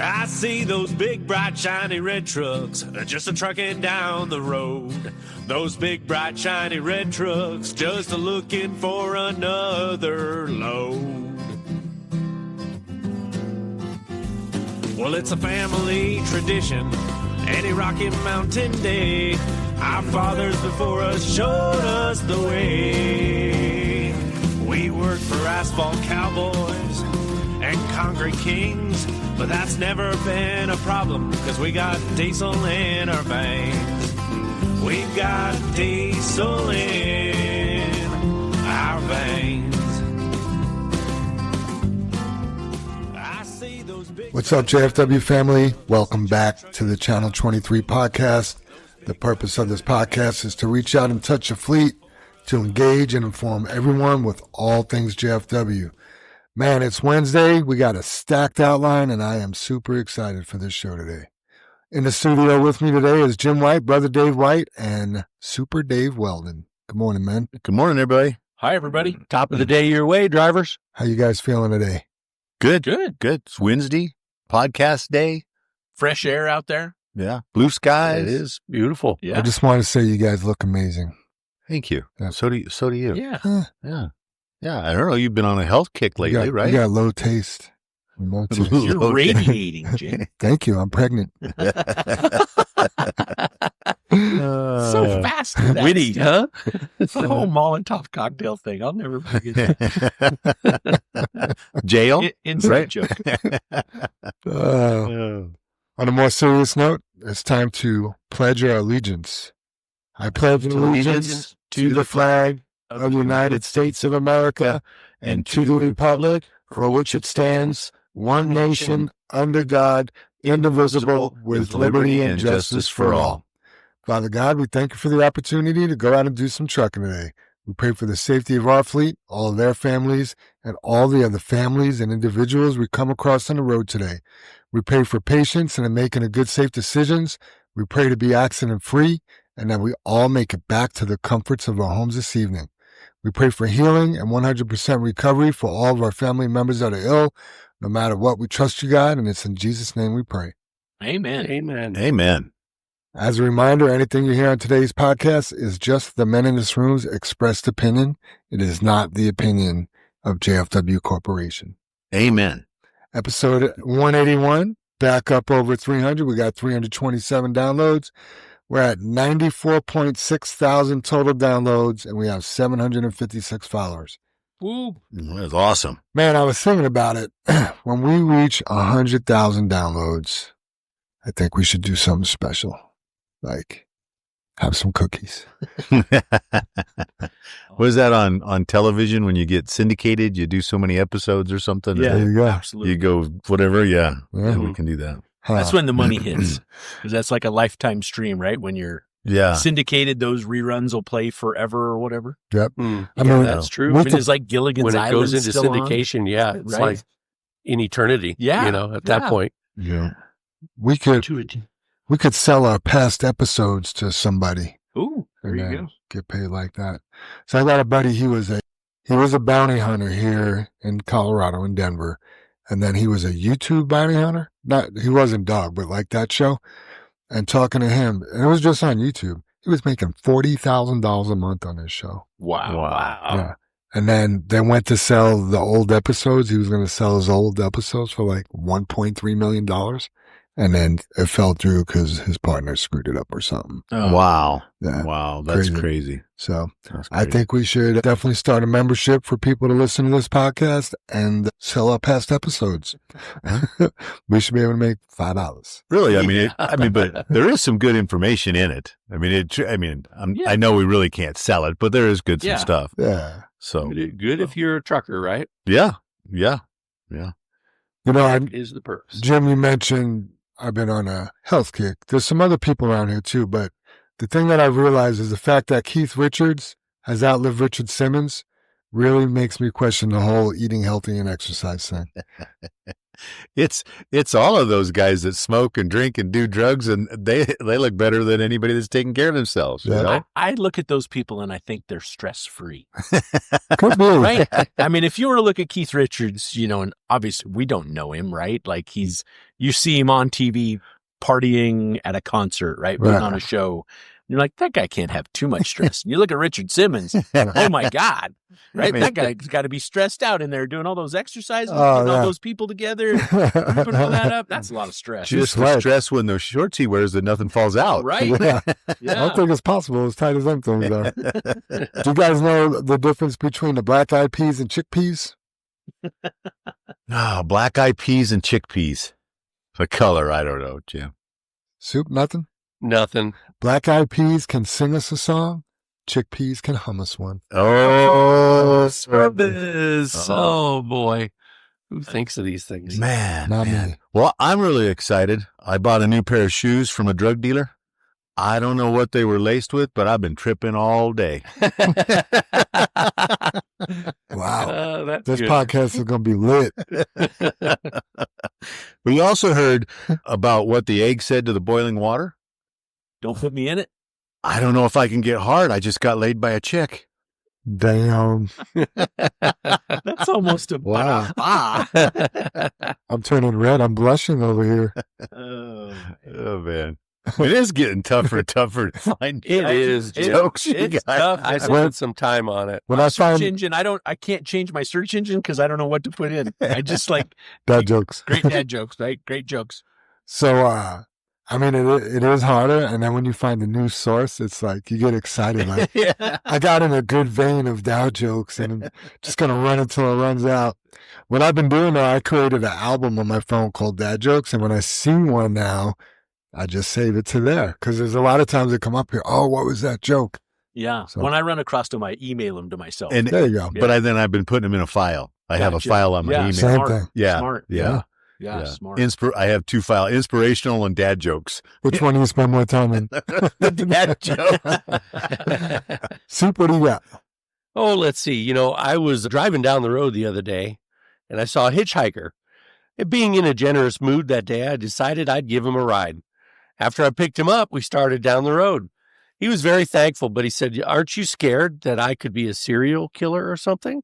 I see those big, bright, shiny red trucks just a-trucking down the road. Those big, bright, shiny red trucks just a-looking for another load. Well, it's a family tradition, any Rocky Mountain day. Our fathers before us showed us the way. We worked for asphalt cowboys and concrete kings, but that's never been a problem, cause we got diesel in our veins. We've got diesel in our veins. I see those big... What's up, JFW family? Welcome back to the Channel 23 podcast. The purpose of this podcast is to reach out and touch a fleet, to engage and inform everyone with all things JFW. Man, it's Wednesday. We got a stacked outline, and I am super excited for this show today. In the studio with me today is Jim White, Brother Dave White, and Super Dave Weldon. Good morning, man. Good morning, everybody. Hi, everybody. Top of the day your way, drivers. How you guys feeling today? Good. It's Wednesday, podcast day. Fresh air out there. Yeah. Blue skies. It is beautiful. Yeah. I just want to say you guys look amazing. Thank you. Yeah. So do you. Yeah. Yeah. I don't know. You've been on a health kick lately, right? You got low taste. Low taste. You're Okay. radiating, Jim. Thank you. I'm pregnant. So fast. Witty, huh? The whole Molotov cocktail thing. I'll never forget that. Jail? Inside Right? joke. On a more serious note, it's time to pledge our allegiance. I pledge allegiance to the flag of the United States of America and to the republic for which it stands, one nation, under God, indivisible, with liberty and justice for all. Father God, we thank you for the opportunity to go out and do some trucking today. We pray for the safety of our fleet, all of their families, and all the other families and individuals we come across on the road today. We pray for patience and in making a good, safe decisions. We pray to be accident-free and that we all make it back to the comforts of our homes this evening. We pray for healing and 100% recovery for all of our family members that are ill. No matter what, we trust you, God, and it's in Jesus' name we pray. Amen. Amen. As a reminder, anything you hear on today's podcast is just the men in this room's expressed opinion. It is not the opinion of JFW Corporation. Amen. Episode 181, back up over 300. We got 327 downloads. We're at 94.6 thousand total downloads, and we have 756 followers. Woo. That's awesome. Man, I was thinking about it. When we reach 100,000 downloads, I think we should do something special, like have some cookies. Was that on television when you get syndicated? You do so many episodes or something? Yeah, There you go. absolutely. You go whatever. Yeah. Yeah. We can do that. That's when the money hits. Because that's like a lifetime stream, right? When you're Yeah. syndicated, those reruns will play forever or whatever. Yep. I I mean, mean, that's true. we I mean, it's like Gilligan's When it Island goes into still on. syndication, yeah, it's Right. like in eternity. Yeah, at that yeah. point. Yeah. we could sell our past episodes to somebody. Ooh, there and you then go. get paid like that. So I got a buddy, he was a bounty hunter here in Colorado, in Denver. And then he was a YouTube bounty hunter. He wasn't Dog, but like that show. And talking to him, and it was just on YouTube. He was making $40,000 a month on this show. Wow. Yeah. And then they went to sell the old episodes. He was going to sell his old episodes for like $1.3 million. And then it fell through because his partner screwed it up or something. Oh. Wow. Yeah. Wow. That's Crazy. crazy. So That's I crazy. think we should definitely start a membership for people to listen to this podcast and sell our past episodes. We should be able to make $5. Really, but there is some good information in it. I know we really can't sell it, but there is some Yeah. stuff. Yeah. So Good if you're a trucker, right? yeah. You know, That is the purpose. Jim, you mentioned I've been on a health kick. There's some other people around here too, but the thing that I realized is the fact that Keith Richards has outlived Richard Simmons really makes me question the whole eating healthy and exercise thing. It's all of those guys that smoke and drink and do drugs, and they look better than anybody that's taking care of themselves. You know? I look at those people and I think they're stress-free. Could be. Right? I mean, if you were to look at Keith Richards, and obviously we don't know him, right? Like you see him on TV partying at a concert, right? Putting on a show. You're like, that guy can't have too much stress. And you look at Richard Simmons. Oh my God. Right? That guy's got to be stressed out in there doing all those exercises, getting all those people together, putting all that up. That's a lot of stress. Just the stress when those shorts he wears that nothing falls out. Right. Yeah. I don't think it's possible as tight as them things are. Do you guys know the difference between the black eyed peas and chickpeas? Black eyed peas and chickpeas. The color, I don't know, Jim. Soup, nothing? Nothing. Black eyed peas can sing us a song. Chickpeas can hum us one. Oh, Oh boy. Who thinks of these things? Man. Not me. Well, I'm really excited. I bought a new pair of shoes from a drug dealer. I don't know what they were laced with, but I've been tripping all day. Wow. That's This good. podcast is going to be lit. We also heard about what the egg said to the boiling water. Don't put me in it. I don't know if I can get hard. I just got laid by a chick. Damn. That's almost a Wow. ah. I'm turning red. I'm blushing over here. Oh, man. It is getting tougher and tougher to find It is. jokes. It's tough. I spent some time on it. When I Search find engine, I can't change my search engine because I don't know what to put in. I just like dad jokes. great dad jokes, right? Great jokes. So, I mean, it is harder. And then when you find a new source, it's like you get excited. Like, I got in a good vein of dad jokes and I'm just going to run until it runs out. What I've been doing now, I created an album on my phone called Dad Jokes. And when I see one now, I just save it to there because there's a lot of times they come up here. Oh, what was that joke? Yeah. So- When I run across them, I email them to myself. And, There you go. but then I've been putting them in a file. I have a Gotcha. file on my Yeah, email. Same smart. thing. Yeah. Smart. Yeah. Yeah, smart. I have two files, inspirational and dad jokes. Which one do you spend more time in? The dad joke. Soup, what do you got? Oh, let's see. I was driving down the road the other day and I saw a hitchhiker. And being in a generous mood that day, I decided I'd give him a ride. After I picked him up, we started down the road. He was very thankful, but he said, "Aren't you scared that I could be a serial killer or something?"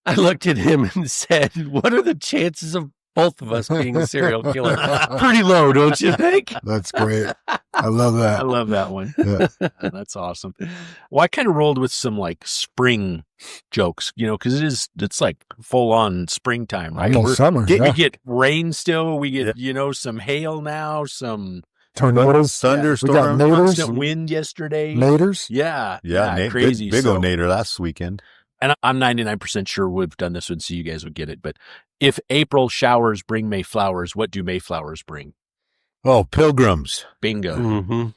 I looked at him and said, "What are the chances of both of us being a serial killer?" Pretty low, don't you think? That's great. I love I that. love that one. Yeah. That's awesome. Well, I kind of rolled with some like spring jokes, because it's like full on springtime, right? Almost summer. We Yeah. get rain still. We get, some hail now, some Tornadoes. Thunderstorm. We got naders. constant wind yesterday. Naders. Yeah. Yeah, crazy. Big So- old nader last weekend. And I'm 99% sure we've done this one, so you guys would get it. But if April showers bring May flowers, what do May flowers bring? Oh, pilgrims. Bingo. Mm-hmm.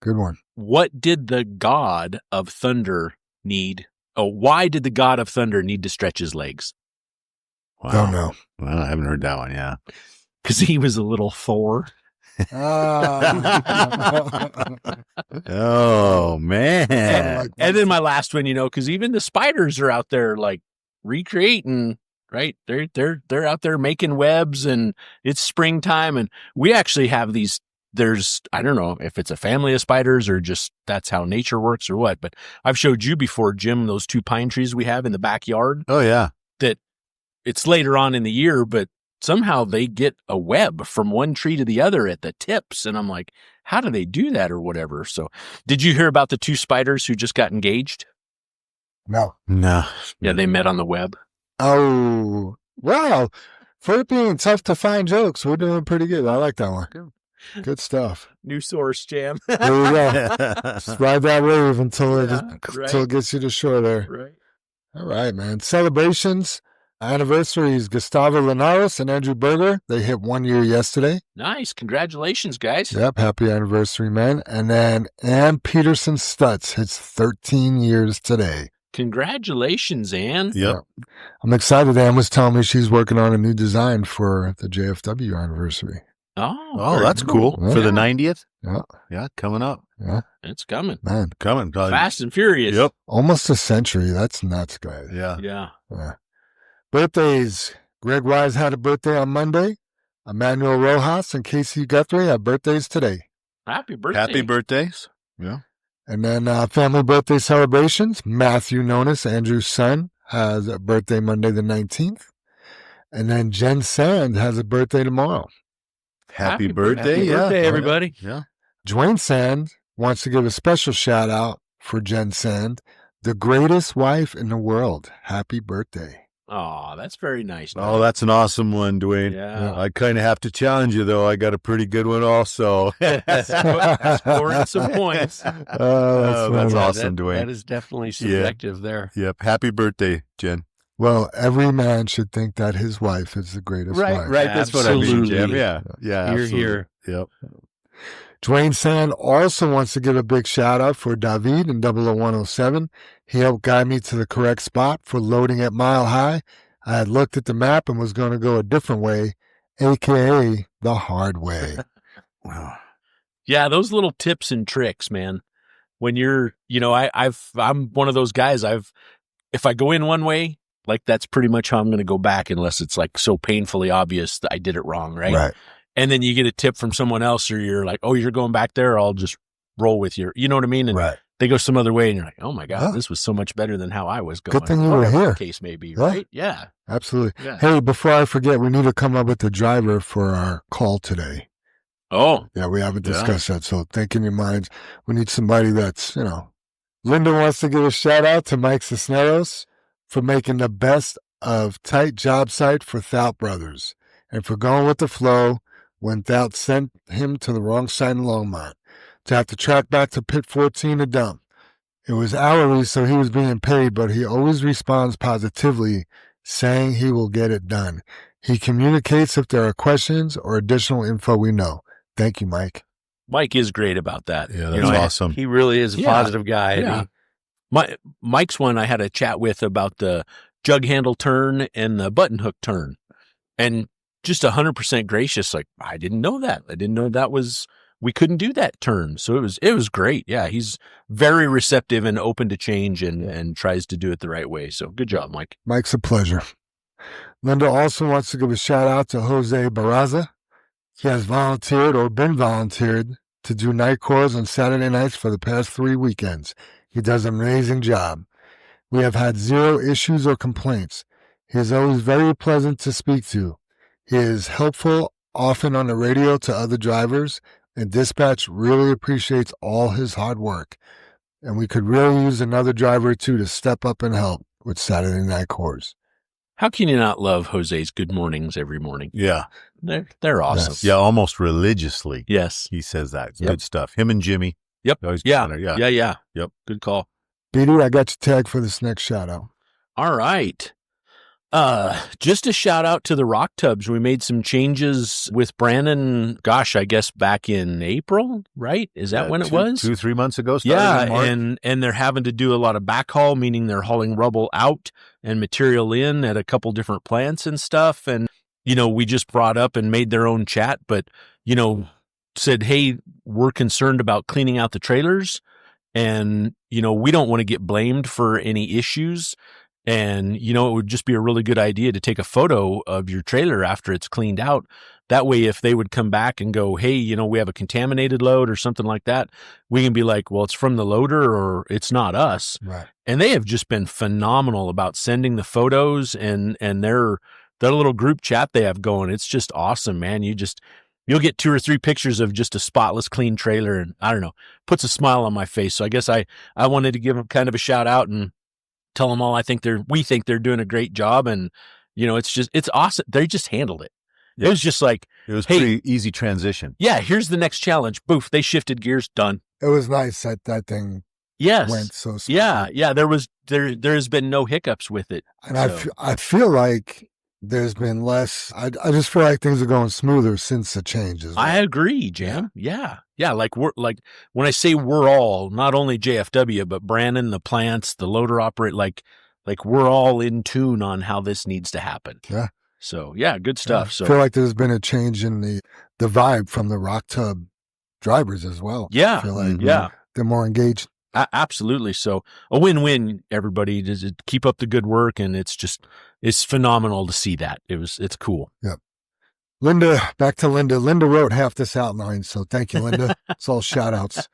Good one. What did the god of thunder need? Oh, why did the god of thunder need to stretch his legs? Wow. Don't know. Well, I haven't heard that one. Yeah. Because he was a little Thor. Oh man. And then my last one, because even the spiders are out there like recreating, right? They're out there making webs, and it's springtime, and we actually have these. I don't know if it's a family of spiders or just that's how nature works or what, but I've showed you before, Jim, those 2 pine trees we have in the backyard. Oh yeah. That it's later on in the year, but somehow they get a web from one tree to the other at the tips. And I'm like, how do they do that or whatever? So did you hear about the 2 spiders who just got engaged? No. No. Yeah, they met on the web. Oh, wow. For it being tough to find jokes, we're doing pretty good. I like that one. Good stuff. New source, Jam. There you go. Just ride that wave until right. it gets you to shore there. Right. All right, man. Celebrations, anniversaries. Gustavo Linares and Andrew Berger. They hit 1 year yesterday. Nice. Congratulations, guys. Yep. Happy anniversary, man. And then Ann Peterson Stutz hits 13 years today. Congratulations, Ann. Yep. I'm excited. Ann was telling me she's working on a new design for the JFW anniversary. Oh, that's cool. Yeah. For the 90th? Yeah. Yeah, coming up. Yeah. It's coming. Man, Coming. Fast and furious. Yep. almost a century. That's nuts, guys. Yeah. Yeah. Yeah. Birthdays. Greg Wise had a birthday on Monday. Emmanuel Rojas and Casey Guthrie have birthdays today. Happy birthday. Happy birthdays. Yeah. And then family birthday celebrations. Matthew Nonis, Andrew's son, has a birthday Monday the 19th. And then Jen Sand has a birthday tomorrow. Happy birthday. Happy birthday, everybody. Yeah. Dwayne Sand wants to give a special shout out for Jen Sand, the greatest wife in the world. Happy birthday. Oh, that's very nice. Oh, that's an awesome one, Dwayne. Yeah. I kind of have to challenge you, though. I got a pretty good one also. Scoring some points. That's awesome, Dwayne. That is definitely subjective there. Yep. Happy birthday, Jen. Well, every man should think that his wife is the greatest wife. Right. That's what I mean, Absolutely. Jim. Yeah. Hear, Absolutely. hear. Yep. Dwayne Sand also wants to give a big shout out for David in 00107. He helped guide me to the correct spot for loading at Mile High. I had looked at the map and was going to go a different way, aka the hard way. Wow. Yeah, those little tips and tricks, man. When you're, I'm one of those guys. If I go in one way, like that's pretty much how I'm going to go back, unless it's like so painfully obvious that I did it wrong, right? And then you get a tip from someone else, or you're like, oh, you're going back there, I'll just roll with you. You know what I mean? And they go some other way, and you're like, oh my God, this was so much better than how I was going. Good thing you were Whatever here. the case may be, right? Yeah. Absolutely. Yeah. Hey, before I forget, we need to come up with the driver for our call today. Oh, Yeah, we haven't discussed that, so think in your minds. We need somebody that's, Linda wants to give a shout out to Mike Cisneros for making the best of tight job site for Thout Brothers and for going with the flow when Thout sent him to the wrong side in Longmont to have to track back to pit 14 to dump. It was hourly, so he was being paid, but he always responds positively, saying he will get it done. He communicates if there are questions or additional info we know. Thank you, Mike. Mike is great about that. Yeah, that's awesome. He really is a Yeah. positive guy. Yeah. Mike's one I had a chat with about the jug handle turn and the button hook turn, and just 100% gracious. Like, I didn't know that. I didn't know we couldn't do that turn. So it was great. Yeah. He's very receptive and open to change and tries to do it the right way. So good job, Mike. Mike's a pleasure. Linda also wants to give a shout out to Jose Barraza. He has volunteered or been volunteered to do night calls on Saturday nights for the past 3 weekends. He does an amazing job. We have had 0 issues or complaints. He is always very pleasant to speak to. He is helpful often on the radio to other drivers, and dispatch really appreciates all his hard work. And we could really use another driver or two to step up and help with Saturday night calls. How can you not love Jose's good mornings every morning? Yeah. They're awesome. Yes. Yeah. Almost religiously. Yes. He says that. It's Yep. good stuff. Him and Jimmy. Yep. Always Yeah. together. Yeah. Yeah. Yep. Good call. Beatty, I got you tagged for this next shout out. All right. Just a shout out to the rock tubs. We made some changes with Brandon, gosh, I guess back in April, right? Is that when it was? 2-3 months ago. Yeah, started in March. and they're having to do a lot of backhaul, meaning they're hauling rubble out and material in at a couple different plants and stuff. And, we just brought up and made their own chat, but, said, hey, we're concerned about cleaning out the trailers. And, we don't want to get blamed for any issues. And, it would just be a really good idea to take a photo of your trailer after it's cleaned out. That way, if they would come back and go, hey, we have a contaminated load or something like that, we can be like, well, it's from the loader or it's not us. Right. And they have just been phenomenal about sending the photos and their little group chat they have going. It's just awesome, man. You'll get 2 or 3 pictures of just a spotless, clean trailer. And I don't know, puts a smile on my face. So I guess I wanted to give them kind of a shout out and tell them all we think they're doing a great job. And, it's awesome. They just handled it. Yeah. It was just like, It was hey, pretty easy transition. yeah, here's the next challenge. Boof, they shifted gears, done. It was nice that thing Yes. went so smooth. Yeah. There's been no hiccups with it. And So- I feel like there's been less. I just feel like things are going smoother since the changes. I agree, Jam. Yeah. Like when I say we're all, not only JFW, but Brandon, the plants, the loader operator, like we're all in tune on how this needs to happen. Yeah. So yeah, good stuff. I So feel like there's been a change in the vibe from the rock tub drivers as well. yeah, I feel like yeah. they're more engaged. Absolutely. So a win-win, everybody. Does it keep up the good work? And it's just, it's phenomenal to see that. It's cool. Linda, back to Linda. Linda wrote half this outline, so thank you, Linda. It's all shout outs.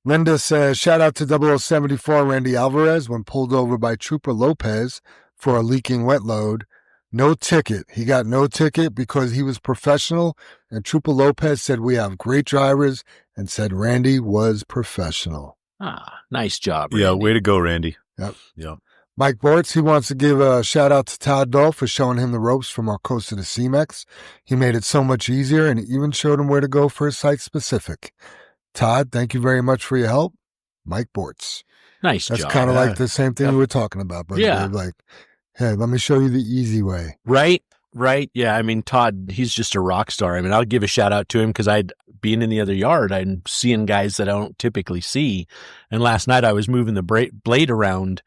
Linda says, shout out to 0074 Randy Alvarez when pulled over by Trooper Lopez for a leaking wet load. No ticket. He got no ticket because he was professional, and Trooper Lopez said we have great drivers and said Randy was professional. Nice job, Yeah, Randy. way to go, Randy. Yep. Yeah. Mike Bortz, he wants to give a shout out to Todd Dahl for showing him the ropes from Arcosa to CMEX. He made it so much easier and even showed him where to go for his site specific. Todd, thank you very much for your help. Mike Bortz. Nice That's job. kind of Yeah. like the same thing Yep. we were talking about, brother. Yeah. Dave. Like, hey, let me show you the easy way. Right. Yeah. I mean, Todd, he's just a rock star. I mean, I'll give a shout out to him because being in the other yard, I'm seeing guys that I don't typically see. And last night I was moving the blade around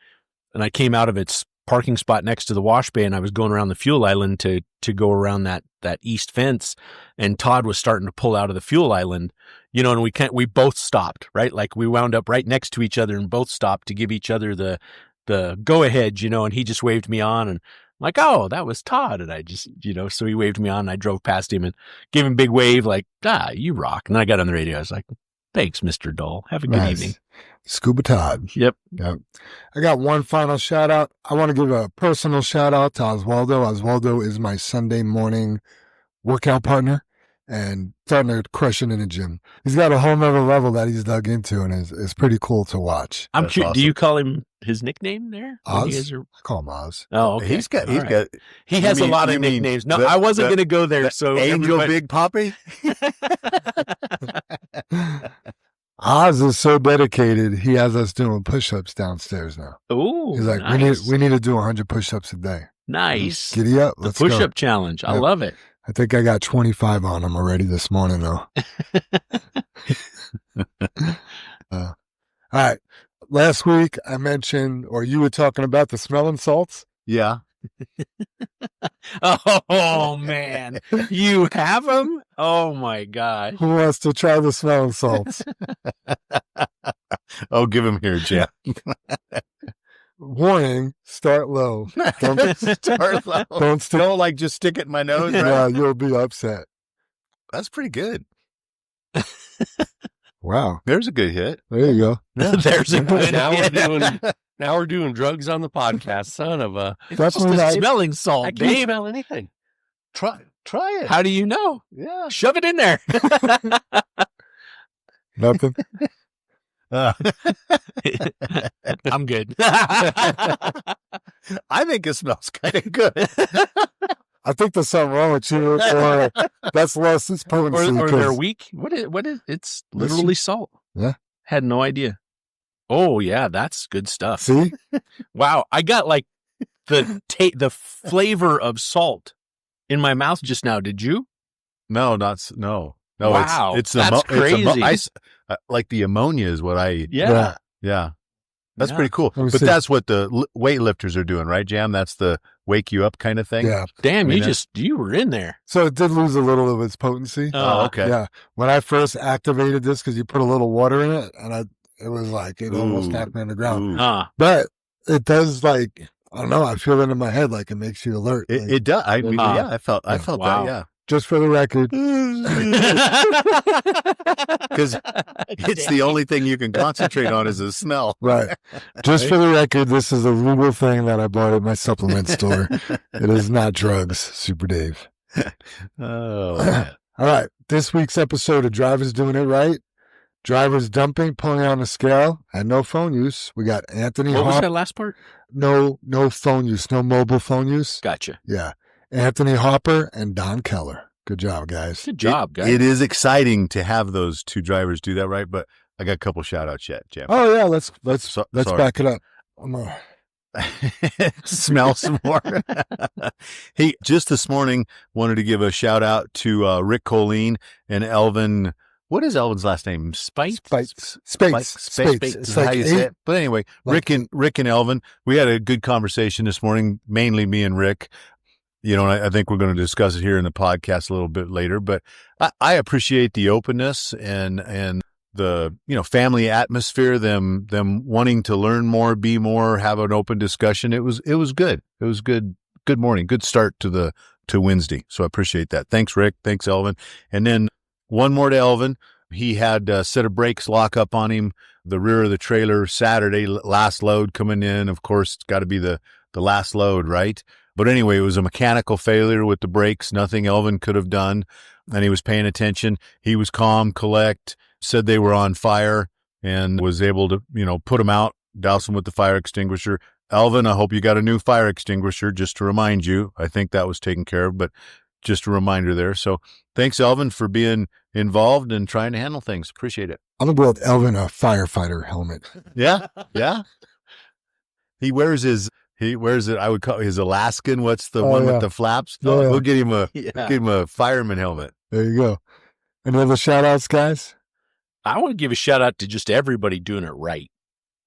and I came out of its parking spot next to the wash bay and I was going around the fuel island to go around that east fence. And Todd was starting to pull out of the fuel island, and we both stopped, right? Like we wound up right next to each other and both stopped to give each other the go ahead, and he just waved me on and I'm like, oh, that was Todd. And I just, so he waved me on and I drove past him and gave him a big wave like, you rock. And I got on the radio. I was like, thanks, Mr. Dole. Have a good evening. Scuba Todd. Yep. I got one final shout out. I want to give a personal shout out to Oswaldo. Oswaldo is my Sunday morning workout partner and starting to crush it in the gym. He's got a whole nother level that he's dug into and it's pretty cool to watch. I'm That's curious. awesome. Do you call him his nickname there? When you Oz? guys are- I call him Oz. Oh, okay. He's got. All right. He You has a mean- lot of you mean nicknames. No, the- I wasn't the- going to go there. So Angel everybody- Big Poppy. Oz is so dedicated. He has us doing push-ups downstairs now. Oh, He's like, nice. we need to do 100 push-ups a day. Nice. Giddy up. The Let's go. push-up challenge. I Yep. love it. I think I got 25 on him already this morning, though. All right. Last week I mentioned, or you were talking about the smelling salts. Yeah. Oh, man. You have them? Oh, my gosh. Who wants to try the smelling salts? Oh, give him here, Jam. Warning, start low. Don't, Start low. don't stick. Don't like just stick it in my nose. Right? Yeah, you'll be upset. That's pretty good. Wow. There's a good hit. There you go. There's a good Now we're doing drugs on the podcast. Son of a. Definitely Just not. smelling salt, I can't Dave. smell anything. Try it. How do you know? Yeah. Shove it in there. Nothing. I'm good. I think it smells kind of good. I think there's something wrong with you, or that's less its potency. or 'cause- they're weak. What is it's literally salt. Yeah. Had no idea. Oh yeah, that's good stuff. See? Wow, I got like the flavor of salt in my mouth just now. Did you? No, no. Wow, it's that's crazy. Like the ammonia is what I. Yeah. Yeah. That's Yeah. pretty cool. Let me But see. that's what the weightlifters are doing, right, Jam? That's the wake you up kind of thing. Yeah. Damn, I mean, you were in there. So it did lose a little of its potency. Oh, okay. Yeah. When I first activated this, because you put a little water in it, and it was like, it almost Ooh. knocked me on the ground. Ooh. But it does, like, I don't know, I feel it in my head, like it makes you alert. Like, It does. I mean, Uh, yeah, I felt wow. that. Yeah. just for the record. Because it's the only thing you can concentrate on is the smell. Right. Just for the record, this is a legal thing that I bought at my supplement store. It is not drugs, Super Dave. Oh, man. All right. This week's episode of Drivers Doing It Right. Drivers dumping, pulling on the scale, and no phone use. We got Anthony What was Hopper. that last part? No phone use, no mobile phone use. Gotcha. Yeah. Anthony Hopper and Don Keller. Good job, guys. Good job, guys. It is exciting to have those two drivers do that, right? But I got a couple shout outs yet, Jeff. Oh yeah, let's sorry. back it up. Smell some more. Hey, just this morning, wanted to give a shout out to Rick Colleen and Elvin. What is Elvin's last name? Spite? Spates. Spates. It's Is like how you say eight. it. But anyway, Like- Rick and Elvin, we had a good conversation this morning, mainly me and Rick. You know, and I think we're going to discuss it here in the podcast a little bit later, but I appreciate the openness and the, family atmosphere, them wanting to learn more, be more, have an open discussion. It was good. It was good good morning, good start to Wednesday. So I appreciate that. Thanks, Rick. Thanks, Elvin. And then one more to Elvin. He had a set of brakes lock up on him, the rear of the trailer Saturday, last load coming in. Of course, it's got to be the last load, right? But anyway, it was a mechanical failure with the brakes, nothing Elvin could have done. And he was paying attention. He was calm, collect, said they were on fire, and was able to, put them out, douse them with the fire extinguisher. Elvin, I hope you got a new fire extinguisher, just to remind you. I think that was taken care of, but just a reminder there. So thanks, Elvin, for being involved and trying to handle things. Appreciate it. I'm going to build Elvin a firefighter helmet. Yeah. Yeah. He wears it. I would call his Alaskan. What's the one with the flaps? Yeah. We'll get him a fireman helmet. There you go. Any other shout outs, guys? I want to give a shout out to just everybody doing it right.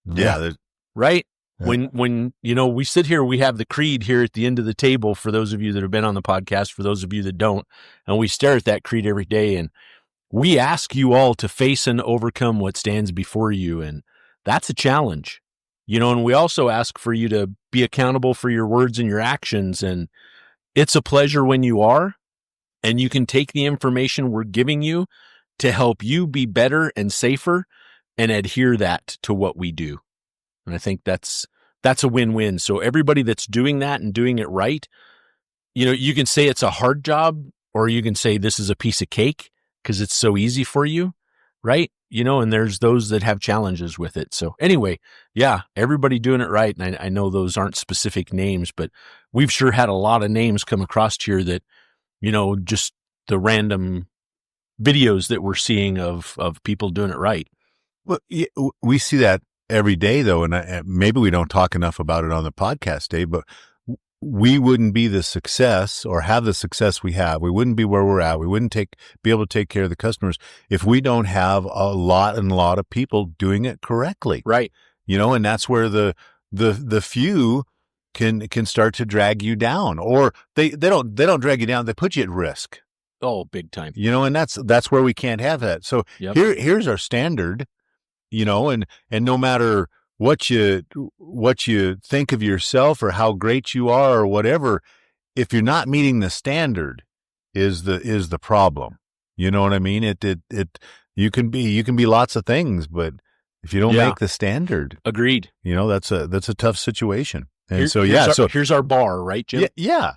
Yeah. Right. Yeah. When we sit here, we have the creed here at the end of the table for those of you that have been on the podcast, for those of you that don't, and we stare at that creed every day, and we ask you all to face and overcome what stands before you, and that's a challenge, and we also ask for you to be accountable for your words and your actions, and it's a pleasure when you are, and you can take the information we're giving you to help you be better and safer and adhere that to what we do. And I think that's a win-win. So everybody that's doing that and doing it right, you can say it's a hard job, or you can say this is a piece of cake because it's so easy for you, right? And there's those that have challenges with it. So anyway, yeah, everybody doing it right. And I know those aren't specific names, but we've sure had a lot of names come across here that, just the random videos that we're seeing of people doing it right. Well, we see that every day, though, and maybe we don't talk enough about it on the podcast, Dave, but we wouldn't be the success or have the success we have. We wouldn't be where we're at. We wouldn't be able to take care of the customers if we don't have a lot of people doing it correctly. Right. And that's where the few can start to drag you down, or they don't drag you down. They put you at risk. Oh, big time. And that's where we can't have that. So here's our standard. And no matter what you think of yourself or how great you are or whatever, if you're not meeting the standard is the problem. You know what I mean? You can be lots of things, but if you don't make the standard, agreed. That's a tough situation. And here's our bar, right, Jim? Yeah.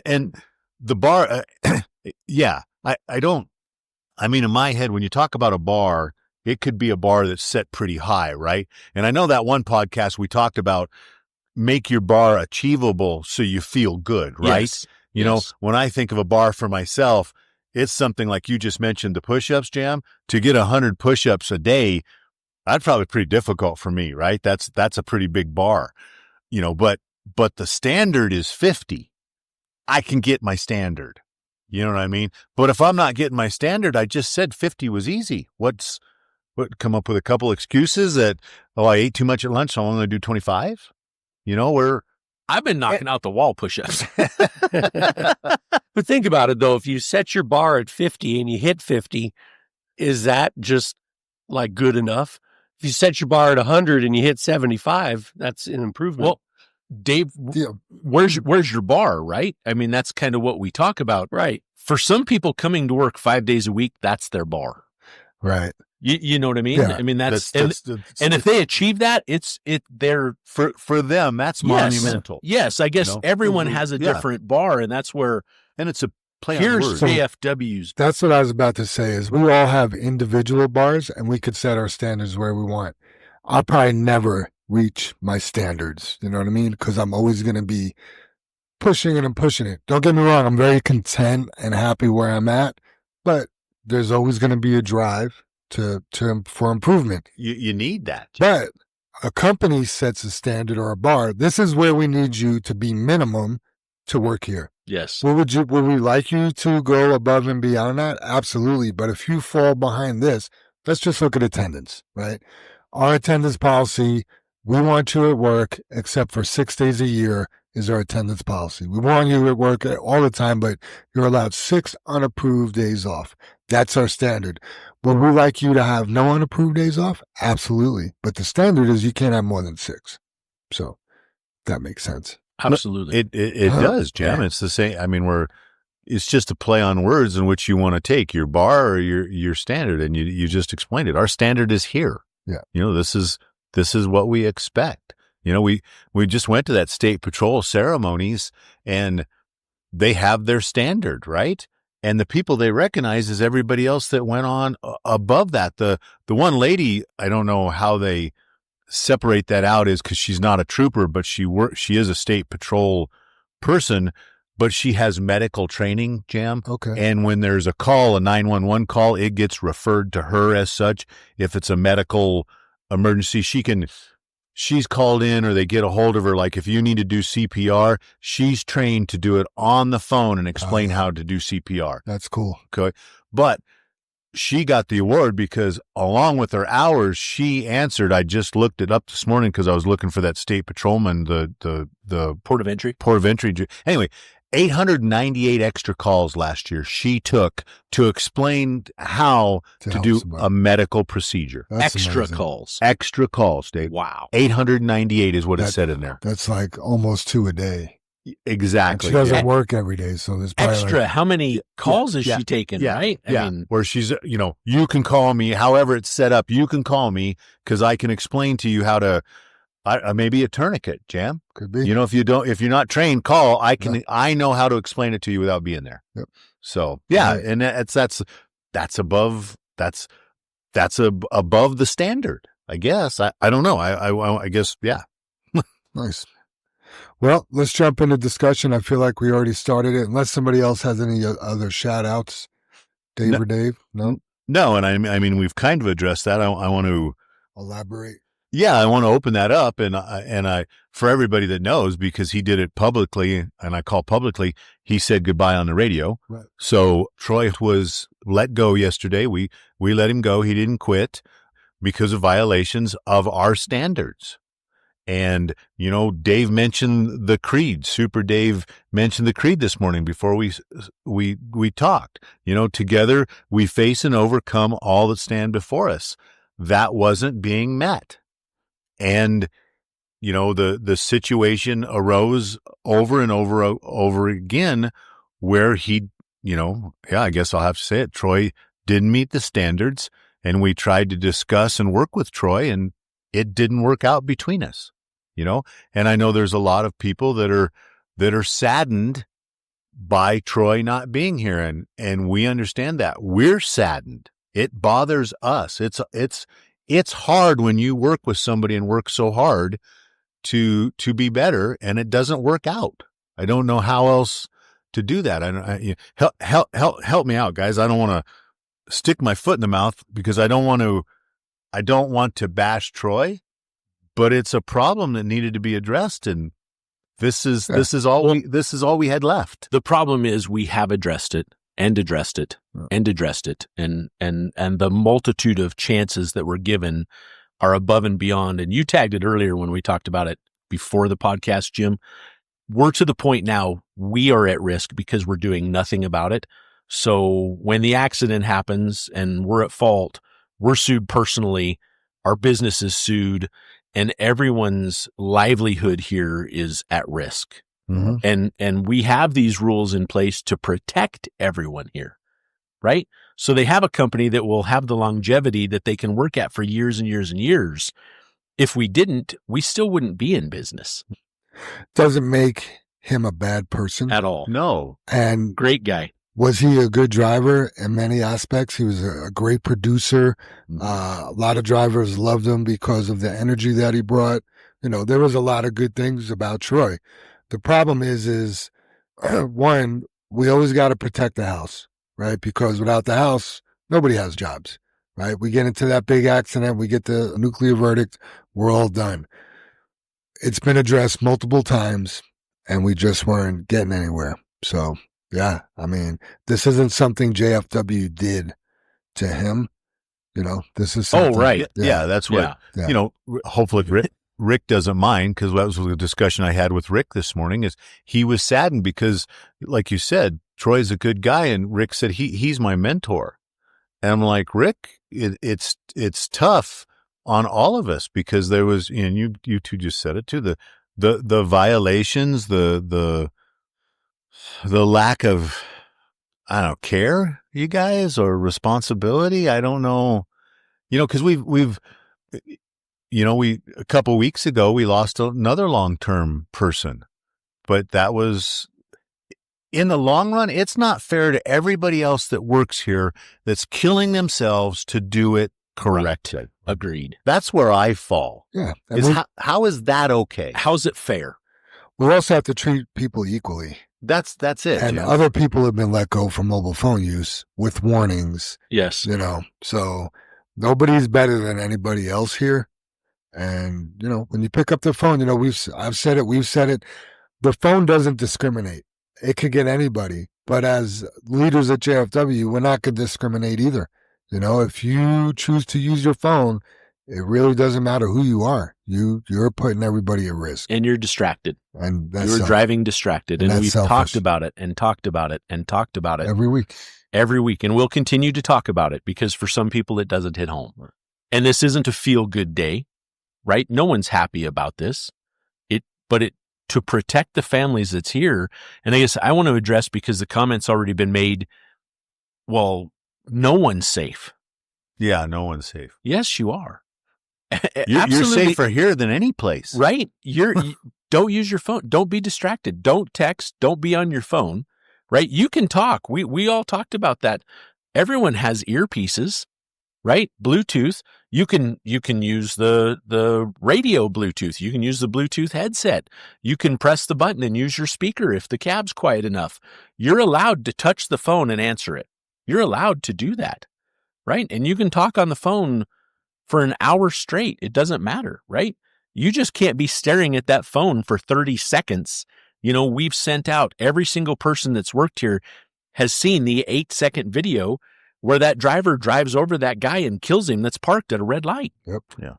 And the bar, in my head, when you talk about a bar, it could be a bar that's set pretty high, right? And I know that one podcast we talked about, make your bar achievable so you feel good, right? Yes. When I think of a bar for myself, it's something like you just mentioned, the push-ups, Jam. To get 100 push-ups a day, that's probably pretty difficult for me, right? That's a pretty big bar, but the standard is 50. I can get my standard. You know what I mean? But if I'm not getting my standard, I just said 50 was easy. Come up with a couple excuses that, I ate too much at lunch, so I'm only going to do 25? I've been knocking out the wall push-ups. But think about it, though. If you set your bar at 50 and you hit 50, is that just like good enough? If you set your bar at 100 and you hit 75, that's an improvement. Well, Dave, where's your bar, right? I mean, that's kind of what we talk about. Right. For some people coming to work 5 days a week, that's their bar. Right. You know what I mean? Yeah. I mean, and if they achieve that, they're for them, that's monumental. Yes. I guess everyone has a different bar, and that's where, and it's a play here's on words. AFW's. That's what I was about to say is we all have individual bars and we could set our standards where we want. I'll probably never reach my standards. You know what I mean? Because I'm always going to be pushing it and pushing it. Don't get me wrong. I'm very content and happy where I'm at, but there's always going to be a drive for improvement. You need that. But a company sets a standard or a bar. This is where we need you to be minimum to work here. Yes. Would we like you to go above and beyond that? Absolutely. But if you fall behind this, let's just look at attendance, right? Our attendance policy, we want you at work except for 6 days a year is our attendance policy. We want you at work all the time, but you're allowed 6 unapproved days off. That's our standard. Would we like you to have no unapproved days off? Absolutely. But the standard is you can't have more than 6. So that makes sense. Absolutely. It does, Jam. It's the same. I mean, it's just a play on words in which you want to take your bar or your standard, and you just explained it. Our standard is here. Yeah. This is what we expect. We just went to that state patrol ceremonies, and they have their standard, right? And the people they recognize is everybody else that went on above that. The one lady, I don't know how they separate that out, is because she's not a trooper, but she is a state patrol person, but she has medical training, Jam. Okay. And when there's a 911 call, it gets referred to her as such. If it's a medical emergency, she's called in, or they get a hold of her. Like if you need to do CPR, she's trained to do it on the phone and explain how to do CPR. That's cool. Okay. But she got the award because along with her hours, she answered. I just looked it up this morning because I was looking for that state patrolman, the Port of entry. Anyway, 898 extra calls last year she took to explain how to do a medical procedure. That's Extra amazing. calls. Extra calls, Dave. Wow. 898 is what it said in there. That's like almost 2 a day. Exactly. She doesn't work every day, so there's probably Extra. How many calls is she taking, Yeah. right? I mean, where she's, you can call me, however it's set up, you can call me because I can explain to you how to, maybe a tourniquet, Jam. Could be. If you're not trained, call. I know how to explain it to you without being there. Yep. So yeah, Right. and that's above the standard, I guess. I don't know. I guess, yeah. Nice. Well, let's jump into discussion. I feel like we already started it, unless somebody else has any other shout outs. Dave or Dave? No? No, and I mean, we've kind of addressed that. I want to Elaborate. Yeah, I want to open that up, and I for everybody that knows, because he did it publicly, and I call publicly, he said goodbye on the radio. Right. So Troy was let go yesterday. We let him go. He didn't quit because of violations of our standards. And Dave mentioned the creed. Super Dave mentioned the creed this morning before we talked. Together we face and overcome all that stand before us. That wasn't being met. And, the situation arose over and over again where he, I guess I'll have to say it. Troy didn't meet the standards, and we tried to discuss and work with Troy, and it didn't work out between us, and I know there's a lot of people that are saddened by Troy not being here. And we understand that. We're saddened. It bothers us. It's hard when you work with somebody and work so hard to be better, and it doesn't work out. I don't know how else to do that. Help me out, guys. I don't want to stick my foot in the mouth because I don't want to bash Troy, but it's a problem that needed to be addressed. And this is all we had left. The problem is we have addressed it and addressed it and addressed it. And the multitude of chances that were given are above and beyond. And you tagged it earlier when we talked about it before the podcast, Jim. We're to the point now we are at risk because we're doing nothing about it. So when the accident happens and we're at fault, we're sued personally, our business is sued, and everyone's livelihood here is at risk. Mm-hmm. And we have these rules in place to protect everyone here, right? So they have a company that will have the longevity that they can work at for years and years and years. If we didn't, we still wouldn't be in business. Doesn't make him a bad person At all. No. And Great guy. was he a good driver in many aspects? He was a great producer. A lot of drivers loved him because of the energy that he brought. There was a lot of good things about Troy. The problem is one, we always got to protect the house, right? Because without the house, nobody has jobs, right? We get into that big accident, we get the nuclear verdict, we're all done. It's been addressed multiple times, and we just weren't getting anywhere. So, yeah, I mean, this isn't something JFW did to him. This is something. Oh, right. Yeah, that's what, Yeah. Hopefully Rick doesn't mind, because that was the discussion I had with Rick this morning, is he was saddened because, like you said, Troy's a good guy, and Rick said he's my mentor. And I'm like, Rick, it's tough on all of us, because there was, and you two just said it too, the violations, the lack of, I don't know, care, you guys, or responsibility. I don't know, because we've a couple weeks ago, we lost another long-term person, but that was, in the long run, it's not fair to everybody else that works here that's killing themselves to do it correctly. Agreed. That's where I fall. Yeah. How is that okay? How's it fair? We also have to treat people equally. That's it. And Jim. other people have been let go from mobile phone use with warnings, Yes. So nobody's better than anybody else here. And, when you pick up the phone, I've said it, we've said it, the phone doesn't discriminate. It could get anybody. But as leaders at JFW, we're not going to discriminate either. If you choose to use your phone, it really doesn't matter who you are. You're putting everybody at risk. And you're distracted. And that's You're driving distracted. And we've selfish. talked about it and talked about it and talked about it. Every week. Every week. And we'll continue to talk about it because for some people it doesn't hit home. And this isn't a feel-good day, right? No one's happy about this. But to protect the families that's here, and I guess I want to address, because the comment's already been made, well, no one's safe. Yeah, no one's safe. Yes, you are. You're safer here than any place. Right. Don't use your phone. Don't be distracted. Don't text. Don't be on your phone. Right. You can talk. We all talked about that. Everyone has earpieces, right? Bluetooth. You can use the radio Bluetooth. You can use the Bluetooth headset. You can press the button and use your speaker if the cab's quiet enough. You're allowed to touch the phone and answer it. You're allowed to do that, right? And you can talk on the phone for an hour straight. It doesn't matter, right? You just can't be staring at that phone for 30 seconds. We've sent out, every single person that's worked here has seen the 8-second video where that driver drives over that guy and kills him that's parked at a red light. Yep. Yeah.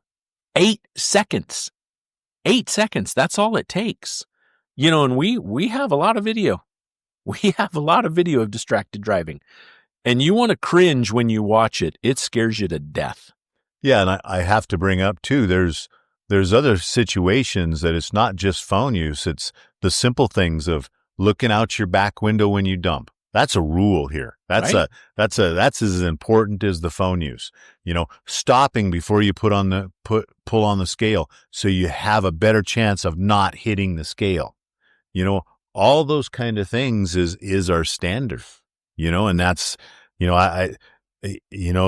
8 seconds. 8 seconds. That's all it takes. And we have a lot of video. We have a lot of video of distracted driving. And you want to cringe when you watch it. It scares you to death. Yeah, and I have to bring up too, there's other situations that it's not just phone use. It's the simple things of looking out your back window when you dump. That's a rule here. That's as important as the phone use. Stopping before you pull on the scale so you have a better chance of not hitting the scale. All those kind of things is our standard. And that's,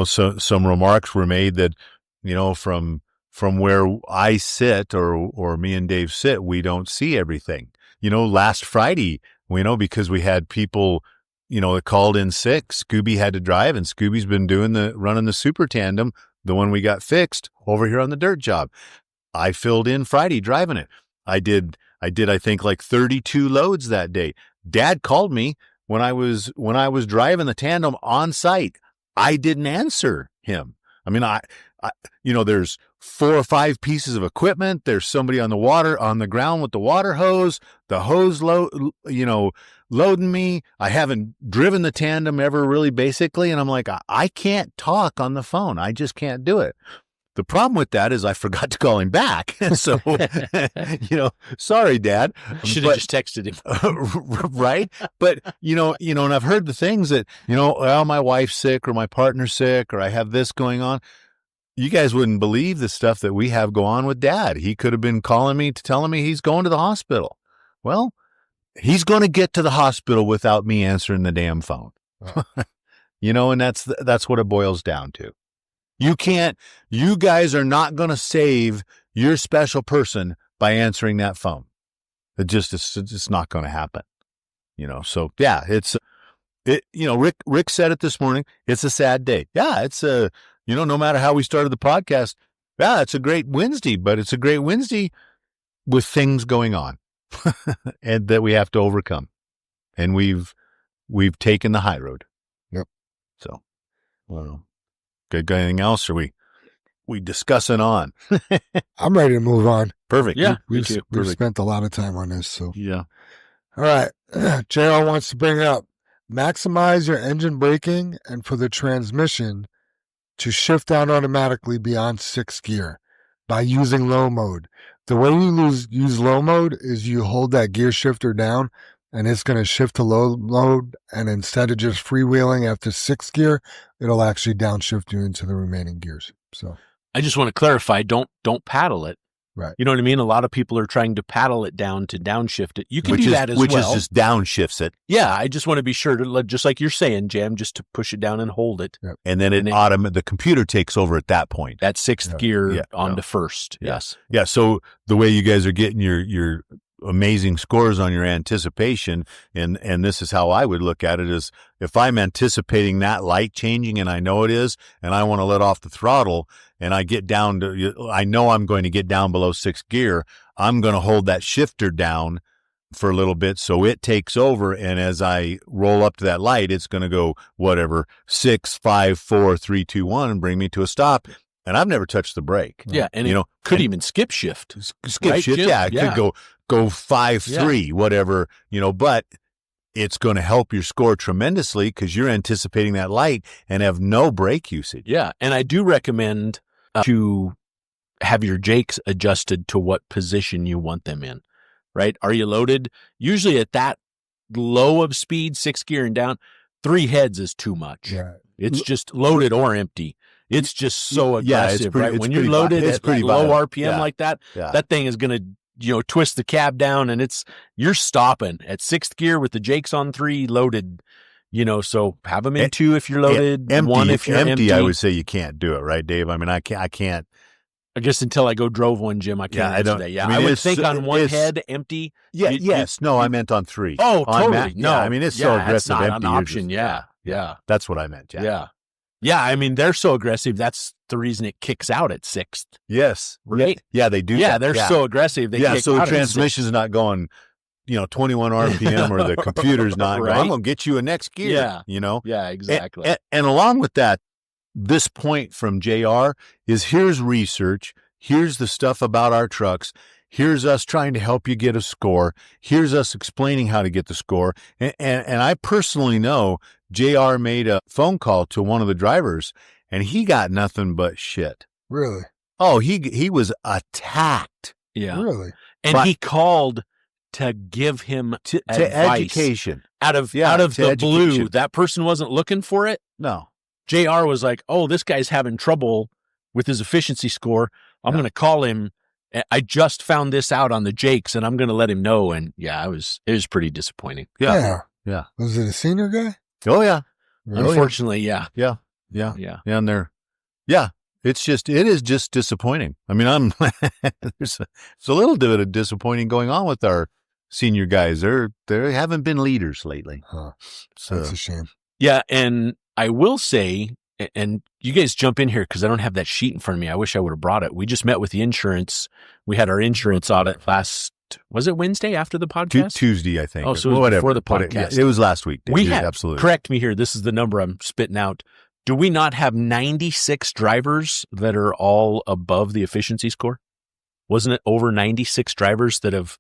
so some remarks were made that, from where I sit or me and Dave sit, we don't see everything. Last Friday, because we had people, that called in sick, Scooby had to drive, and Scooby's been running the super tandem, the one we got fixed over here on the dirt job. I filled in Friday driving it. I did, I think, like 32 loads that day. Dad called me when I was driving the tandem on site. I didn't answer him. I mean, I there's 4 or 5 pieces of equipment. There's somebody on the ground with the water hose, the hose loading me. I haven't driven the tandem ever really, basically. And I'm like, I can't talk on the phone. I just can't do it. The problem with that is I forgot to call him back. So, sorry, Dad. Should have just texted him. Right? But, and I've heard the things that, well, my wife's sick or my partner's sick or I have this going on. You guys wouldn't believe the stuff that we have go on with Dad. He could have been calling me telling me he's going to the hospital. Well, he's going to get to the hospital without me answering the damn phone. And that's what it boils down to. You guys are not going to save your special person by answering that phone. It's just not going to happen. So yeah, Rick said it this morning. It's a sad day. Yeah, it's no matter how we started the podcast, yeah, it's a great Wednesday, but it's a great Wednesday with things going on and that we have to overcome. And we've taken the high road. Yep. So, well, good. Anything else? Or we discussing on? I'm ready to move on. Perfect. Yeah, We've spent a lot of time on this. So yeah. All right. JR wants to bring up, maximize your engine braking and for the transmission to shift down automatically beyond 6th gear by using low mode. the way you use low mode is you hold that gear shifter down and it's going to shift to low mode. And instead of just freewheeling after 6th gear, it'll actually downshift you into the remaining gears. So I just want to clarify, don't paddle it. Right. You know what I mean? A lot of people are trying to paddle it down to downshift it. You can do that as which well. Which is just downshifts it. Yeah, I just want to be sure to, just like you're saying, Jam, just to push it down and hold it. Yep. And then the computer takes over at that point. That 6th gear onto first. Yeah. Yes. Yeah. So the way you guys are getting your amazing scores on your anticipation, and this is how I would look at it, is if I'm anticipating that light changing and I know it is, and I want to let off the throttle and I get down to, I know I'm going to get down below 6th gear, I'm going to hold that shifter down for a little bit so it takes over, and as I roll up to that light, it's going to go whatever 6, 5, 4, 3, 2, 1 and bring me to a stop. And I've never touched the brake. Yeah, and it could even skip shift. Skip right, shift, Jim? yeah. It could go 5, 3, whatever, but it's going to help your score tremendously because you're anticipating that light and have no brake usage. Yeah, and I do recommend to have your jakes adjusted to what position you want them in, right? Are you loaded? Usually at that low of speed, 6th gear and down, 3 heads is too much. Yeah. It's just loaded or empty. It's just so aggressive, right? When you're loaded at low RPM like that, that thing is going to, twist the cab down, and you're stopping at 6th gear with the jakes on 3 loaded, so have them in 2 if you're loaded, empty, 1 if you're empty. I would say you can't do it, right, Dave? I mean, I can't. I guess until I go drove one, Jim, I can't answer that. Yeah, I would think on one head empty. No, I meant on 3. Oh, totally. No, I mean, it's so aggressive. That's not empty, an option. Yeah. That's what I meant, Jack. Yeah, I mean, they're so aggressive. That's the reason it kicks out at 6th. Yes. Right? Yeah, they do. Yeah, they're so aggressive. They kick so the out transmission's not going, 21 RPM or the computer's not going, I'm going to get you a next gear. Yeah. Yeah, exactly. And along with that, this point from JR is here's research. Here's the stuff about our trucks. Here's us trying to help you get a score. Here's us explaining how to get the score. And I personally know JR made a phone call to one of the drivers, and he got nothing but shit. Really? Oh, he was attacked. Yeah. Really? And he called to give him to advice. Education. Out of the education. blue. That person wasn't looking for it. No. JR was like, oh, this guy's having trouble with his efficiency score. I'm going to call him. I just found this out on the Jakes, and I'm going to let him know. And it was pretty disappointing. Yeah. Was it a senior guy? Oh yeah. Really? Unfortunately, yeah. And it is just disappointing. I mean, there's a little bit of disappointing going on with our senior guys. They haven't been leaders lately. Huh. So That's a shame. Yeah, and I will say, and you guys jump in here because I don't have that sheet in front of me. I wish I would have brought it. We just met with the insurance. We had our insurance audit was it Wednesday after the podcast? Tuesday, I think. Oh, so it was before the podcast. It was last week. We had, absolutely. Correct me here. This is the number I'm spitting out. Do we not have 96 drivers that are all above the efficiency score? Wasn't it over 96 drivers that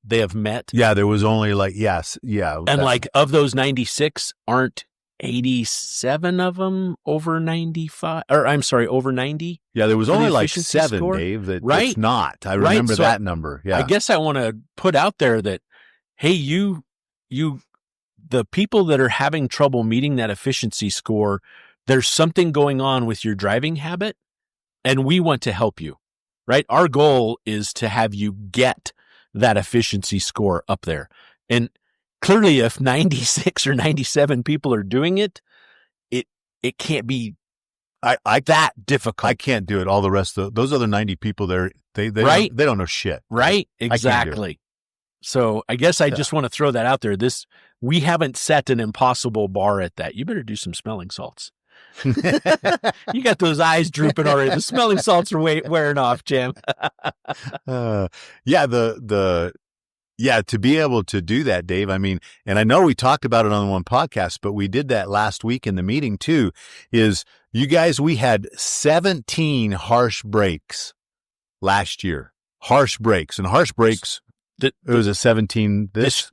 they have met? Yeah, there was only yes. Yeah. And of those 96, aren't 87 of them over 95, or I'm sorry, over 90? Yeah, there was only 7, score? Dave, right? That's not. I remember that number. Yeah. I guess I want to put out there that, hey, the people that are having trouble meeting that efficiency score, there's something going on with your driving habit, and we want to help you, right? Our goal is to have you get that efficiency score up there. And clearly, if 96 or 97 people are doing it, it can't be that difficult. I can't do it. All the rest of those other 90 people there, they don't know shit. Right? Exactly. So I guess I just want to throw that out there. We haven't set an impossible bar at that. You better do some smelling salts. You got those eyes drooping already. The smelling salts are wearing off, Jam. To be able to do that, Dave, I mean, and I know we talked about it on one podcast, but we did that last week in the meeting too, is you guys, we had 17 harsh breaks last year. Harsh breaks. And harsh breaks, it was a 17 this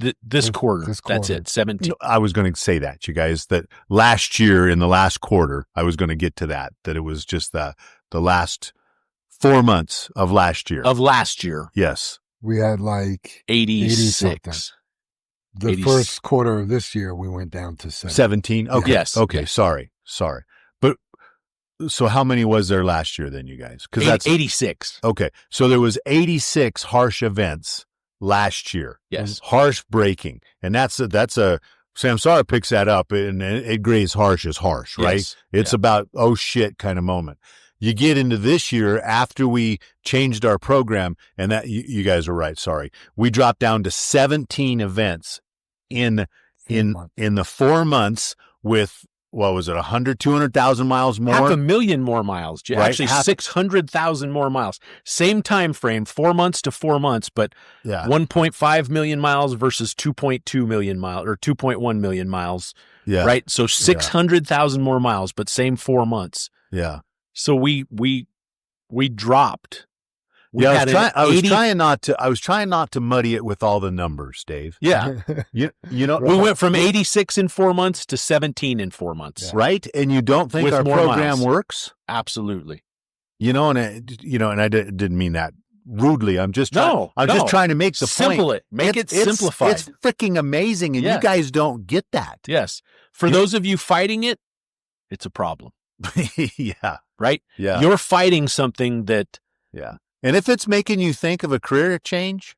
quarter. That's it, 17. I was going to say that, you guys, that last year in the last quarter, I was going to get to that it was just the last 4 months of last year. Yes. We had like 86. the 80 first quarter of this year, we went down to 17. Okay. Yes. Okay. Yes. Sorry. But so how many was there last year then, you guys? Because that's 86. okay. So there was 86 harsh events last year. Yes. Harsh breaking. And that's a Samsara picks that up and it grades harsh as harsh, right? Yes. It's about, oh shit kind of moment. You get into this year after we changed our program, and that you guys are right. Sorry. We dropped down to 17 events in the 4 months with, what was it? 200,000 miles more? 500,000 more miles. Right? Actually, 600,000 more miles. Same time frame, 4 months to 4 months, but Yeah. 1.5 million miles versus 2.2 million miles or 2.1 million miles. Yeah. Right. So 600,000 more miles, but same 4 months. Yeah. So we dropped. We Yeah. had I was 80 trying not to muddy it with all the numbers, Dave. Yeah. You know, We went from 86 in 4 months to 17 in 4 months. right? And you don't think With our more program miles. works? Absolutely. You know, and I didn't mean that rudely. I'm just No, just trying to make the Simple point. it. Make it It's- simplified. It's freaking amazing, and Yeah. you guys don't get that. Yes. For Yeah. those of you fighting it, it's a problem, Yeah, right? yeah, You're fighting something that yeah. And if it's making you think of a career change,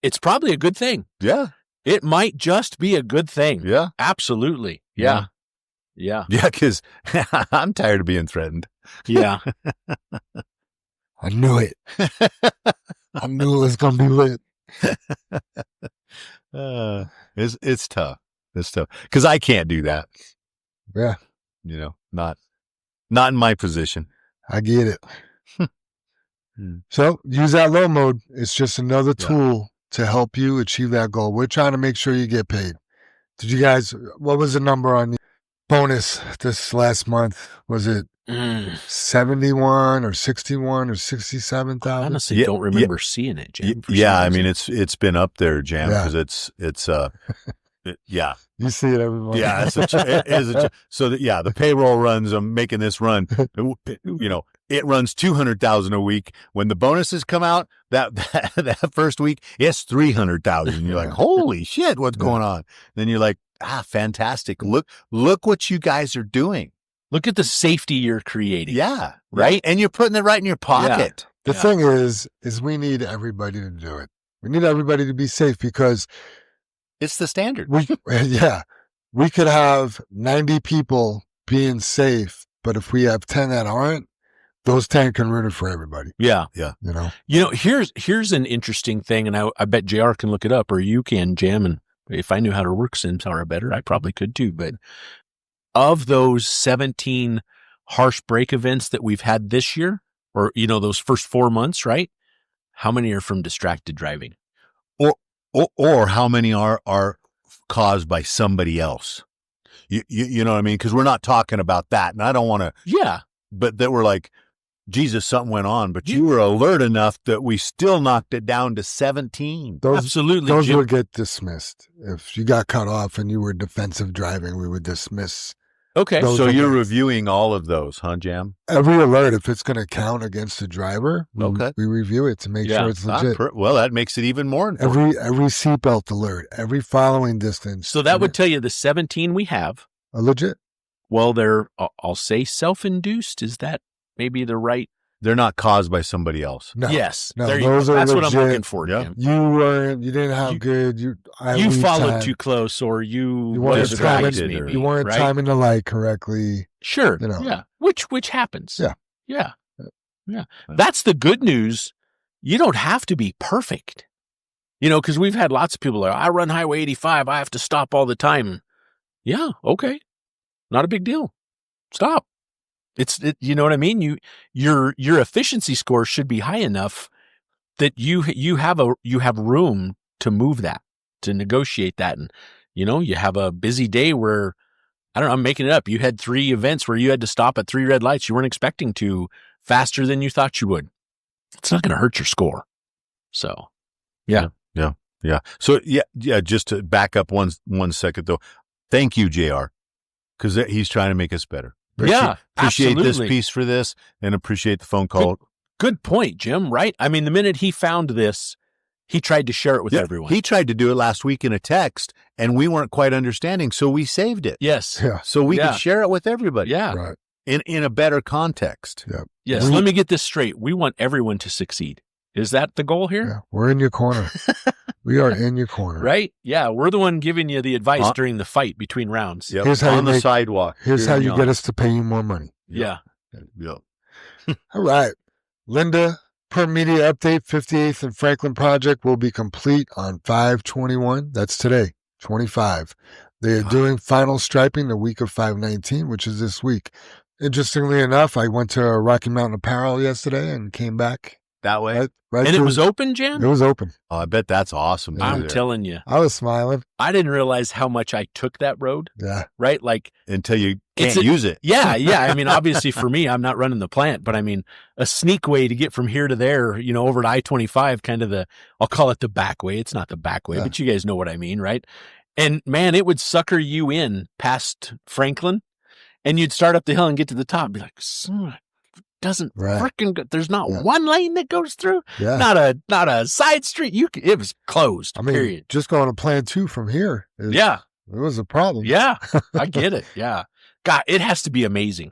it's probably a good thing. yeah, It might just be a good thing. yeah, Absolutely. Yeah. Yeah. yeah. Because I'm tired of being threatened. Yeah. I knew it. I knew it was going to be lit. It's tough. It's tough because I can't do that. Yeah, You know, not in my position. I get it. Hmm. So use that low mode. It's just another Yeah. tool to help you achieve that goal. We're trying to make sure you get paid. Did you guys, what was the number on the bonus this last month? Was it 71 or 61 or 67,000? Honestly, Yeah, don't remember seeing it, Jim. for Yeah, some I mean reason. it's been up there, Jam, Yeah. because it's yeah. You see it every month. Yeah, so the payroll runs. I'm making this run. You know, it runs 200,000 a week. When the bonuses come out, that first week, it's 300,000. You're like, holy shit, what's going on? Then you're like, fantastic. Look what you guys are doing. Look at the safety you're creating. Yeah, Right? And you're putting it right in your pocket. The thing is we need everybody to do it. We need everybody to be safe because It's the standard. we could have 90 people being safe, but if we have 10 that aren't, those 10 can ruin it for everybody. Yeah. You know? You know, here's an interesting thing, and I bet JR can look it up, or you can, Jam, and if I knew how to work Samsara better, I probably could too. But of those 17 harsh break events that we've had this year, or, you know, those first 4 months, right? How many are from distracted driving? Or how many are caused by somebody else? You know what I mean? Because we're not talking about that, and I don't want to. Yeah. But that we're like, Jesus, something went on, but you were alert enough that we still knocked it down to 17. Absolutely. Those Jim. would get dismissed. If you got cut off and you were defensive driving, we would dismiss Okay. those So you're events. reviewing all of those, huh, Jam? Every alert, if it's going to count against the driver, Okay. we review it to make Yeah. sure it's legit. Well, that makes it even more important. Every seatbelt alert, every following distance. So that would tell you the 17 we have, a legit. well, they're, I'll say self-induced. Is that maybe the right? They're not caused by somebody else. No, Yes. no, There you those go. are That's what I'm legit. looking for, Yeah. Jim. You didn't have good. You followed time. too close, or you You weren't was timing- right, you maybe, You weren't right? timing the light correctly. Sure. you know. Yeah. Which happens. Yeah. Yeah. Yeah. That's the good news. You don't have to be perfect. You know, because we've had lots of people like, I run Highway 85. I have to stop all the time. Yeah. Okay. Not a big deal. Stop. You know what I mean? Your efficiency score should be high enough that you have room to move that, to negotiate that. And, you know, you have a busy day where, I don't know, I'm making it up. You had 3 events where you had to stop at 3 red lights. You weren't expecting to, faster than you thought you would. It's not going to hurt your score. So, yeah. So yeah. Just to back up one second though, thank you, JR, because he's trying to make us better. Yeah, Appreciate this absolutely. piece for this, and appreciate the phone call. Good point, Jim, right? I mean, the minute he found this, he tried to share it with everyone. He tried to do it last week in a text, and we weren't quite understanding, so we saved it. Yes. Yeah. So we could share it with everybody. Yeah. Right. In a better context. Yeah. Yes. Let me get this straight. We want everyone to succeed. Is that the goal here? Yeah. We're in your corner. We are in your corner. Right? Yeah. We're the one giving you the advice during the fight between rounds. Yep. Here's how on you the sidewalk. Here's how you get us to pay you more money. Yeah. Yep. All right. Linda, per media update, 58th and Franklin project will be complete on 5/21. That's today, 25. They are doing final striping the week of 5/19, which is this week. Interestingly enough, I went to Rocky Mountain Apparel yesterday and came back. That way. Right And it to- was open, Jan? It was open. Oh, I bet that's awesome. I'm telling you. I was smiling. I didn't realize how much I took that road, Yeah. right? Like, Until you It's can't a- use it. yeah. I mean, obviously for me, I'm not running the plant, but I mean, a sneak way to get from here to there, over to I-25, kind of I'll call it the back way. It's not the back way, Yeah. but you guys know what I mean, right? And man, it would sucker you in past Franklin, and you'd start up the hill and get to the top and be like, doesn't Right. freaking go. There's not Yeah. one lane that goes through, Yeah. not a side street. It was closed, I mean, period. just going to plan 2 from here. Yeah. It was a problem. Yeah. I get it. Yeah. God, it has to be amazing.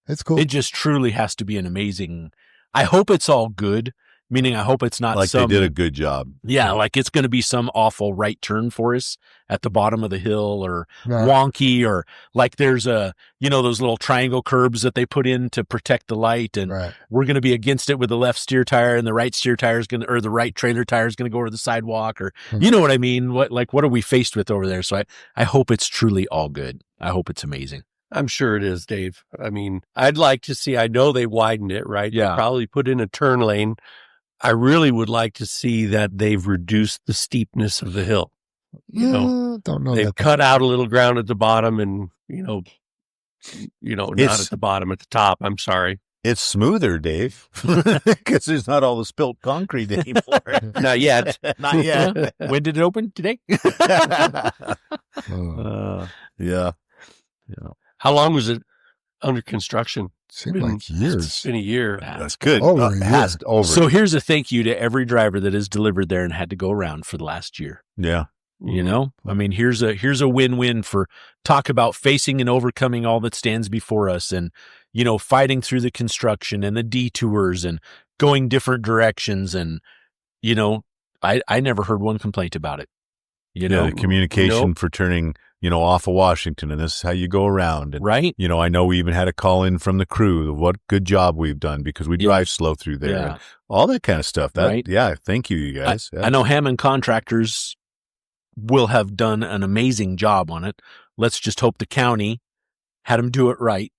It's cool. It just truly has to be an amazing. I hope it's all good, meaning I hope it's not Like some. they did a good job. Yeah, like it's going to be some awful right turn for us at the bottom of the hill, or No. wonky, or like there's those little triangle curbs that they put in to protect the light, and Right. we're going to be against it with the left steer tire, and the right steer tire is going to, or the right trailer tire is going to go over the sidewalk, or you know what I mean? What are we faced with over there? So I hope it's truly all good. I hope it's amazing. I'm sure it is, Dave. I mean, I'd like to see, I know they widened it, right? Yeah. They probably put in a turn lane. I really would like to see that they've reduced the steepness of the hill. Don't know They've that. cut out a little ground at the bottom and, not at the bottom, at the top. I'm sorry. It's smoother, Dave, because there's not all the spilt concrete anymore. Not yet. Not yet. When did it open? Today? Yeah. How long was it under construction? Seemed like It's years. been a year. That's good. Over a It year. has over. So here's a thank you to every driver that has delivered there and had to go around for the last year. yeah. I mean, here's a win-win for talk about facing and overcoming all that stands before us, and, fighting through the construction and the detours and going different directions. And, I never heard one complaint about it. The communication Nope. for turning, off of Washington, and this is how you go around. And, right? I know we even had a call in from the crew of what good job we've done because we drive slow through there. Yeah. And all that kind of stuff. Right. Yeah. Thank you guys. I know Hammond Contractors will have done an amazing job on it. Let's just hope the county had them do it right,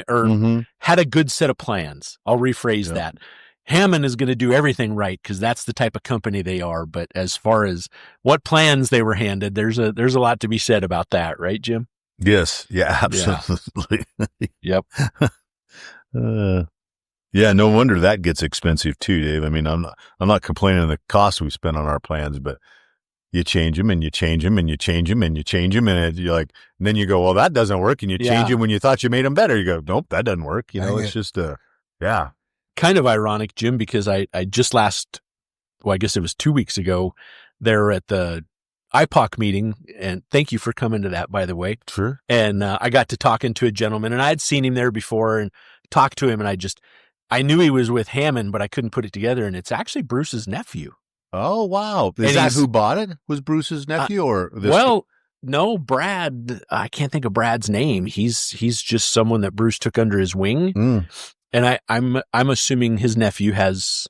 or had a good set of plans. I'll rephrase that. Hammond is going to do everything right because that's the type of company they are. But as far as what plans they were handed, there's a lot to be said about that, right, Jim? Yes. Yeah, absolutely. Yep. Yeah, no wonder that gets expensive too, Dave. I mean, I'm not complaining of the cost we spent on our plans, but you change them and you change them and you change them and you change them, and you're like, and then you go, well, that doesn't work, and you change them when you thought you made them better. You go, nope, that doesn't work. It's just yeah. Kind of ironic, Jim, because I just I guess it was 2 weeks ago, there at the IPOC meeting, and thank you for coming to that, by the way. Sure. And I got to talking to a gentleman, and I had seen him there before and talked to him, and I knew he was with Hammond, but I couldn't put it together, and it's actually Bruce's nephew. Oh, wow. And Is that he's- who bought it? Was Bruce's nephew or this? Well, no, Brad, I can't think of Brad's name. He's just someone that Bruce took under his wing. Mm. And I'm assuming his nephew has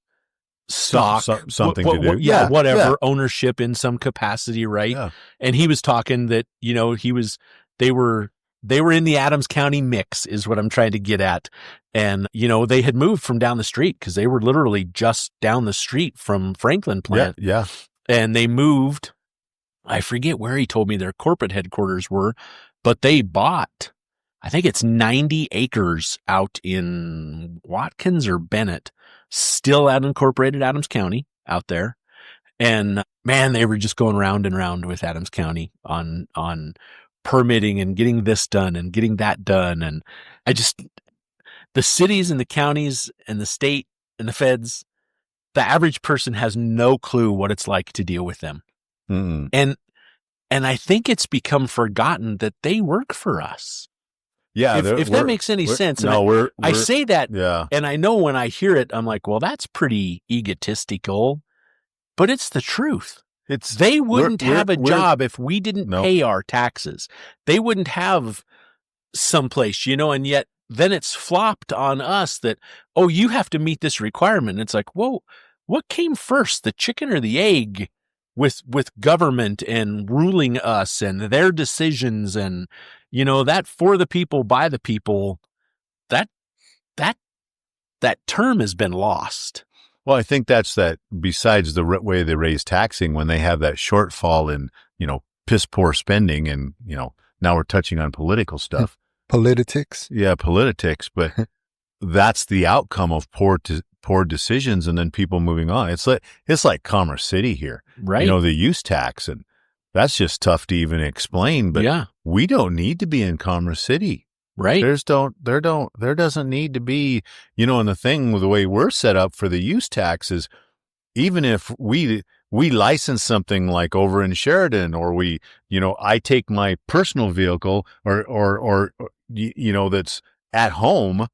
stock, something to do. Yeah, whatever, ownership in some capacity, right? Yeah. And he was talking that, they were in the Adams County mix is what I'm trying to get at. And, they had moved from down the street because they were literally just down the street from Franklin plant. Yeah. And they moved, I forget where he told me their corporate headquarters were, but they bought, I think it's 90 acres out in Watkins or Bennett, still unincorporated Adams County out there. And man, they were just going round and round with Adams County on permitting and getting this done and getting that done. And the cities and the counties and the state and the feds, the average person has no clue what it's like to deal with them. Mm-mm. And I think it's become forgotten that they work for us. Yeah. If that makes any sense. No, I say that, yeah. and I know when I hear it, I'm like, well, that's pretty egotistical, but it's the truth. They wouldn't have a job if we didn't pay our taxes. They wouldn't have someplace, and yet then it's flopped on us that, oh, you have to meet this requirement. It's like, whoa, what came first, the chicken or the egg with government and ruling us and their decisions and, that for the people, by the people, that term has been lost. Well, I think that's that besides the way they raise taxing when they have that shortfall in, piss poor spending and, now we're touching on political stuff. Politics. Yeah, politics, but that's the outcome of poor decisions and then people moving on. It's like Commerce City here. Right. The use tax, and that's just tough to even explain, but we don't need to be in Commerce City. Right. There doesn't need to be, and the thing with the way we're set up for the use tax is even if we license something like over in Sheridan, or I take my personal vehicle or that's at home,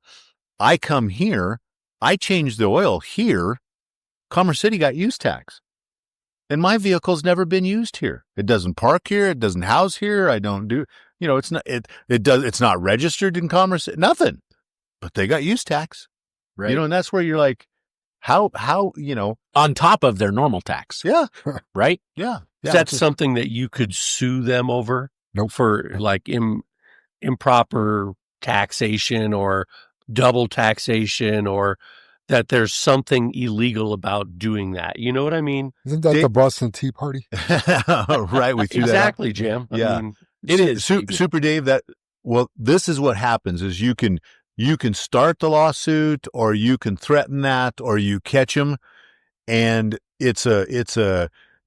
I come here, I change the oil here, Commerce City got use tax. And my vehicle's never been used here. It doesn't park here. It doesn't house here. I don't do, it's not registered in Commerce, nothing, but they got use tax, right? And that's where you're like, how, on top of their normal tax. Yeah. Right. Yeah. Is that something that you could sue them over? Nope. For like improper taxation or double taxation, or that there's something illegal about doing that. You know what I mean? Isn't that the Boston Tea Party? Right. We threw exactly, that Jam. Yeah. I mean, it is. Super Dave, this is what happens is you can start the lawsuit, or you can threaten that, or you catch them. And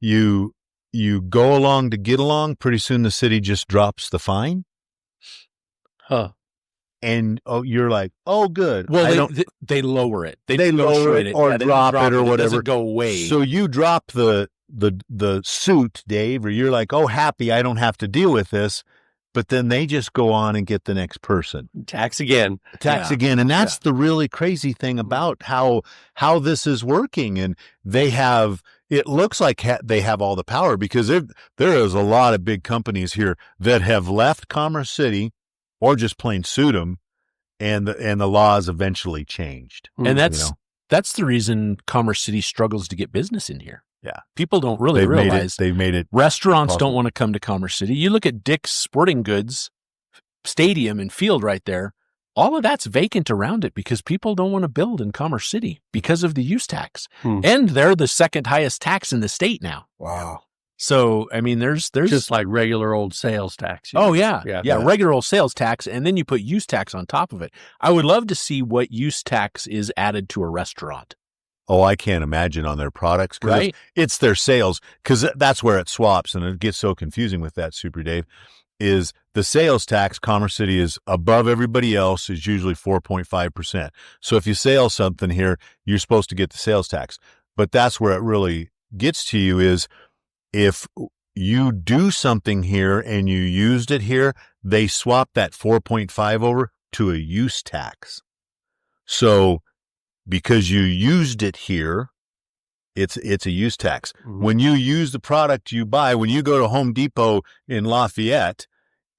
you go along to get along. Pretty soon the city just drops the fine. Huh. And you're like, oh, good. Well, they lower it. They lower it or drop it or whatever. It doesn't go away. So you drop the suit, Dave, or you're like, oh, happy, I don't have to deal with this. But then they just go on and get the next person. Tax again. Again. And that's the really crazy thing about how this is working. And it looks like they have all the power, because there is a lot of big companies here that have left Commerce City or just plain sued them, and the laws eventually changed. And that's the reason Commerce City struggles to get business in here. Yeah. People don't really realize they've made it. Restaurants possible. don't want to come to Commerce City. You look at Dick's Sporting Goods Stadium and field right there. All of that's vacant around it because people don't want to build in Commerce City because of the use tax. And they're the second highest tax in the state now. Wow. So, I mean, there's just like regular old sales tax. Oh, yeah. Regular old sales tax. And then you put use tax on top of it. I would love to see what use tax is added to a restaurant. Oh, I can't imagine on their products. Right. It's their sales, because that's where it swaps. And it gets so confusing with that, Super Dave, is the sales tax. Commerce City is above everybody else, is usually 4.5%. So if you sell something here, you're supposed to get the sales tax. But that's where it really gets to you, is if you do something here and you used it here, they swap that 4.5 over to a use tax. So because you used it here, it's a use tax. Mm-hmm. When you use the product you buy, when you go to Home Depot in Lafayette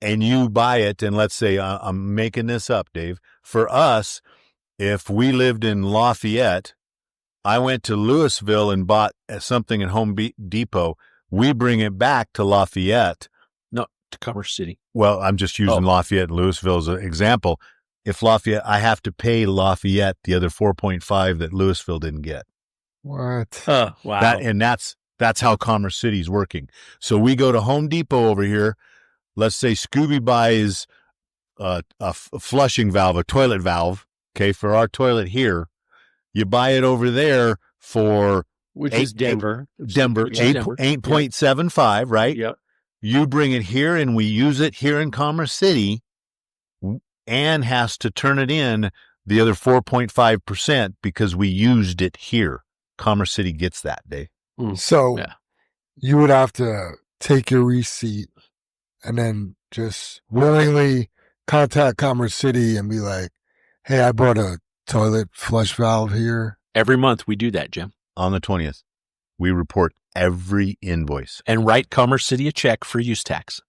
and you buy it, and let's say, I'm making this up, Dave, for us, if we lived in Lafayette, I went to Louisville and bought something at Home Depot, we bring it back to Lafayette. No, to Commerce City. Well, I'm just using Lafayette and Louisville as an example. If Lafayette, I have to pay Lafayette the other 4.5 that Louisville didn't get. What? Wow. That's how Commerce City is working. So we go to Home Depot over here. Let's say Scooby buys a flushing valve, a toilet valve, okay, for our toilet here. You buy it over there for Denver, 8.75, right? Yep. You bring it here and we use it here in Commerce City. Ann has to turn it in The other 4.5% because we used it here. Commerce City gets that, Dave. So Yeah. you would have to take your receipt and then just willingly contact Commerce City and be like, hey, I bought a toilet flush valve here. Every month we do that, Jim. On the 20th, we report every invoice. And write Commerce City a check for use tax.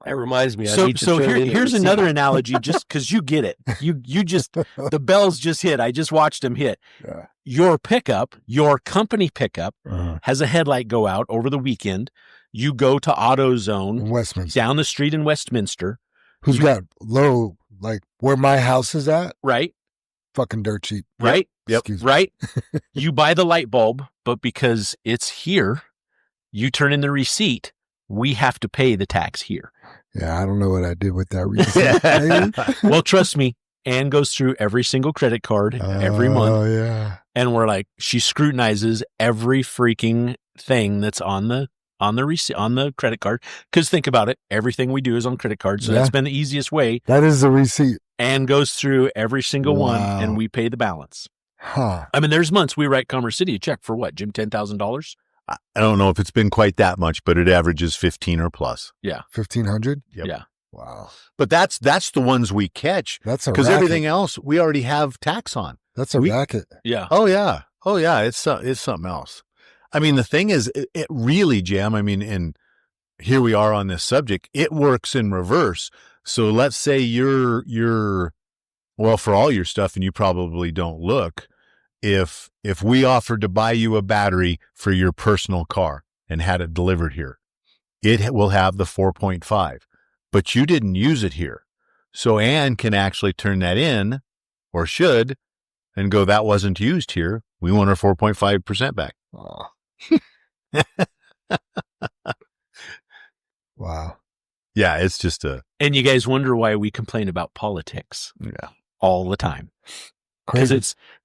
That reminds me. I So, need to so turn in here's the another receipt. analogy, just because you get it. You just, the bells just hit. I just watched them hit. Yeah. Your pickup, your company pickup, Uh-huh. has a headlight go out over the weekend. You go to In AutoZone Westminster. down the street in Westminster, Who's got low, like where my house is at? right? Fucking dirt cheap. Right? Yep. Excuse me. Right? You buy the light bulb, but because it's here, you turn in the receipt. We have to pay the tax here. Yeah, I don't know what I did with that receipt. Well, trust me, Ann goes through every single credit card every month. Oh, yeah. And we're like, she scrutinizes every freaking thing that's on the receipt, on the credit card. Because think about it, everything we do is on credit cards. So Yeah. that's been the easiest way. That is the receipt. And goes through every single one, Wow. and we pay the balance. Huh. I mean, there's months we write Commerce City a check for what, Jim? $10,000? I don't know if it's been quite that much, but it averages 15 or plus. 1,500? Yep. Yeah. Wow. But that's the ones we catch That's a because racket. everything else we already have tax on. That's a racket. Yeah. Oh yeah. It's something else. I mean, the thing is, it really, Jam. I mean, and here we are on this subject. It works in reverse. So let's say you're well, for all your stuff, and you probably don't look. If we offered to buy you a battery for your personal car and had it delivered here, it will have the 4.5, but you didn't use it here. So Ann can actually turn that in, or should, and go, that wasn't used here. We want our 4.5% back. Oh. Wow. Yeah, it's just a, And you guys wonder why we complain about politics yeah. all the time. Because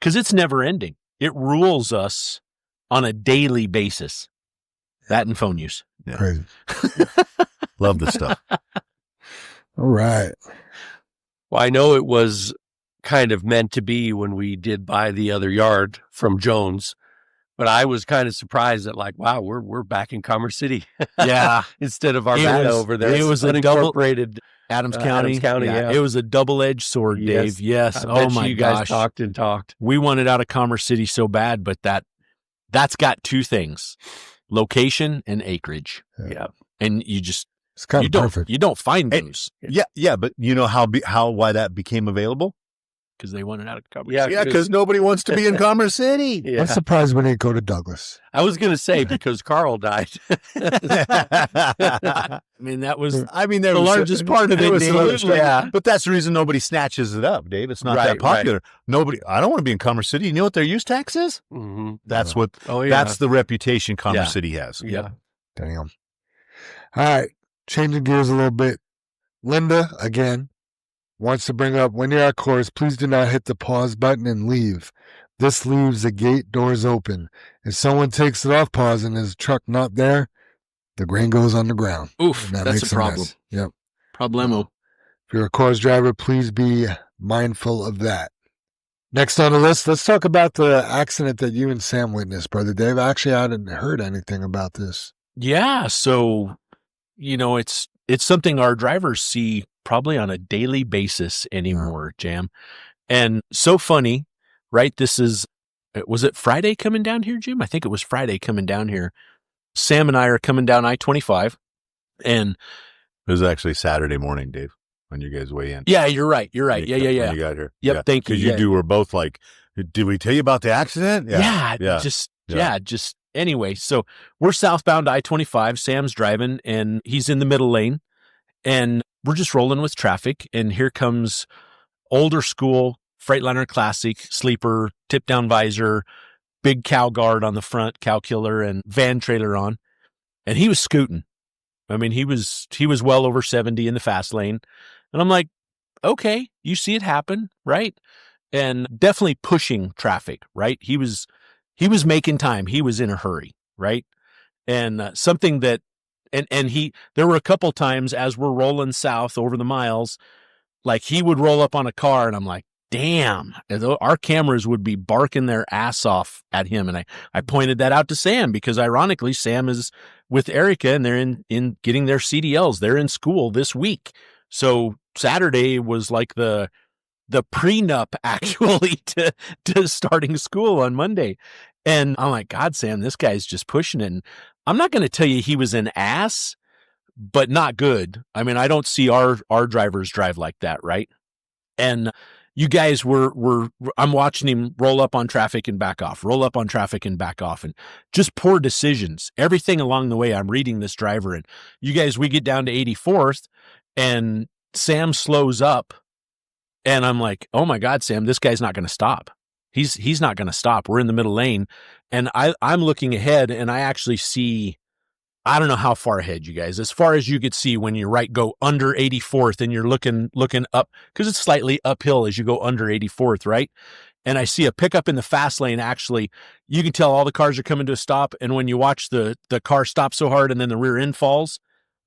Crazy. it's never ending. It rules us on a daily basis. That and phone use. Yeah. Crazy. Love the stuff. All right. Well, I know it was kind of meant to be when we did buy the other yard from Jones, but I was kind of surprised that, like, wow, we're back in Commerce City Yeah. instead of our It bad was- over there. it was a double- unincorporated. Adams Adams County, yeah. It was a double-edged sword, Yes. Dave. Yes. I Oh bet my you guys gosh. talked and talked. We wanted out of Commerce City so bad, but that's got two things: location and acreage. Yeah. And you just It's kind you of don't perfect. you don't find Hey, those Yeah, but you know why that became available? because they wanted out of Commerce Yeah. City. Yeah, because nobody wants to be in Commerce City. Yeah. I'm surprised we didn't go to Douglas. I was going to say because Carl died. I mean, that was I mean, there the was largest part of there it, was some Dave. other stuff. Yeah. But that's the reason nobody snatches it up, Dave. It's not Right, that popular. Nobody. I don't want to be in Commerce City. You know what their use tax is? Mm-hmm. That's what. Oh, yeah. That's the reputation Commerce Yeah. City has. Yeah. Damn. All right. Changing gears a little bit. Linda, again, wants to bring up, when you're at course, please do not hit the pause button and leave. This leaves the gate doors open. If someone takes it off pause and there's a truck not there, the grain goes on the ground. oof. And that That's makes a problem. mess. Yep. Problemo. If you're a course driver, please be mindful of that. Next on the list, let's talk about the accident that you and Sam witnessed, Brother Dave. Actually, I hadn't heard anything about this. Yeah. So, it's something our drivers see probably on a daily basis anymore, Jam. And so funny, right? Was it Friday coming down here, Jim? I think it was Friday coming down here. Sam and I are coming down I-25 and It was actually Saturday morning, Dave, when you guys weigh in. yeah, you're right. Yeah. When you got here. Yep, thank you. Because you Yeah. two were both like, did we tell you about the accident? Yeah. Just anyway. So we're southbound I-25. Sam's driving and he's in the middle lane and we're just rolling with traffic. And here comes older school Freightliner Classic, sleeper, tip down visor, big cow guard on the front, cow killer and van trailer on. And he was scooting. I mean, he was well over 70 in the fast lane. And I'm like, okay, you see it happen, right? And definitely pushing traffic, right? He was making time. He was in a hurry, right? And something that, there were a couple times as we're rolling south over the miles, like he would roll up on a car and I'm like, damn, our cameras would be barking their ass off at him. And I pointed that out to Sam because ironically, Sam is with Erica and they're in getting their CDLs. They're in school this week. So Saturday was like the prenup actually to starting school on Monday. And I'm like, God, Sam, this guy's just pushing it. And I'm not going to tell you he was an ass, but not good. I mean, I don't see our drivers drive like that, right? And you guys I'm watching him roll up on traffic and back off, roll up on traffic and back off, and just poor decisions. Everything along the way, I'm reading this driver, and you guys, we get down to 84th, and Sam slows up, and I'm like, oh my God, Sam, this guy's not going to stop. He's not going to stop. We're in the middle lane, and I'm looking ahead, and I actually see, I don't know how far ahead, you guys, as far as you could see when you go under 84th and you're looking up, because it's slightly uphill as you go under 84th, right? And I see a pickup in the fast lane. Actually, you can tell all the cars are coming to a stop. And when you watch the car stop so hard and then the rear end falls,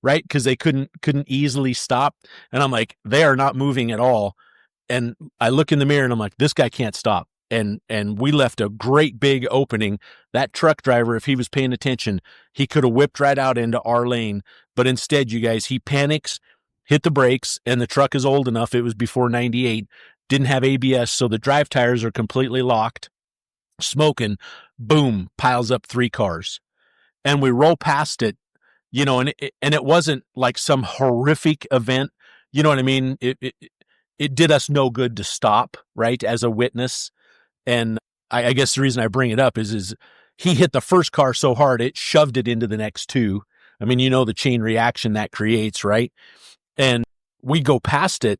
right? Because they couldn't easily stop. And I'm like, they are not moving at all. And I look in the mirror and I'm like, this guy can't stop. And we left a great big opening. That truck driver, if he was paying attention, he could have whipped right out into our lane. But instead, you guys, he panics, hit the brakes, and the truck is old enough. It was before 98, didn't have ABS, so the drive tires are completely locked, smoking, boom, piles up 3 cars. And we roll past it, and it wasn't like some horrific event. You know what I mean? It did us no good to stop, right, as a witness. And I guess the reason I bring it up is he hit the first car so hard, it shoved it into the next 2. I mean, the chain reaction that creates, right? And we go past it,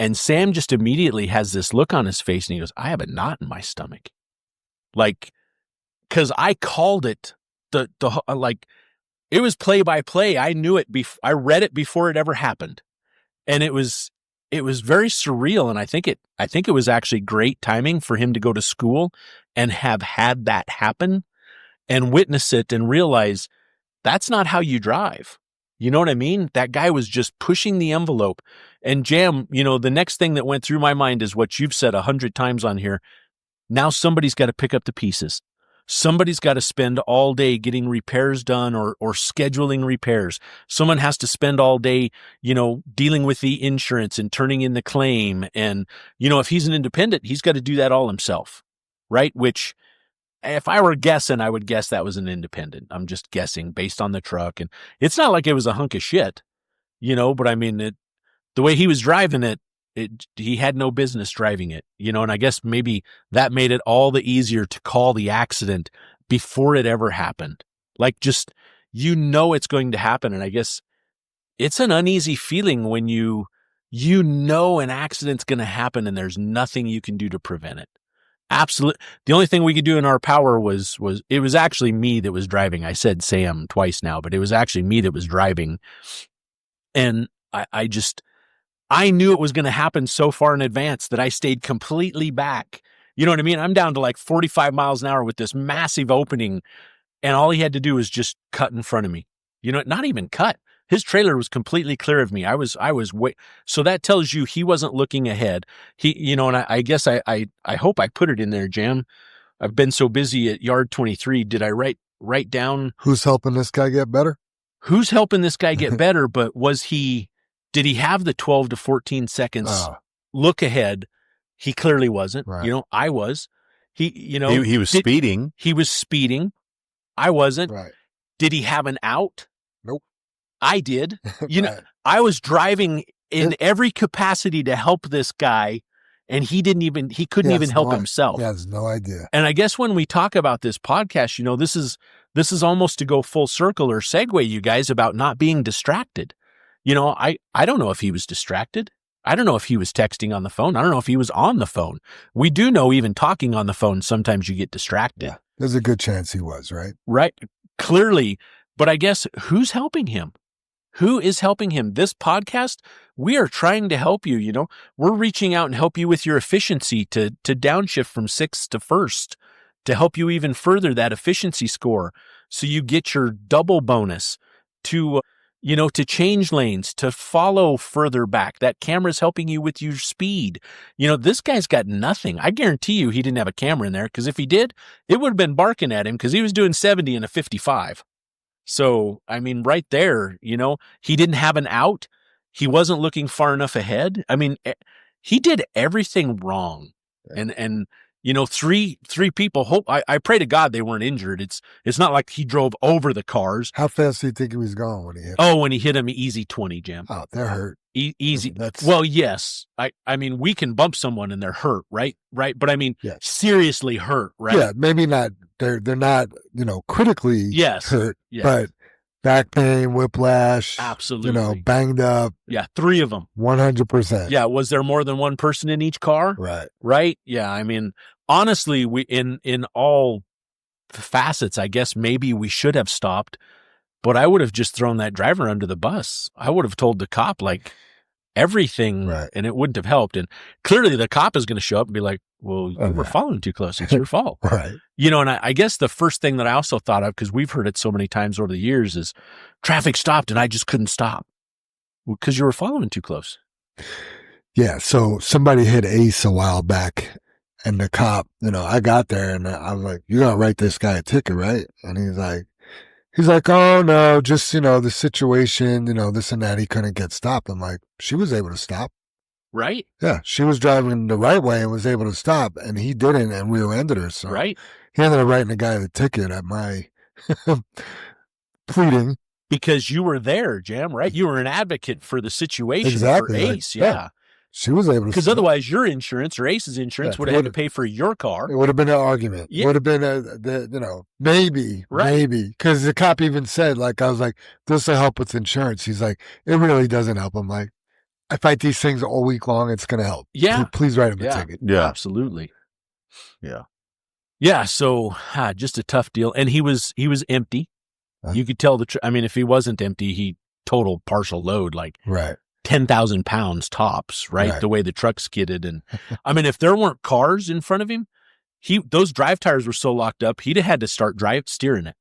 and Sam just immediately has this look on his face, and he goes, I have a knot in my stomach. Like, because I called it, it was play by play. I knew it. I read it before it ever happened. And it was very surreal, and I think it was actually great timing for him to go to school and have had that happen and witness it and realize that's not how you drive. You know what I mean? That guy was just pushing the envelope. And Jam, the next thing that went through my mind is what you've said 100 times on here. Now somebody's got to pick up the pieces. Somebody's got to spend all day getting repairs done or scheduling repairs. Someone has to spend all day, dealing with the insurance and turning in the claim. And, if he's an independent, he's got to do that all himself, right? Which, if I were guessing, I would guess that was an independent. I'm just guessing based on the truck. And it's not like it was a hunk of shit, but I mean, the way he was driving it, he had no business driving it, and I guess maybe that made it all the easier to call the accident before it ever happened. Like, just, it's going to happen. And I guess it's an uneasy feeling when you an accident's going to happen and there's nothing you can do to prevent it. Absolutely. The only thing we could do in our power was it was actually me that was driving. I said Sam twice now, but it was actually me that was driving. And I knew it was going to happen so far in advance that I stayed completely back. You know what I mean? I'm down to like 45 miles an hour with this massive opening, and all he had to do was just cut in front of me. Not even cut. His trailer was completely clear of me. I was way. So that tells you he wasn't looking ahead. And I guess I hope I put it in there, Jam. I've been so busy at yard 23. Did I write down who's helping this guy get better? Who's helping this guy get better? But did he have the 12 to 14 seconds look ahead? He clearly wasn't. Right. I was. He was speeding. He was speeding. I wasn't. Right. Did he have an out? Nope. I did. I was driving in every capacity to help this guy, and he couldn't even help himself. He has no idea. And I guess when we talk about this podcast, this is almost to go full circle or segue, you guys, about not being distracted. I don't know if he was distracted. I don't know if he was texting on the phone. I don't know if he was on the phone. We do know even talking on the phone, sometimes you get distracted. Yeah, there's a good chance he was, right? Right. Clearly. But I guess who's helping him? Who is helping him? This podcast, we are trying to help you. We're reaching out and help you with your efficiency to downshift from 6th to 1st to help you even further that efficiency score. So you get your double bonus to to change lanes, to follow further back. That camera's helping you with your speed. This guy's got nothing. I guarantee you he didn't have a camera in there, because if he did, it would have been barking at him, because he was doing 70 in a 55. So, I mean, right there, he didn't have an out. He wasn't looking far enough ahead. I mean, he did everything wrong. And three people, I pray to God they weren't injured. It's not like he drove over the cars. How fast do you think he was going when he hit? Oh, when he hit him, easy 20, Jam. Oh, they're hurt. Easy. That's... Well, yes. I mean, we can bump someone and they're hurt, right? But I mean, seriously hurt, right? Yeah, maybe not. They're not, critically hurt, but back pain, whiplash, absolutely, banged up. Yeah, 3 of them. 100%. Yeah, was there more than one person in each car? Right. Yeah, I mean, honestly, we in all facets, I guess maybe we should have stopped, but I would have just thrown that driver under the bus. I would have told the cop everything, and it wouldn't have helped. And clearly the cop is going to show up and be like, well, you were following too close. It's your fault. Right. And I guess the first thing that I also thought of, because we've heard it so many times over the years, is traffic stopped and I just couldn't stop because you were following too close. Yeah. So somebody hit Ace a while back, and the cop, I got there and I was like, you're going to write this guy a ticket, right? And he's like, oh no, just, the situation, this and that. He couldn't get stopped. I'm like, she was able to stop. Right. Yeah. She was driving the right way and was able to stop, and he didn't, and rear-ended her. So he ended up writing the guy the ticket at my pleading. Because you were there, Jam, right? You were an advocate for the situation for Ace. Yeah. She was able to. Because otherwise your insurance or Ace's insurance would have had to pay for your car. It would have been an argument. Yeah. It would have been maybe. Because the cop even said, I was like, this will help with insurance. He's like, it really doesn't help. I'm like, I fight these things all week long. It's going to help. Yeah. Please write him a ticket. Yeah. Absolutely. Yeah. Yeah. So just a tough deal. And he was empty. You could tell if he wasn't empty, he total partial load, 10,000 pounds tops, right? The way the truck skidded. And if there weren't cars in front of him, those drive tires were so locked up, he'd have had to start steering it.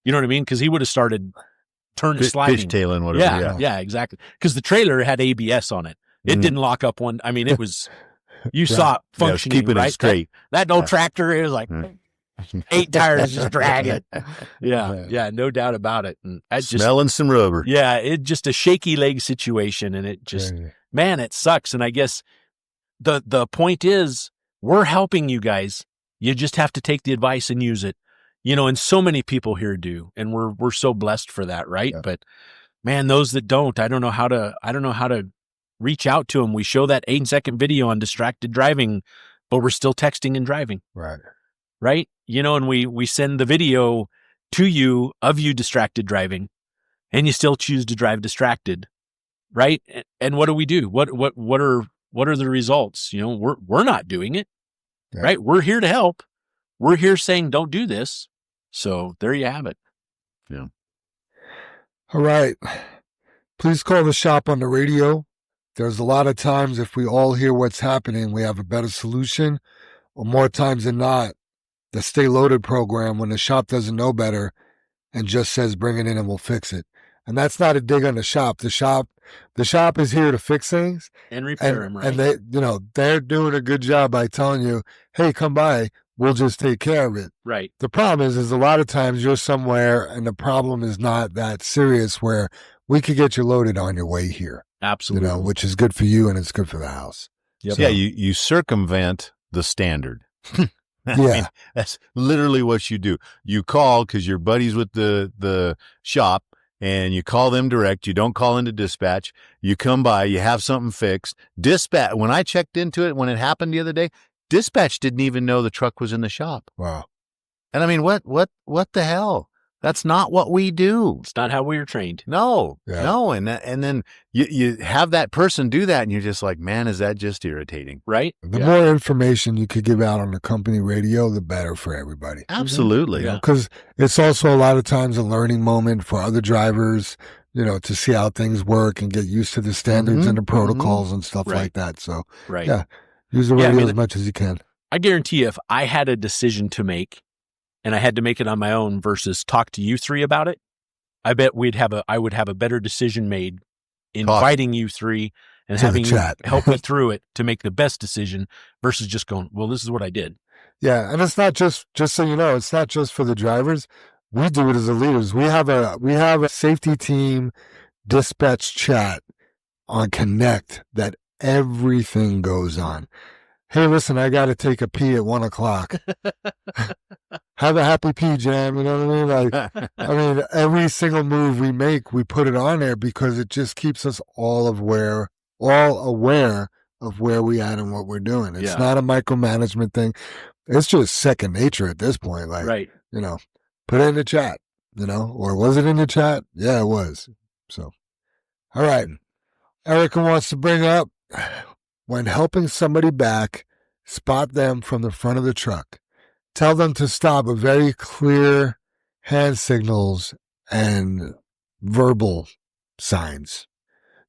You know what I mean? Because he would have started sliding. Fishtailing, whatever. Yeah, exactly. Because the trailer had ABS on it. It didn't lock up one. It was, you saw it functioning, keeping it straight. That old tractor, it was like 8 tires just dragging. Yeah, no doubt about it. And smelling some rubber. Yeah, it just a shaky leg situation, and it just, man, it sucks. And I guess the point is, we're helping you guys. You just have to take the advice and use it. And so many people here do, and we're so blessed for that, right? Yeah. But man, those that don't, I don't know how to reach out to them. We show that 8-second video on distracted driving, but we're still texting and driving. Right. And we send the video to you of you distracted driving, and you still choose to drive distracted. Right. And what do we do? What are the results? We're not doing it. Right. We're here to help. We're here saying, don't do this. So there you have it. Yeah. All right. Please call the shop on the radio. There's a lot of times if we all hear what's happening, we have a better solution, or more times than not, the Stay Loaded program, when the shop doesn't know better and just says, bring it in and we'll fix it. And that's not a dig on the shop. The shop is here to fix things and repair them, right? And they're doing a good job by telling you, hey, come by. We'll just take care of it. Right. The problem is a lot of times you're somewhere and the problem is not that serious where we could get you loaded on your way here. Absolutely. Which is good for you and it's good for the house. Yep. So, you circumvent the standard. Yeah. That's literally what you do. You call because you're buddies with the shop, and you call them direct. You don't call into dispatch. You come by, you have something fixed. Dispatch, when I checked into it, when it happened the other day, dispatch didn't even know the truck was in the shop. Wow. And what the hell? That's not what we do. It's not how we were trained. No. And then you have that person do that, and you're just like, man, is that just irritating? Right. The more information you could give out on the company radio, the better for everybody. Absolutely. Because it's also a lot of times a learning moment for other drivers, to see how things work and get used to the standards and the protocols and stuff like that. So, use the radio as much as you can. I guarantee you, if I had a decision to make, and I had to make it on my own versus talk to you 3 about it, I bet I would have a better decision made inviting you three and To the having you chat. help me through it to make the best decision versus just going, well, this is what I did. Yeah, and it's not just so you know, it's not just for the drivers. We do it as the leaders. We have a safety team dispatch chat on Connect that everything goes on. Hey, listen, I got to take a pee at 1:00. Have a happy pee, Jam. You know what I mean? Like, I mean, every single move we make, we put it on there because it just keeps us all aware of where we at and what we're doing. It's not a micromanagement thing. It's just second nature at this point. Like, Right. you know, put it in the chat, you know, or was it in the chat? Yeah, it was. So, all right. Erica wants to bring up, when helping somebody back, spot them from the front of the truck. Tell them to stop with very clear hand signals and verbal signs.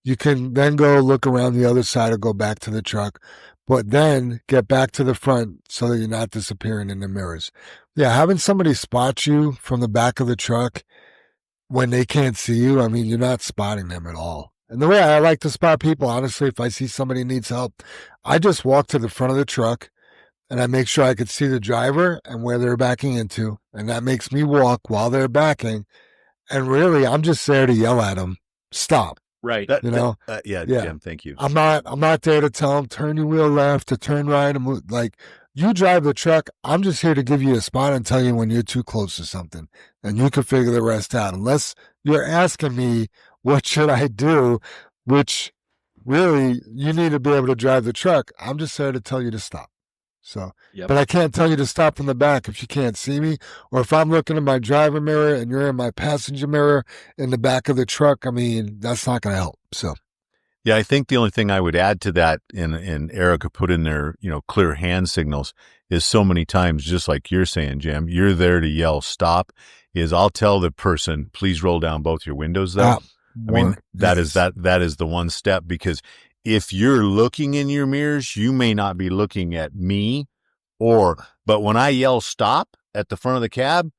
You can then go look around the other side or go back to the truck, but then get back to the front so that you're not disappearing in the mirrors. Yeah, having somebody spot you from the back of the truck when they can't see you, I mean, you're not spotting them at all. And the way I like to spot people, honestly, if I see somebody needs help, I just walk to the front of the truck and I make sure I could see the driver and where they're backing into. And that makes me walk while they're backing. And really, I'm just there to yell at them, stop. Right. Jim, thank you. I'm not there to tell them, turn your wheel left or turn right. And move. Like, you drive the truck. I'm just here to give you a spot and tell you when you're too close to something. And you can figure the rest out. Unless you're asking me, what should I do? Which really, you need to be able to drive the truck. I'm just there to tell you to stop. So, but I can't tell you to stop from the back if you can't see me, or if I'm looking in my driver mirror and you're in my passenger mirror in the back of the truck. I mean, that's not going to help. So, yeah, I think the only thing I would add to that, and Erica put in there, you know, clear hand signals, is so many times, just like you're saying, Jam, you're there to yell stop. Is I'll tell the person, please roll down both your windows, though. I mean, that is the one step, because if you're looking in your mirrors, you may not be looking at me, but when I yell stop at the front of the cab,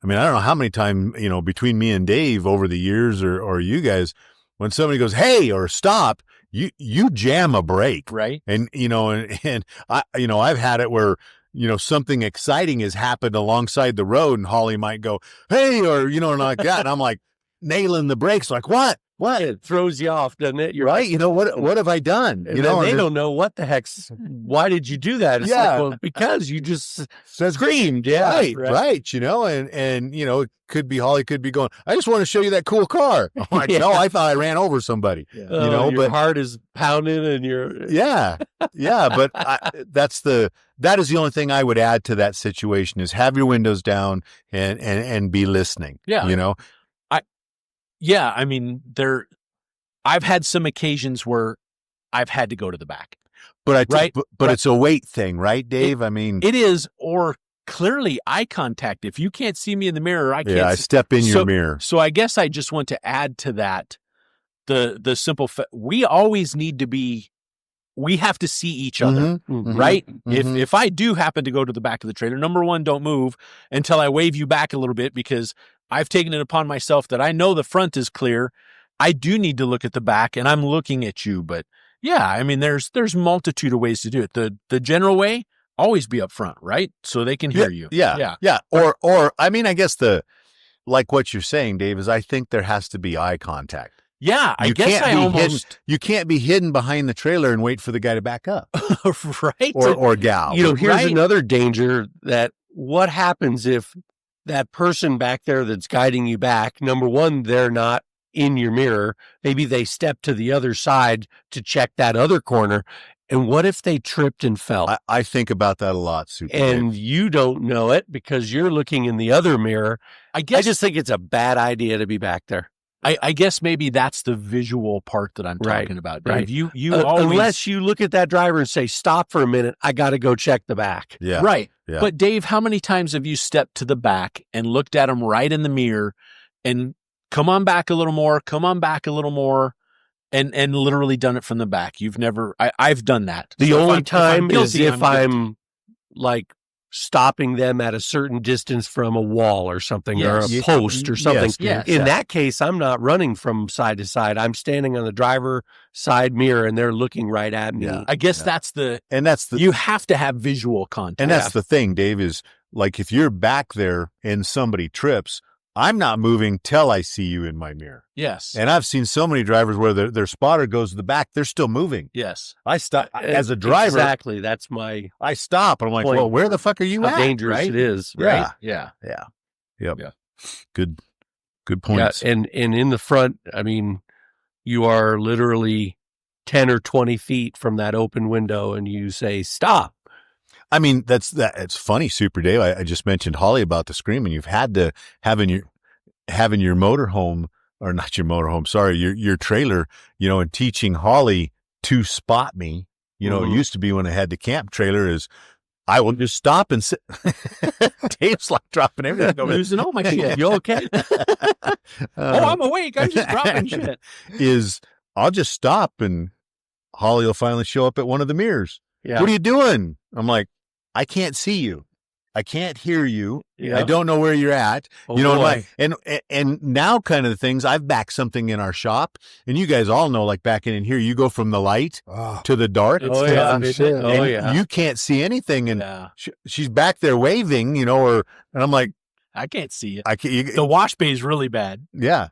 I mean, I don't know how many times, you know, between me and Dave over the years or you guys, when somebody goes, hey, or stop, you jam a brake. Right. And, you know, and I, you know, I've had it where, you know, something exciting has happened alongside the road and Holly might go, hey, or, you know, and like that. And I'm like nailing the brakes, like, what? It throws you off, doesn't it? You're right. You know, what have I done? And you know, they don't know what the heck's, why did you do that? It's like, well, because you just screamed. Yeah. Right. You know, and, you know, it could be Holly could be going, I just want to show you that cool car. I'm like, no, I thought I ran over somebody, you know, your heart is pounding and you're. Yeah. But that is the only thing I would add to that situation is have your windows down and be listening. Yeah. You know, yeah, I mean, I've had some occasions where I've had to go to the back. But it's a weight thing, right, Dave? I mean, it is, or clearly eye contact. If you can't see me in the mirror, I can't. Yeah, I step in your mirror. So I guess I just want to add to that the simple we always need to be. We have to see each other, right? Mm-hmm. If I do happen to go to the back of the trailer, number one, don't move until I wave you back a little bit, because I've taken it upon myself that I know the front is clear. I do need to look at the back, and I'm looking at you. But yeah, I mean, there's multitude of ways to do it. The general way, always be up front, right? So they can hear you. Yeah. Or I mean, I guess like what you're saying, Dave, is I think there has to be eye contact. Yeah, I guess you can't be hidden behind the trailer and wait for the guy to back up. Right. Or gal. You know, here's another danger, that what happens if that person back there that's guiding you back, number one, they're not in your mirror. Maybe they step to the other side to check that other corner. And what if they tripped and fell? I think about that a lot, Super and Dave. You don't know it because you're looking in the other mirror. I just think it's a bad idea to be back there. I guess maybe that's the visual part that I'm talking about, Dave. Right. You always, unless you look at that driver and say, stop for a minute, I got to go check the back. Yeah. Right. Yeah. But Dave, how many times have you stepped to the back and looked at him right in the mirror and come on back a little more, and literally done it from the back? You've never, I've done that. The only time is if I'm like stopping them at a certain distance from a wall or something, Yes. or a post or something. Yes. In that case, I'm not running from side to side. I'm standing on the driver side mirror and they're looking right at me. Yeah. I guess that's you have to have visual contact. And that's the thing, Dave, is like if you're back there and somebody trips, I'm not moving till I see you in my mirror. Yes. And I've seen so many drivers where their spotter goes to the back, they're still moving. Yes. I stop as a driver. Exactly. That's my I stop and I'm like, point. well, where the fuck are you how at? dangerous right? it is. Yeah. Right. Yeah. Yeah. Yep. Yeah. Good points. Yeah. And in the front, I mean, you are literally 10 or 20 feet from that open window and you say, stop. I mean, it's funny, Super Dave. I just mentioned Holly about the screaming. You've had to having your motorhome, or not your motorhome, sorry, your trailer, and teaching Holly to spot me. It used to be when I had the camp trailer is I will just stop and sit. Dave's like dropping everything over Losing all my shit. You okay? I'm awake. I'm just dropping shit. I'll just stop and Holly will finally show up at one of the mirrors. Yeah. What are you doing? I'm like, I can't see you. I can't hear you. Yeah. I don't know where you're at. Oh, Like, boy. and now kind of the things I've backed something in our shop, and you guys all know, like backing in here, you go from the light to the dark. Oh, yeah. shit. Oh, and yeah. you can't see anything, and Yeah. she's back there waving, and I'm like, I can't see it. I can't. The wash bay is really bad. Yeah.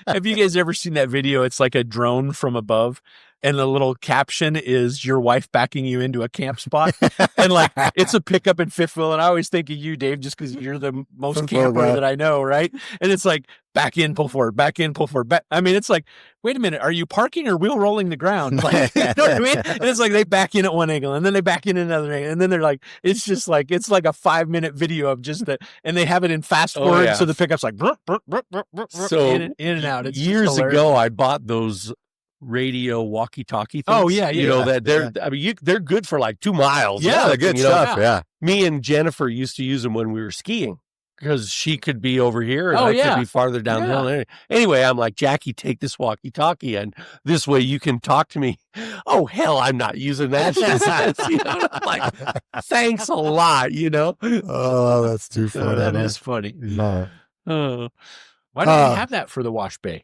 Have you guys ever seen that video? It's like a drone from above, and the little caption is your wife backing you into a camp spot. And like, it's a pickup in fifth wheel. And I always think of you, Dave, just because you're the most Fifth wheel camper guy. that I know, right? And it's like, back in, pull forward, back in, pull forward. I mean, it's like, wait a minute, are you parking or wheel rolling the ground? Like, you know what I mean? And it's like they back in at one angle and then they back in another angle. And then they're like, it's like a 5-minute video of just that. And they have it in fast forward. yeah. So the pickup's like, bruh, bruh, bruh, bruh, bruh, bruh, So, in and out. It's just years hilarious. ago, I bought those radio walkie-talkie things. Oh, yeah, You know, that they're good for like 2 miles. or Yeah, the something, good you know. stuff. Yeah. Me and Jennifer used to use them when we were skiing because she could be over here and Oh, I yeah. could be farther down the hill. Anyway, I'm like, Jackie, take this walkie-talkie and this way you can talk to me. Oh, hell, I'm not using that. She says, I'm like, thanks a lot, Oh, that's too funny. That is funny. No. Oh. Why don't we have that for the wash bay?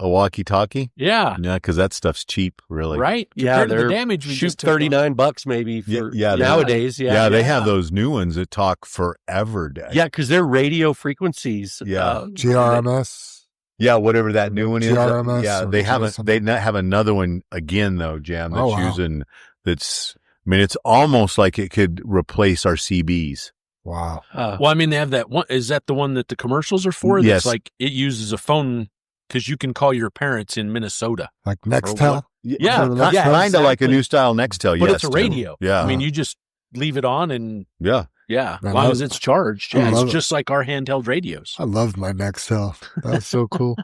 A walkie-talkie? Yeah. Yeah, because that stuff's cheap, really. Right? Yeah, Compared to the they're damage we shoot just took on. $39 maybe for Yeah, they- nowadays. Yeah, they have those new ones that talk forever, Dad. Yeah, because they're radio frequencies. GRMS. Yeah, whatever that new one is. GRMS Yeah, or they have something. they have another one again though, Jam, that's Oh, wow. using that's. I mean, it's almost like it could replace our CBs. Wow. Well, I mean, they have that one. Is that the one that the commercials are for? Yes. That's like it uses a phone because you can call your parents in Minnesota. Like Nextel? Yeah, Kind of yeah, kind of like a exactly. new style Nextel. But yes, it's a Tim. radio. Yeah, I mean, you just leave it on and yeah. yeah, as I long love- as it's charged. I Yeah, love it's it. just like our handheld radios. I love my Nextel. That's so cool.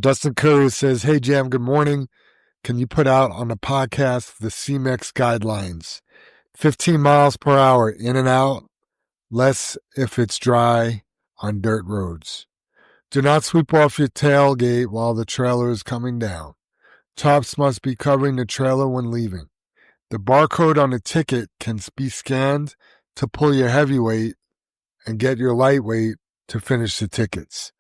Dustin Curry says, "Hey, Jam, good morning. Can you put out on the podcast the CMEX guidelines? 15 miles per hour in and out, less if it's dry on dirt roads. Do not sweep off your tailgate while the trailer is coming down. Tops must be covering the trailer when leaving. The barcode on the ticket can be scanned to pull your heavyweight and get your lightweight to finish the tickets.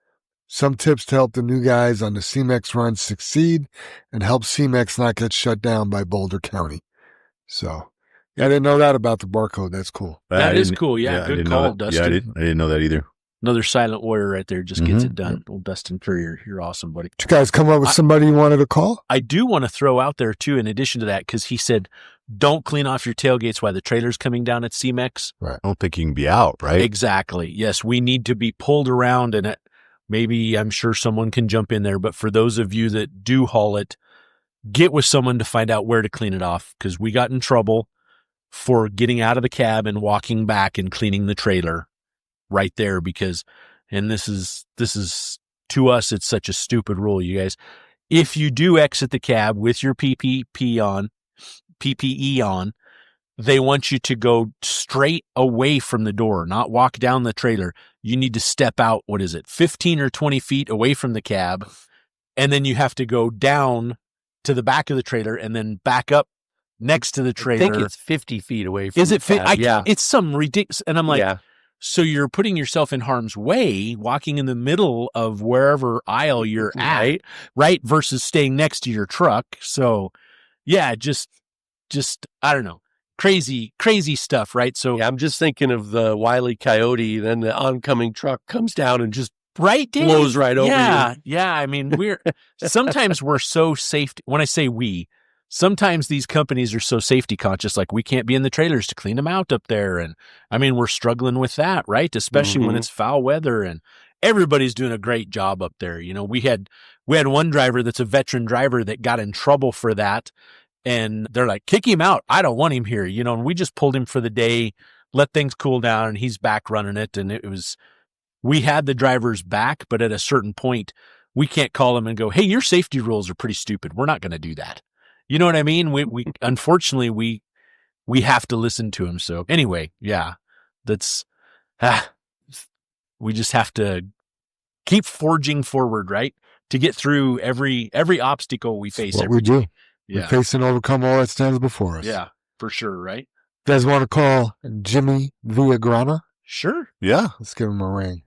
Some tips to help the new guys on the CMEX run succeed and help CMEX not get shut down by Boulder County." So, yeah, I didn't know that about the barcode. That's cool. That I is didn't- cool. Yeah, I good didn't call, know that. Dustin. Yeah, I didn't know that either. Another silent warrior right there just gets Mhm. it done. Old Dustin Courier, you're awesome, buddy. Did you guys come up with somebody you wanted to call? I do want to throw out there too, in addition to that, because he said, don't clean off your tailgates while the trailer's coming down at CMEX. I don't think you can be out, right? Exactly. Yes, we need to be pulled around, and maybe I'm sure someone can jump in there. But for those of you that do haul it, get with someone to find out where to clean it off, because we got in trouble for getting out of the cab and walking back and cleaning the trailer right there because, and this is to us, it's such a stupid rule, you guys. If you do exit the cab with your PPE on, they want you to go straight away from the door, not walk down the trailer. You need to step out, 15 or 20 feet away from the cab, and then you have to go down to the back of the trailer and then back up next to the trailer. I think it's 50 feet away from Is it fit? Yeah. It's some ridiculous. And I'm like, yeah. so you're putting yourself in harm's way, walking in the middle of wherever aisle you're at, right? Versus staying next to your truck. So yeah, just, I don't know. Crazy stuff, right? So Yeah, I'm just thinking of the Wile E. Coyote, then the oncoming truck comes down and just right, Dave? blows right over you. Yeah. I mean, sometimes we're so safety. When I say we, sometimes these companies are so safety conscious, like we can't be in the trailers to clean them out up there. And I mean, we're struggling with that, right? Especially when it's foul weather, and everybody's doing a great job up there. You know, we had one driver that's a veteran driver that got in trouble for that. And they're like, kick him out. I don't want him here. You know, and we just pulled him for the day, let things cool down, and he's back running it. And we had the drivers back, but at a certain point, we can't call them and go, hey, your safety rules are pretty stupid. We're not going to do that. You know what I mean? We unfortunately, we have to listen to him. So anyway, yeah, we just have to keep forging forward, right? To get through every obstacle we face. What we do. Yeah. We face and overcome all that stands before us. Yeah, for sure, right? You guys want to call Jimmy Villagrana? Sure. Yeah. Let's give him a ring.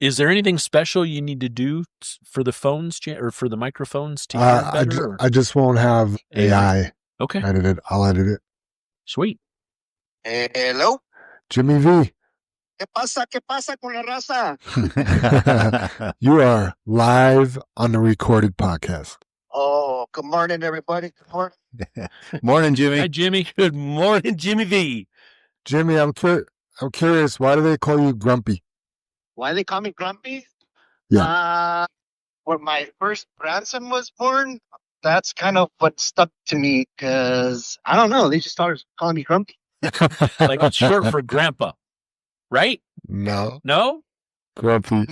Is there anything special you need to do for the phones or for the microphones to hear better? I just won't have AI Okay. edited. I'll edit it. Sweet. Hello. Jimmy V, ¿Qué pasa con la raza? you are live on the recorded podcast. Oh, good morning, everybody. Good morning. Morning, Jimmy. Hi, Jimmy. Good morning, Jimmy V. Jimmy, I'm curious. Why do they call you Grumpy? Why they call me Grumpy? Yeah. When my first grandson was born, that's kind of what stuck to me because I don't know. They just started calling me Grumpy. Like it's short for grandpa, right? No, No? Grumpy.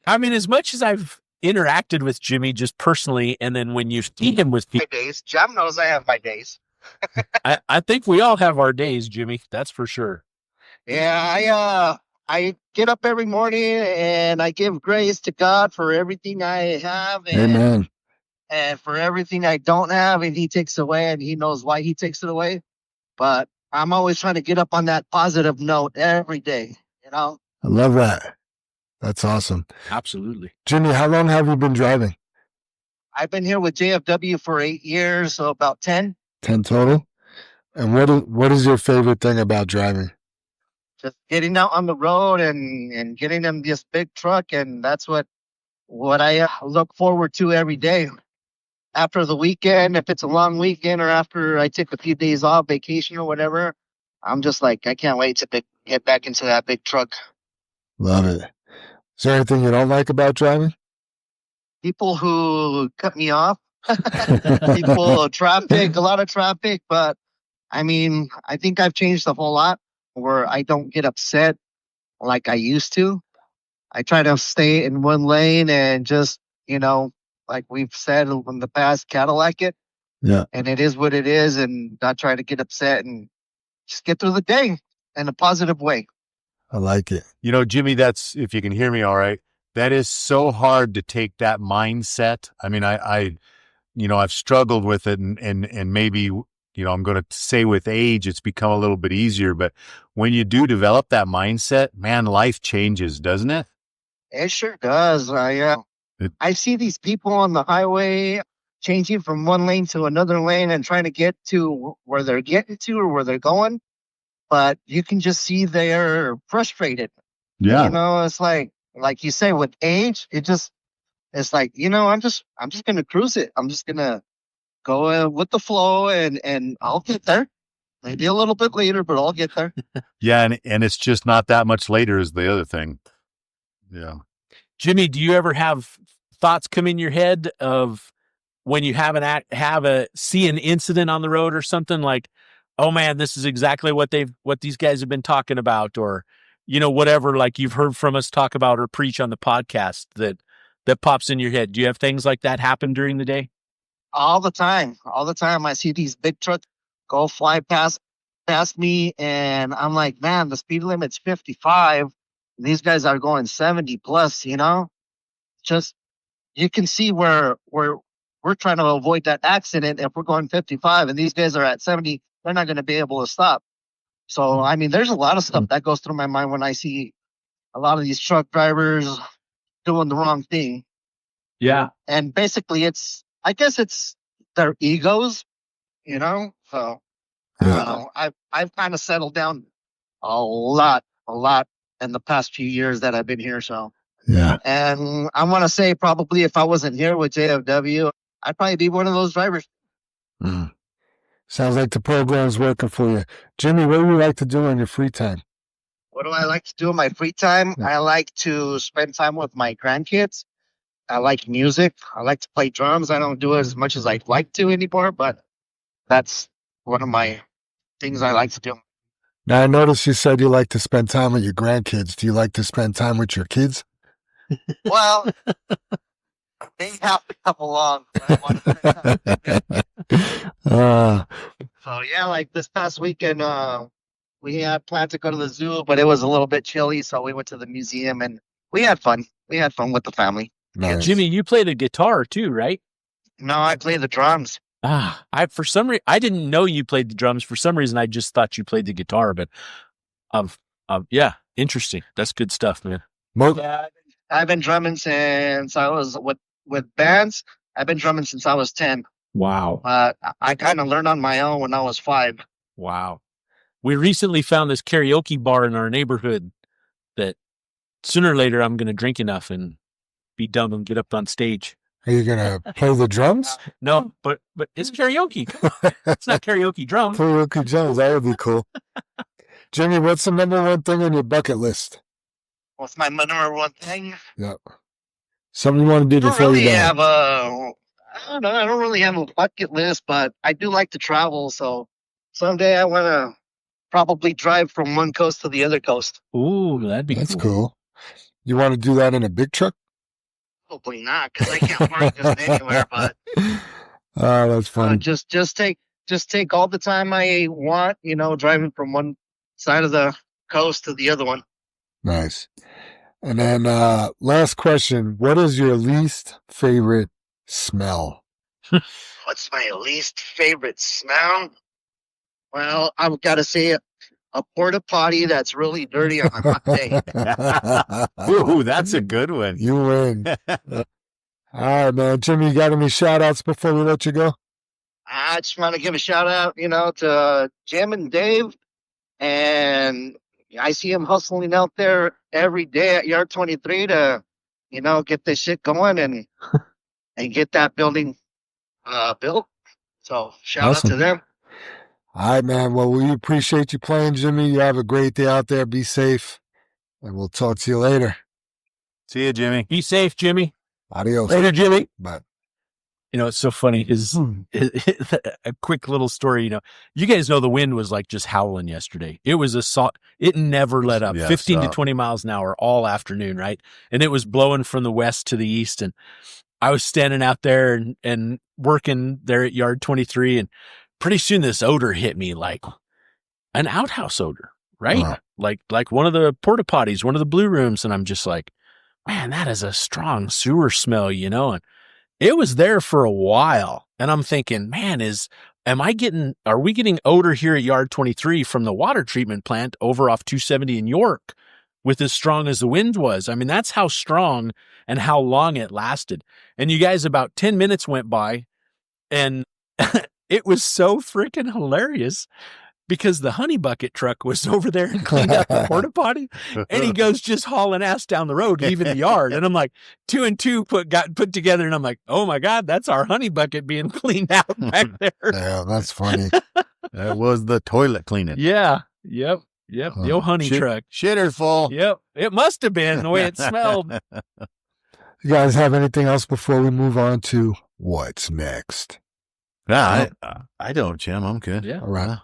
I mean, as much as I've interacted with Jimmy just personally, and then when you see him with My people, days. Jam knows I have my days. I think we all have our days, Jimmy. That's for sure. Yeah, I get up every morning and I give grace to God for everything I have Amen. and for everything I don't have, and He takes away, and He knows why He takes it away. But I'm always trying to get up on that positive note every day, you know? I love that. That's awesome. Absolutely. Jimmy, how long have you been driving? I've been here with JFW for 8 years, so about 10. 10 total? And what is your favorite thing about driving? Just getting out on the road and getting in this big truck, and that's what I look forward to every day. After the weekend, if it's a long weekend or after I take a few days off, vacation or whatever, I'm just like, I can't wait to get back into that big truck. Love it. Is there anything you don't like about driving? People who cut me off, traffic, a lot of traffic, but I mean, I think I've changed a whole lot where I don't get upset like I used to. I try to stay in one lane and just, like we've said in the past, Cadillac it. Yeah. And it is what it is, and not try to get upset and just get through the day in a positive way. I like it. You know, Jimmy, that's, if you can hear me all right, that is so hard to take that mindset. I mean, I've struggled with it and maybe, I'm going to say with age, it's become a little bit easier, but when you do develop that mindset, man, life changes, doesn't it? It sure does. I see these people on the highway changing from one lane to another lane and trying to get to where they're getting to or where they're going. But you can just see they're frustrated. Yeah. It's like you say, with age, it's like, I'm just going to cruise it. I'm just going to go with the flow and I'll get there. Maybe a little bit later, but I'll get there. Yeah. And it's just not that much later is the other thing. Yeah. Jimmy, do you ever have thoughts come in your head of when you see an incident on the road or something like, oh man, this is exactly what these guys have been talking about, or, whatever, like you've heard from us talk about or preach on the podcast that pops in your head? Do you have things like that happen during the day? All the time. I see these big trucks fly past me, and I'm like, man, the speed limit's 55. These guys are going 70 plus, Just, you can see where we're trying to avoid that accident. If we're going 55 and these guys are at 70, they're not going to be able to stop. So, I mean, there's a lot of stuff that goes through my mind when I see a lot of these truck drivers doing the wrong thing. Yeah. And basically I guess it's their egos, you know? So I've kind of settled down a lot in the past few years that I've been here. So, Yeah. and I want to say probably if I wasn't here with JFW, I'd probably be one of those drivers. Mm. Sounds like the program's working for you. Jimmy, what do you like to do in your free time? What do I like to do in my free time? Yeah. I like to spend time with my grandkids. I like music. I like to play drums. I don't do it as much as I'd like to anymore, but that's one of my things I like to do. Now, I noticed you said you like to spend time with your grandkids. Do you like to spend time with your kids? Well, they have to come along. When I want to spend time with them. So yeah, like this past weekend, we had planned to go to the zoo, but it was a little bit chilly, so we went to the museum and we had fun. We had fun with the family. Nice. Jimmy, you play the guitar too, right? No, I play the drums. For some reason, I didn't know you played the drums. For some reason, I just thought you played the guitar. But, yeah, interesting. That's good stuff, man. Yeah, I've been drumming since I was with bands. I've been drumming since I was 10. Wow. I kind of learned on my own when I was 5. Wow. We recently found this karaoke bar in our neighborhood that sooner or later I'm going to drink enough and be dumb and get up on stage. Are you going to play the drums? No, but it's karaoke. It's not karaoke drums. Karaoke drums, that would be cool. Jimmy, what's the number one thing on your bucket list? What's my number one thing? Yeah. Something you want to do I before don't you really die. have I don't know. I don't really have a bucket list, but I do like to travel. So someday I want to probably drive from one coast to the other coast. Ooh, that'd be That's cool. You want to do that in a big truck? Probably not, because I can't park just anywhere. But Oh, that's funny. just take all the time I want. You know, driving from one side of the coast to the other one. Nice. And then last question, what is your least favorite smell? What's my least favorite smell? Well, I've got to say a porta potty that's really dirty on a hot day. Ooh, that's a good one. You win. All right, man. Jimmy, you got any shout outs before we let you go? I just want to give a shout out, to Jam and Dave. And I see him hustling out there every day at Yard 23 to, get this shit going and get that building built. So shout out to them. All right, man. Well, we appreciate you playing, Jimmy. You have a great day out there. Be safe. And we'll talk to you later. See you, Jimmy. Be safe, Jimmy. Adios. Later, Jimmy. Bye. It's so funny is a quick little story. You guys know the wind was like just howling yesterday. It was it never let up. 15 to 20 miles an hour all afternoon. Right. And it was blowing from the west to the east. And I was standing out there and working there at Yard 23. And pretty soon this odor hit me, like an outhouse odor, right? Uh-huh. Like one of the porta potties, one of the blue rooms. And I'm just like, man, that is a strong sewer smell, and it was there for a while. And I'm thinking, man, are we getting odor here at Yard 23 from the water treatment plant over off 270 in York with as strong as the wind was? I mean, that's how strong and how long it lasted. And you guys, about 10 minutes went by and it was so freaking hilarious because the honey bucket truck was over there and cleaned out the porta potty, and he goes just hauling ass down the road, leaving the yard. And I'm like, 2 and 2 got put together, and I'm like, oh my God, that's our honey bucket being cleaned out back there. Yeah, that's funny. That was the toilet cleaning. Yeah. Yep. The old honey truck. Shitter's full. Yep. It must have been the way it smelled. You guys have anything else before we move on to what's next? Nah, I don't, Jim. I'm good. Yeah. All right.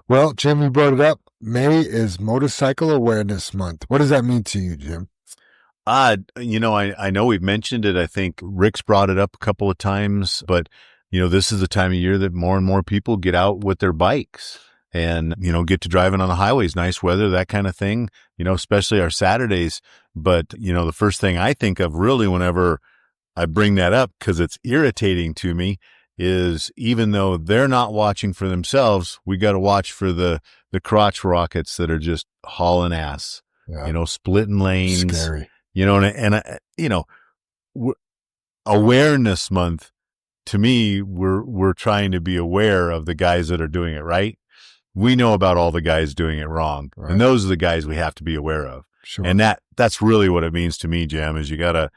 Well, Jim, you brought it up. May is Motorcycle Awareness Month. What does that mean to you, Jim? I know we've mentioned it. I think Rick's brought it up a couple of times, but this is the time of year that more and more people get out with their bikes and, get to driving on the highways, nice weather, that kind of thing, especially our Saturdays. But, the first thing I think of really whenever I bring that up because it's irritating to me, is even though they're not watching for themselves, we got to watch for the crotch rockets that are just hauling ass, splitting lanes. Scary. Awareness month, to me, we're trying to be aware of the guys that are doing it right. We know about all the guys doing it wrong. Right. And those are the guys we have to be aware of. Sure. And that's really what it means to me, Jam, is you gotta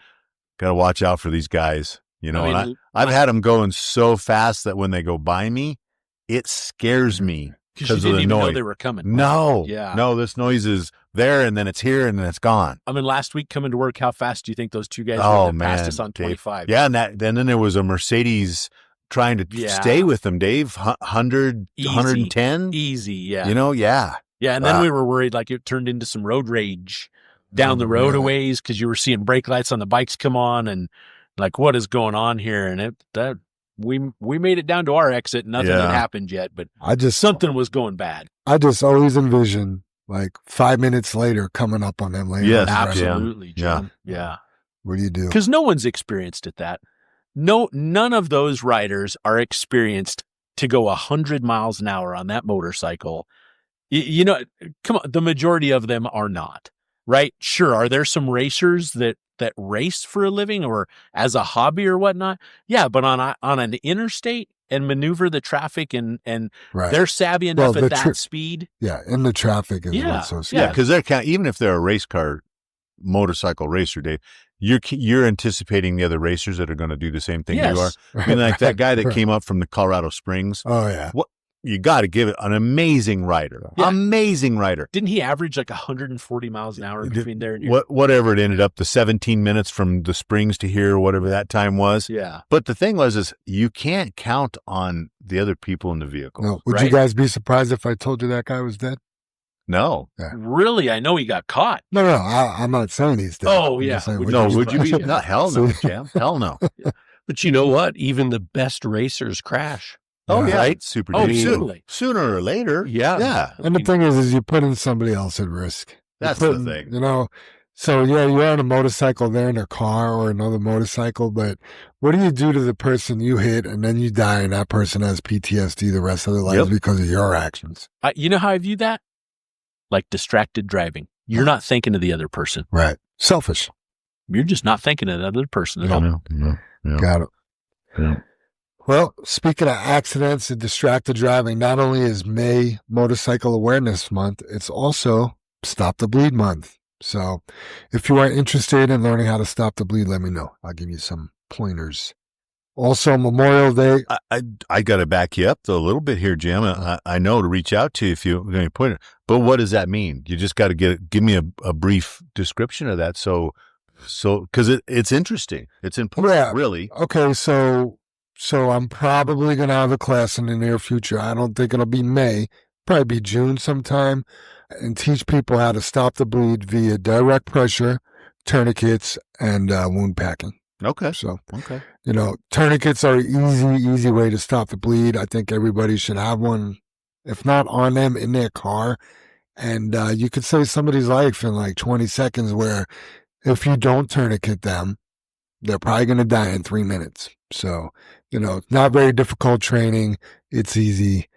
watch out for these guys, and I've had them going so fast that when they go by me, it scares me because you didn't even know they were coming. No, Yeah. No, this noise is there and then it's here and then it's gone. I mean, last week coming to work, how fast do you think those two guys passed us on 25? Yeah. And then there was a Mercedes trying to stay with them, Dave, 100, 110. Easy. Yeah. Yeah. Yeah. And then we were worried like it turned into some road rage down the road a ways because you were seeing brake lights on the bikes come on and like, what is going on here? And we made it down to our exit. Nothing had happened yet, but something was going bad. I just always envision like 5 minutes later coming up on them lanes. Yes, absolutely, Jim. Yeah. What do you do? Because no one's experienced at that. No, none of those riders are experienced to go 100 miles an hour on that motorcycle. Come on, the majority of them are not, right? Sure. Are there some racers that race for a living or as a hobby or whatnot? Yeah. But on an interstate and maneuver the traffic and Right. they're savvy enough at that speed. Yeah. In the traffic is what's so scary. Yeah. Because even if they're a race car motorcycle racer, Dave, you're anticipating the other racers that are going to do the same thing you are. I mean, like that guy that came up from the Colorado Springs. Oh yeah. What you got to give it an amazing rider. Yeah. Amazing rider. Didn't he average like 140 miles an hour between there and here? Whatever it ended up, the 17 minutes from the Springs to here, whatever that time was. Yeah. But the thing is you can't count on the other people in the vehicle. No. Would you guys be surprised if I told you that guy was dead? No. Yeah. Really? I know he got caught. No. I'm not saying he's dead. Oh, I'm yeah. just saying, Would you be? Not hell no, Jam. Hell no. But you know what? Even the best racers crash. Oh, yeah. Right? Super. Oh, Dave. totally. Sooner or later. Yeah. Yeah. And the thing is you're putting somebody else at risk. That's You're the putting, thing. So yeah, you're on a motorcycle, they're in a car or another motorcycle, but what do you do to the person you hit and then you die and that person has PTSD the rest of their lives because of your actions? You know how I view that? Like distracted driving. You're not thinking of the other person. Right. Selfish. You're just not thinking of the other person at all. Yeah. Got it. Yeah. Well, speaking of accidents and distracted driving, not only is May Motorcycle Awareness Month, it's also Stop the Bleed Month. So if you are interested in learning how to stop the bleed, let me know. I'll give you some pointers. Also, Memorial Day. I got to back you up though, a little bit here, Jim. I know to reach out to you if you're going to point it, but what does that mean? You just got to give me a brief description of that. So because it's interesting. It's important, really. Okay, so I'm probably going to have a class in the near future. I don't think it'll be May, probably be June sometime, and teach people how to stop the bleed via direct pressure, tourniquets, and wound packing. Okay. So, okay. Tourniquets are an easy way to stop the bleed. I think everybody should have one, if not on them, in their car. And you could save somebody's life in like 20 seconds where if you don't tourniquet them, they're probably going to die in 3 minutes. So, not very difficult training. It's easy.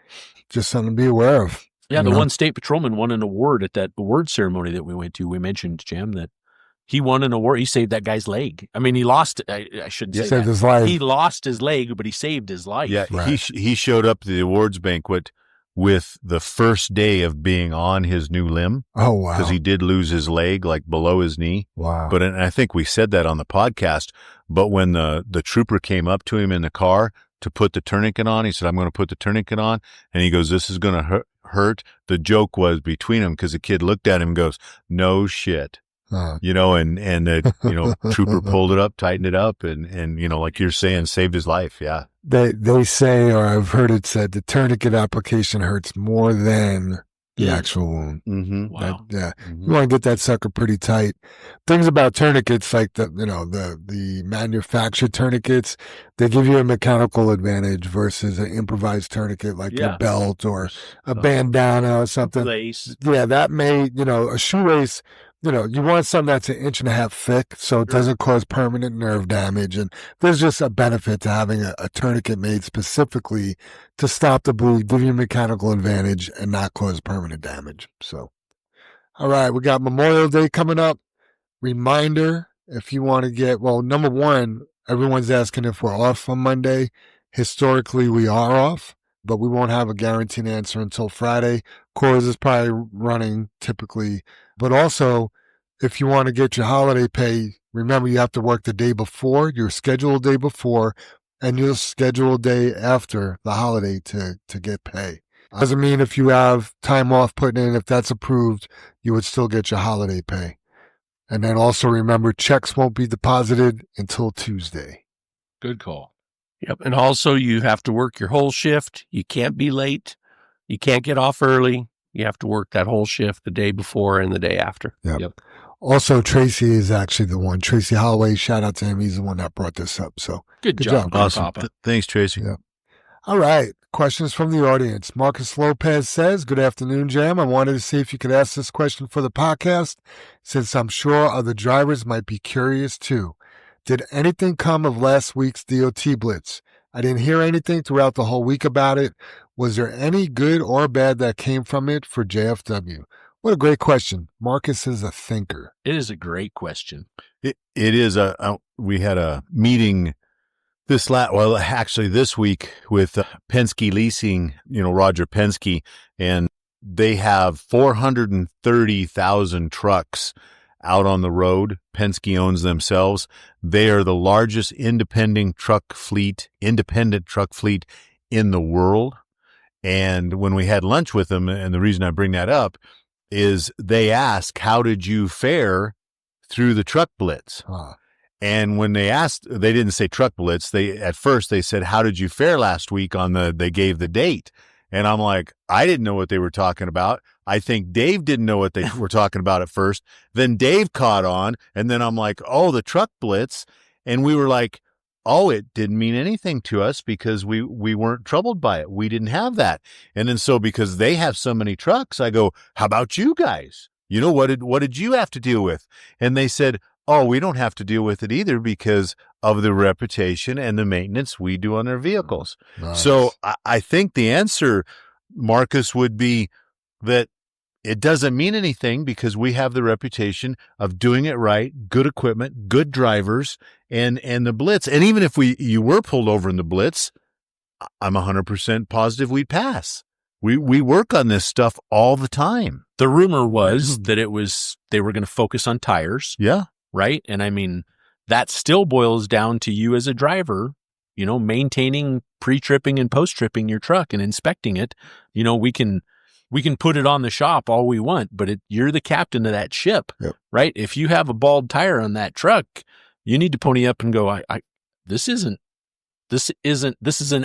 Just something to be aware of. Yeah, the one state patrolman won an award at that award ceremony that we went to. We mentioned, Jim, that he won an award. He saved that guy's leg. I mean, he lost it. I shouldn't say saved that. His life. He lost his leg, but he saved his life. Yeah, Right. he showed up to the awards banquet with the first day of being on his new limb. Oh, wow. Because he did lose his leg, like below his knee. Wow. But and I think we said that on the podcast. But when the trooper came up to him in the car to put the tourniquet on, he said, "I'm going to put the tourniquet on," and he goes, "This is going to hurt." The joke was between them because the kid looked at him and goes, "No shit." And the trooper pulled it up, tightened it up, and like you're saying, saved his life. Yeah. They say, or I've heard it said, the tourniquet application hurts more than the actual wound. Mm-hmm. Wow. You want to get that sucker pretty tight. Things about tourniquets, like the manufactured tourniquets, they give you a mechanical advantage versus an improvised tourniquet like a belt or a bandana or something. Lace. Yeah, that may, a shoelace you want something that's 1.5 inches thick so it doesn't cause permanent nerve damage. And there's just a benefit to having a tourniquet made specifically to stop the bleed, give you a mechanical advantage, and not cause permanent damage. So, all right, we got Memorial Day coming up. Reminder, if you want to get, well, number one, everyone's asking if we're off on Monday. Historically, we are off, but we won't have a guaranteed answer until Friday. Coors is probably running typically. But also, if you want to get your holiday pay, remember you have to work the day before, your scheduled day before, and your scheduled day after the holiday to get pay. Doesn't mean if you have time off putting in, if that's approved, you would still get your holiday pay. And then also remember, checks won't be deposited until Tuesday. Good call. Yep. And also you have to work your whole shift. You can't be late. You can't get off early. You have to work that whole shift the day before and the day after. Yep. Also, Tracy is actually the one. Tracy Holloway, shout out to him. He's the one that brought this up. So good job. Awesome. Papa. Thanks, Tracy. Yeah. All right. Questions from the audience. Marcus Lopez says, good afternoon, Jam. I wanted to see if you could ask this question for the podcast, since I'm sure other drivers might be curious too. Did anything come of last week's DOT blitz? I didn't hear anything throughout the whole week about it. Was there any good or bad that came from it for JFW? What a great question. Marcus is a thinker. It is a great question. It is we had a meeting this week with Penske Leasing, Roger Penske, and they have 430,000 trucks out on the road. Penske owns themselves. They are the largest independent truck fleet in the world. And when we had lunch with them, and the reason I bring that up is they asked, how did you fare through the truck blitz? And when they asked, they didn't say truck blitz. At first they said, how did you fare last week they gave the date. And I'm like, I didn't know what they were talking about. I think Dave didn't know what they were talking about at first. Then Dave caught on. And then I'm like, oh, the truck blitz. And we were like, oh, it didn't mean anything to us because we weren't troubled by it. We didn't have that. And then so because they have so many trucks, I go, how about you guys? What did you have to deal with? And they said, oh, we don't have to deal with it either because of the reputation and the maintenance we do on their vehicles. Nice. So I think the answer, Marcus, would be that it doesn't mean anything because we have the reputation of doing it right, good equipment, good drivers, and the blitz. And even if you were pulled over in the blitz, I'm 100% positive we'd pass. We work on this stuff all the time. The rumor was that they were going to focus on tires. Yeah. Right. And I mean, that still boils down to you as a driver, maintaining pre-tripping and post-tripping your truck and inspecting it. We can put it on the shop all we want, but you're the captain of that ship, Yep. right? If you have a bald tire on that truck, you need to pony up and go, this is an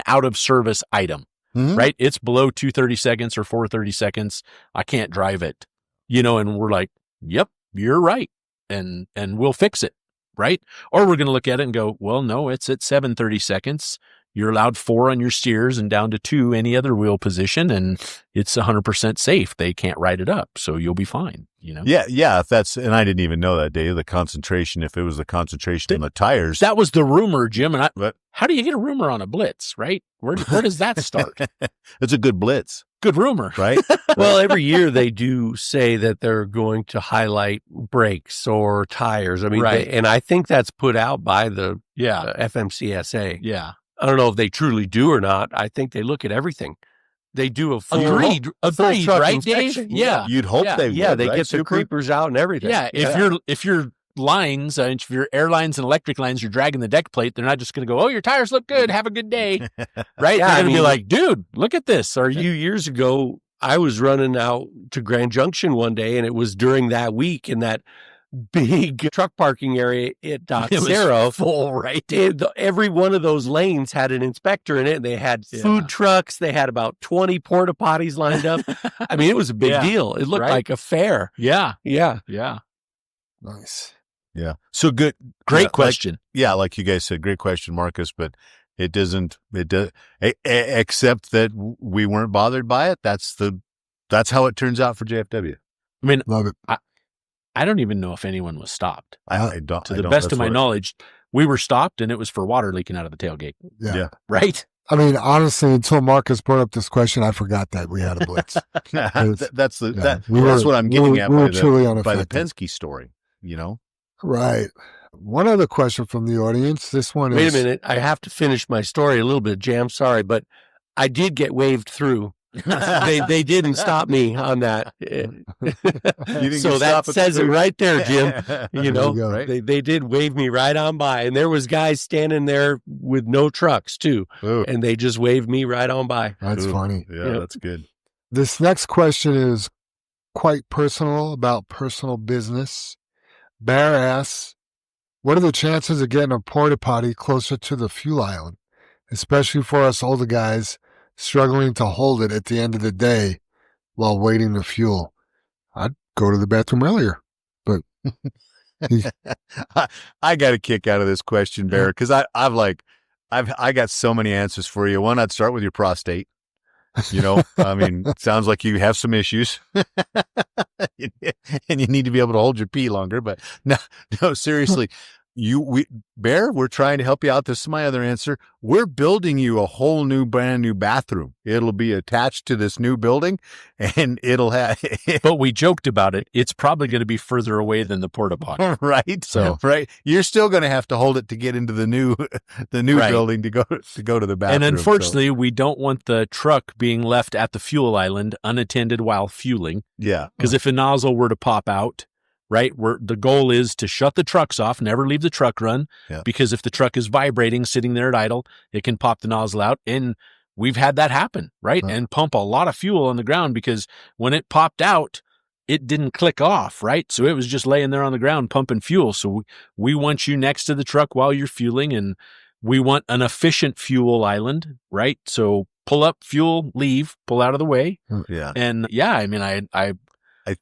out of service item, right? It's below 230 seconds or 430 seconds. I can't drive it, and we're like, yep, you're right. And we'll fix it, right? Or we're going to look at it and go, well, no, it's at 730 seconds. You're allowed 4 on your steers and down to 2 any other wheel position, and it's 100% safe. They can't write it up, so you'll be fine. Yeah. If and I didn't even know that, Dave. The concentration, if it was the concentration on the tires, that was the rumor, Jim. And how do you get a rumor on a blitz, right? Where does that start? It's a good blitz, good rumor, right? Well, every year they do say that they're going to highlight brakes or tires. I mean, right. And I think that's put out by the Yeah. FMCSA. Yeah. I don't know if they truly do or not. I think they look at everything. They do a full Agreed, truck right, Dave? inspection. Yeah. You'd hope they would. Yeah, they right? get the creepers out and everything. Yeah. If your lines, if your airlines and electric lines, you're dragging the deck plate, they're not just going to go, oh, your tires look good. Have a good day. Right? Yeah, They're going to be mean, like, dude, look at this. A few years ago, I was running out to Grand Junction one day, and it was during that week in that big truck parking area at Dock Zero. Full, right? Every one of those lanes had an inspector in it, and they had food trucks. They had about 20 porta potties lined up. I mean, it was a big deal. It looked like a fair. Yeah. Yeah. Yeah. Nice. Yeah. So good. Great question. Like you guys said, great question, Marcus, but it does, except that we weren't bothered by it. That's how it turns out for JFW. I mean, Love it. I don't even know if anyone was stopped. I don't. To the best of my knowledge, we were stopped, and it was for water leaking out of the tailgate. Yeah. Right? I mean, honestly, until Marcus brought up this question, I forgot that we had a blitz. That's what I'm getting at by the Penske story, you know? Right. One other question from the audience. This one is... Wait a minute. I have to finish my story a little bit, Jam. Sorry, but I did get waved through. They didn't stop me on that. So that says it right there, Jim. You know, right? they did wave me right on by. And there was guys standing there with no trucks too. Ooh. And they just waved me right on by. That's funny. Yeah, that's good. This next question is quite personal, about personal business. Bear asks, what are the chances of getting a porta potty closer to the fuel island, especially for us older guys struggling to hold it at the end of the day while waiting to fuel? I'd go to the bathroom earlier, but I got a kick out of this question, Bear, because I got so many answers for you. One, I'd start with your prostate. You know, I mean, it sounds like you have some issues and you need to be able to hold your pee longer, but no, seriously. Bear, we're trying to help you out. This is my other answer. We're building you a whole brand new bathroom. It'll be attached to this new building, and it'll have. But we joked about it. It's probably going to be further away than the porta potty, right? So right, you're still going to have to hold it to get into the new building to go to the bathroom. And unfortunately, we don't want the truck being left at the fuel island unattended while fueling. Yeah, because if a nozzle were to pop out. Right, the goal is to shut the trucks off, never leave the truck run, because if the truck is vibrating, sitting there at idle, it can pop the nozzle out. And we've had that happen, right? And pump a lot of fuel on the ground because when it popped out, it didn't click off, right? So it was just laying there on the ground pumping fuel. So we want you next to the truck while you're fueling, and we want an efficient fuel island, right? So pull up, fuel, leave, pull out of the way. Yeah. And I mean, I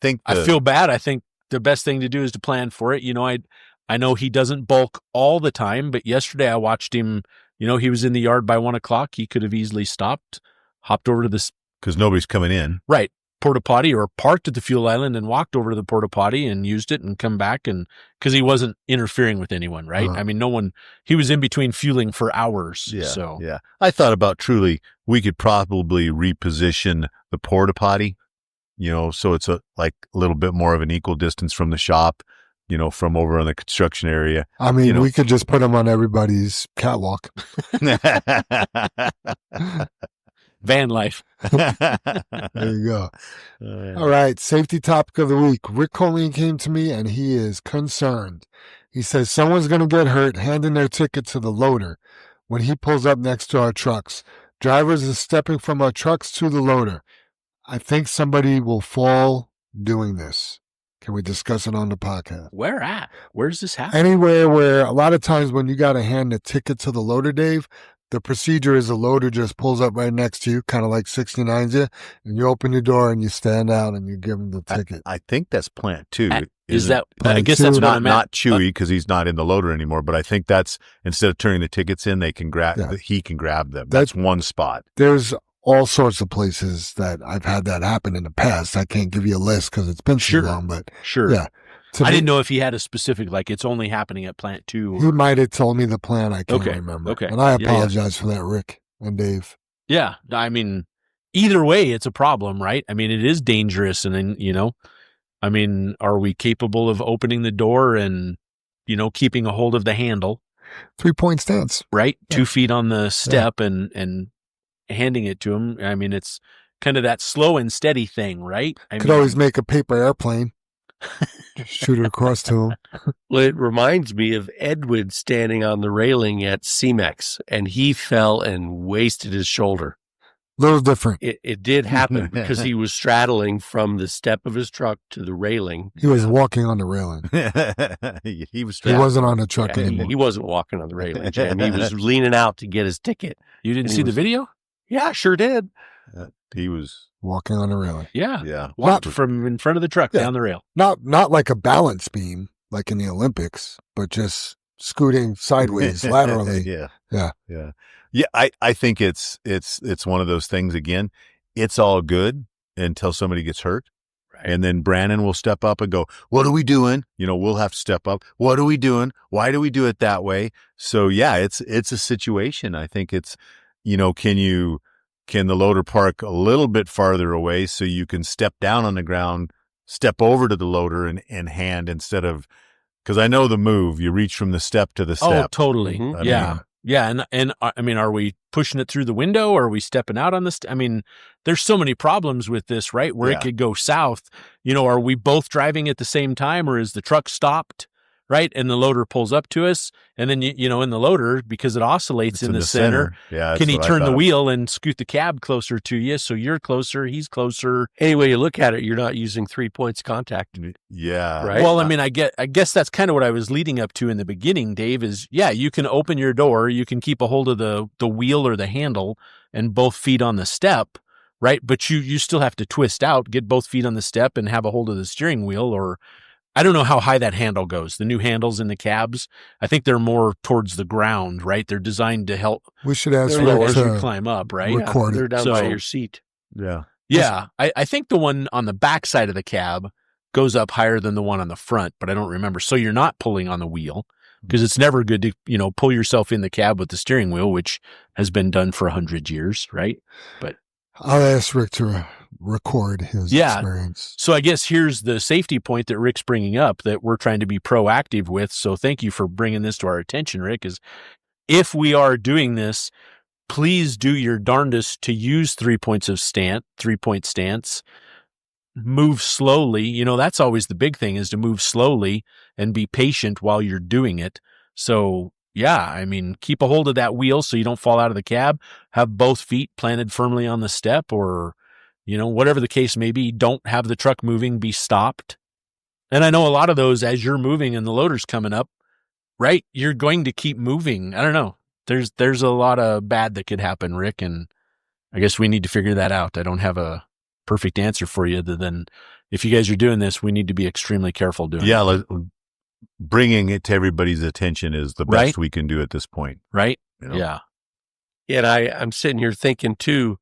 think I feel bad. I think the best thing to do is to plan for it. You know, I know he doesn't bulk all the time, but yesterday I watched him, you know, he was in the yard by 1 o'clock. He could have easily stopped, hopped over to this. Because nobody's coming in. Right. Porta potty, or parked at the fuel island and walked over to the porta potty and used it and come back. And because he wasn't interfering with anyone, right? I mean, he was in between fueling for hours. Yeah. So yeah. I thought about truly, we could probably reposition the porta potty. You know, so it's a little bit more of an equal distance from the shop, you know, from over in the construction area. I mean, we could just put them on everybody's catwalk. Van life. There you go. All right. Safety topic of the week. Rick Colleen came to me and he is concerned. He says someone's going to get hurt handing their ticket to the loader when he pulls up next to our trucks. Drivers are stepping from our trucks to the loader. I think somebody will fall doing this. Can we discuss it on the podcast? Where at? Where's this happening? Anywhere where a lot of times when you got to hand the ticket to the loader, Dave, the procedure is the loader just pulls up right next to you, kind of like 69s you, and you open your door and you stand out and you give him the ticket. I think that's Plant 2. Is that? Plant I guess two? that's what I meant. Not Chewy because he's not in the loader anymore, but I think that's, instead of turning the tickets in, they can he can grab them. That's one spot. There's all sorts of places that I've had that happen in the past. I can't give you a list because it's been too long, but yeah. I didn't know if he had a specific, like it's only happening at Plant 2. He might have told me the plan. I can't remember. Okay. And I apologize for that, Rick and Dave. Yeah. I mean, either way, it's a problem, right? I mean, it is dangerous. And then, you know, I mean, are we capable of opening the door and, you know, keeping a hold of the handle? 3-point stance. Right? Yeah. 2 feet on the step and handing it to him. I mean, it's kind of that slow and steady thing, right? Could always make a paper airplane. Shoot it across to him. Well, it reminds me of Edward standing on the railing at CMEX, and he fell and wasted his shoulder. A little different. It did happen because he was straddling from the step of his truck to the railing. He was walking on the railing. He was. He wasn't on the truck anymore. He wasn't walking on the railing, Jim. He was leaning out to get his ticket. You didn't see the video? Yeah, sure did. He was walking on the railing. Yeah. Yeah. Walked from in front of the truck down the rail. Not like a balance beam like in the Olympics, but just scooting sideways laterally. Yeah. I think it's one of those things again. It's all good until somebody gets hurt. And then Brandon will step up and go, what are we doing? We'll have to step up. What are we doing? Why do we do it that way? So yeah, it's a situation. I think it's, can the loader park a little bit farther away so you can step down on the ground, step over to the loader and hand instead of, because I know the move, you reach from the step to the step. Oh, totally. Mhm. Yeah. Yeah. And I mean, are we pushing it through the window or are we stepping out on this? I mean, there's so many problems with this, right? Where Yeah. it could go south. Are we both driving at the same time or is the truck stopped? Right. And the loader pulls up to us. And then, in the loader, because it oscillates It's in the center, Yeah, that's can he what I turn the thought. wheel and scoot the cab closer to you? So you're closer, he's closer. Any way you look at it, you're not using 3 points contact. Yeah. Right. Well, I mean, I guess that's kind of what I was leading up to in the beginning, Dave, is you can open your door, you can keep a hold of the wheel or the handle and both feet on the step, right? But you still have to twist out, get both feet on the step and have a hold of the steering wheel, or I don't know how high that handle goes. The new handles in the cabs, I think they're more towards the ground, right? They're designed to help We should ask They're lower Rick as you to climb up, right? record They're it. down So- by your seat. Yeah. Yeah, I think the one on the back side of the cab goes up higher than the one on the front, but I don't remember. So you're not pulling on the wheel because it's never good to, pull yourself in the cab with the steering wheel, which has been done for 100 years, right? I'll ask Rick to record his Yeah. experience. So I guess here's the safety point that Rick's bringing up that we're trying to be proactive with. So thank you for bringing this to our attention, Rick, is if we are doing this, please do your darndest to use 3 points of 3-point stance. Move slowly. That's always the big thing, is to move slowly and be patient while you're doing it. So yeah, I mean, keep a hold of that wheel so you don't fall out of the cab. Have both feet planted firmly on the step, or, whatever the case may be. Don't have the truck moving, be stopped. And I know a lot of those, as you're moving and the loader's coming up, right, you're going to keep moving. I don't know. There's a lot of bad that could happen, Rick, and I guess we need to figure that out. I don't have a perfect answer for you other than if you guys are doing this, we need to be extremely careful doing it. Bringing it to everybody's attention is the best Right. we can do at this point. Right? you know? Yeah. And I'm sitting here thinking too,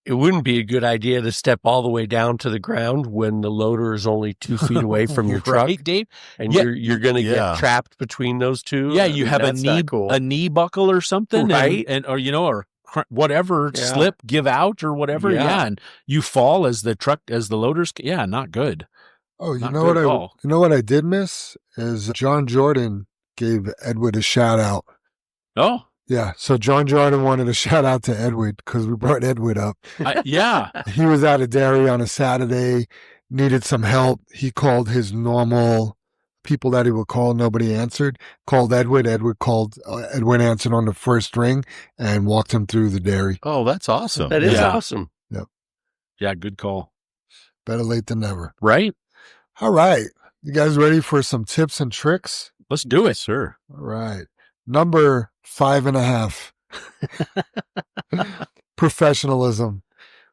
it wouldn't be a good idea to step all the way down to the ground when the loader is only 2 feet away from your truck, Right, Dave? and Yeah. you're going to Yeah. get trapped between those two. Yeah, I you mean, have that's not cool. a knee buckle or something, Right. and or whatever, Yeah. slip, give out or whatever. Yeah. Yeah, and you fall as the loader's. Yeah, not good. Oh, Not good at all. you know what I did miss is John Jordan gave Edward a shout out. Oh, Yeah, so John Jordan wanted a shout out to Edward because we brought Edward up. yeah. He was out of dairy on a Saturday, needed some help. He called his normal people that he would call. Nobody answered. Called Edward. Edward answered on the first ring and walked him through the dairy. Oh, that's awesome. That is Yeah. awesome. Yeah, good call. Better late than never. Right? All right. You guys ready for some tips and tricks? Let's do it. Sure. All right. Number 5.5. Professionalism.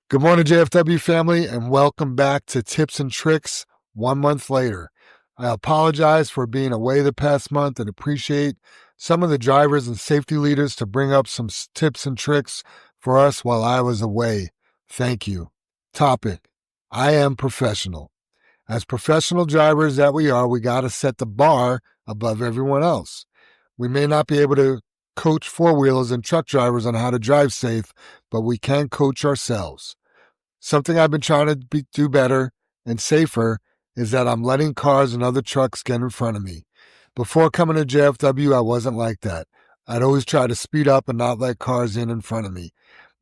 Good morning, JFW family, and welcome back to Tips and Tricks 1 month later. I apologize for being away the past month and appreciate some of the drivers and safety leaders to bring up some tips and tricks for us while I was away. Thank you. Topic: I am professional. As professional drivers that we are, we got to set the bar above everyone else. We may not be able to coach four-wheelers and truck drivers on how to drive safe, but we can coach ourselves. Something I've been trying to do better and safer is that I'm letting cars and other trucks get in front of me. Before coming to JFW, I wasn't like that. I'd always try to speed up and not let cars in front of me.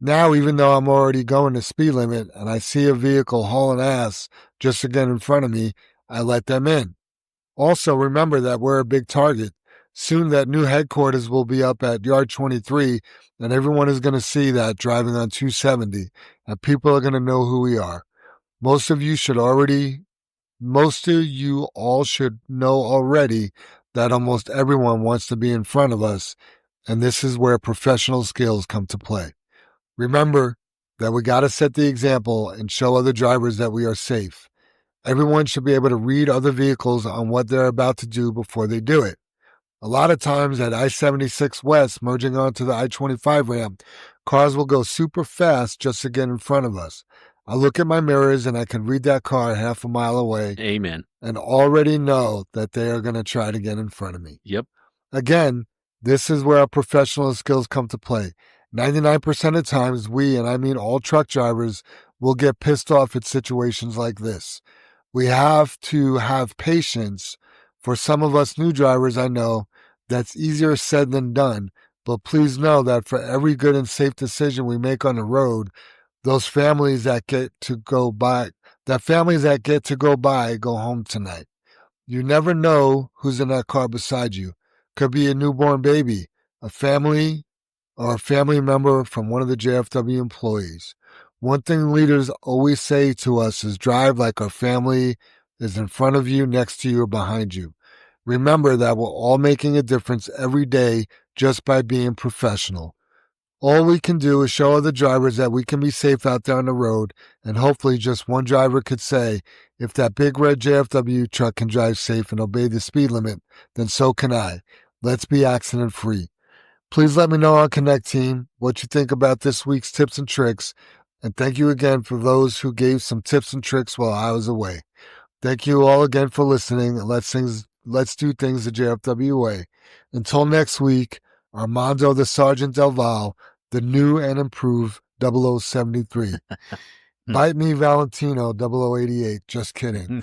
Now, even though I'm already going the speed limit and I see a vehicle hauling ass just to get in front of me, I let them in. Also, remember that we're a big target. Soon that new headquarters will be up at Yard 23, and everyone is going to see that driving on 270, and people are going to know who we are. Most of you all should know already that almost everyone wants to be in front of us, and this is where professional skills come to play. Remember that we got to set the example and show other drivers that we are safe. Everyone should be able to read other vehicles on what they're about to do before they do it. A lot of times at I-76 West, merging onto the I-25 ramp, cars will go super fast just to get in front of us. I look at my mirrors and I can read that car half a mile away Amen. and already know that they are going to try to get in front of me. Yep. Again, this is where our professional skills come to play. 99% of times we, and I mean all truck drivers, will get pissed off at situations like this. We have to have patience. For some of us new drivers, I know that's easier said than done, but please know that for every good and safe decision we make on the road, those families that get to go by go home tonight. You never know who's in that car beside you. Could be a newborn baby, a family, or a family member from one of the JFW employees. One thing leaders always say to us is drive like our family is in front of you, next to you, or behind you. Remember that we're all making a difference every day just by being professional. All we can do is show other drivers that we can be safe out there on the road, and hopefully just one driver could say, if that big red JFW truck can drive safe and obey the speed limit, then so can I. Let's be accident free. Please let me know on Connect Team what you think about this week's tips and tricks, and thank you again for those who gave some tips and tricks while I was away. Thank you all again for listening, and let's do things the JFW way. Until next week, Armando the Sergeant Del Val, the new and improved 0073. Bite me, Valentino 0088. Just kidding.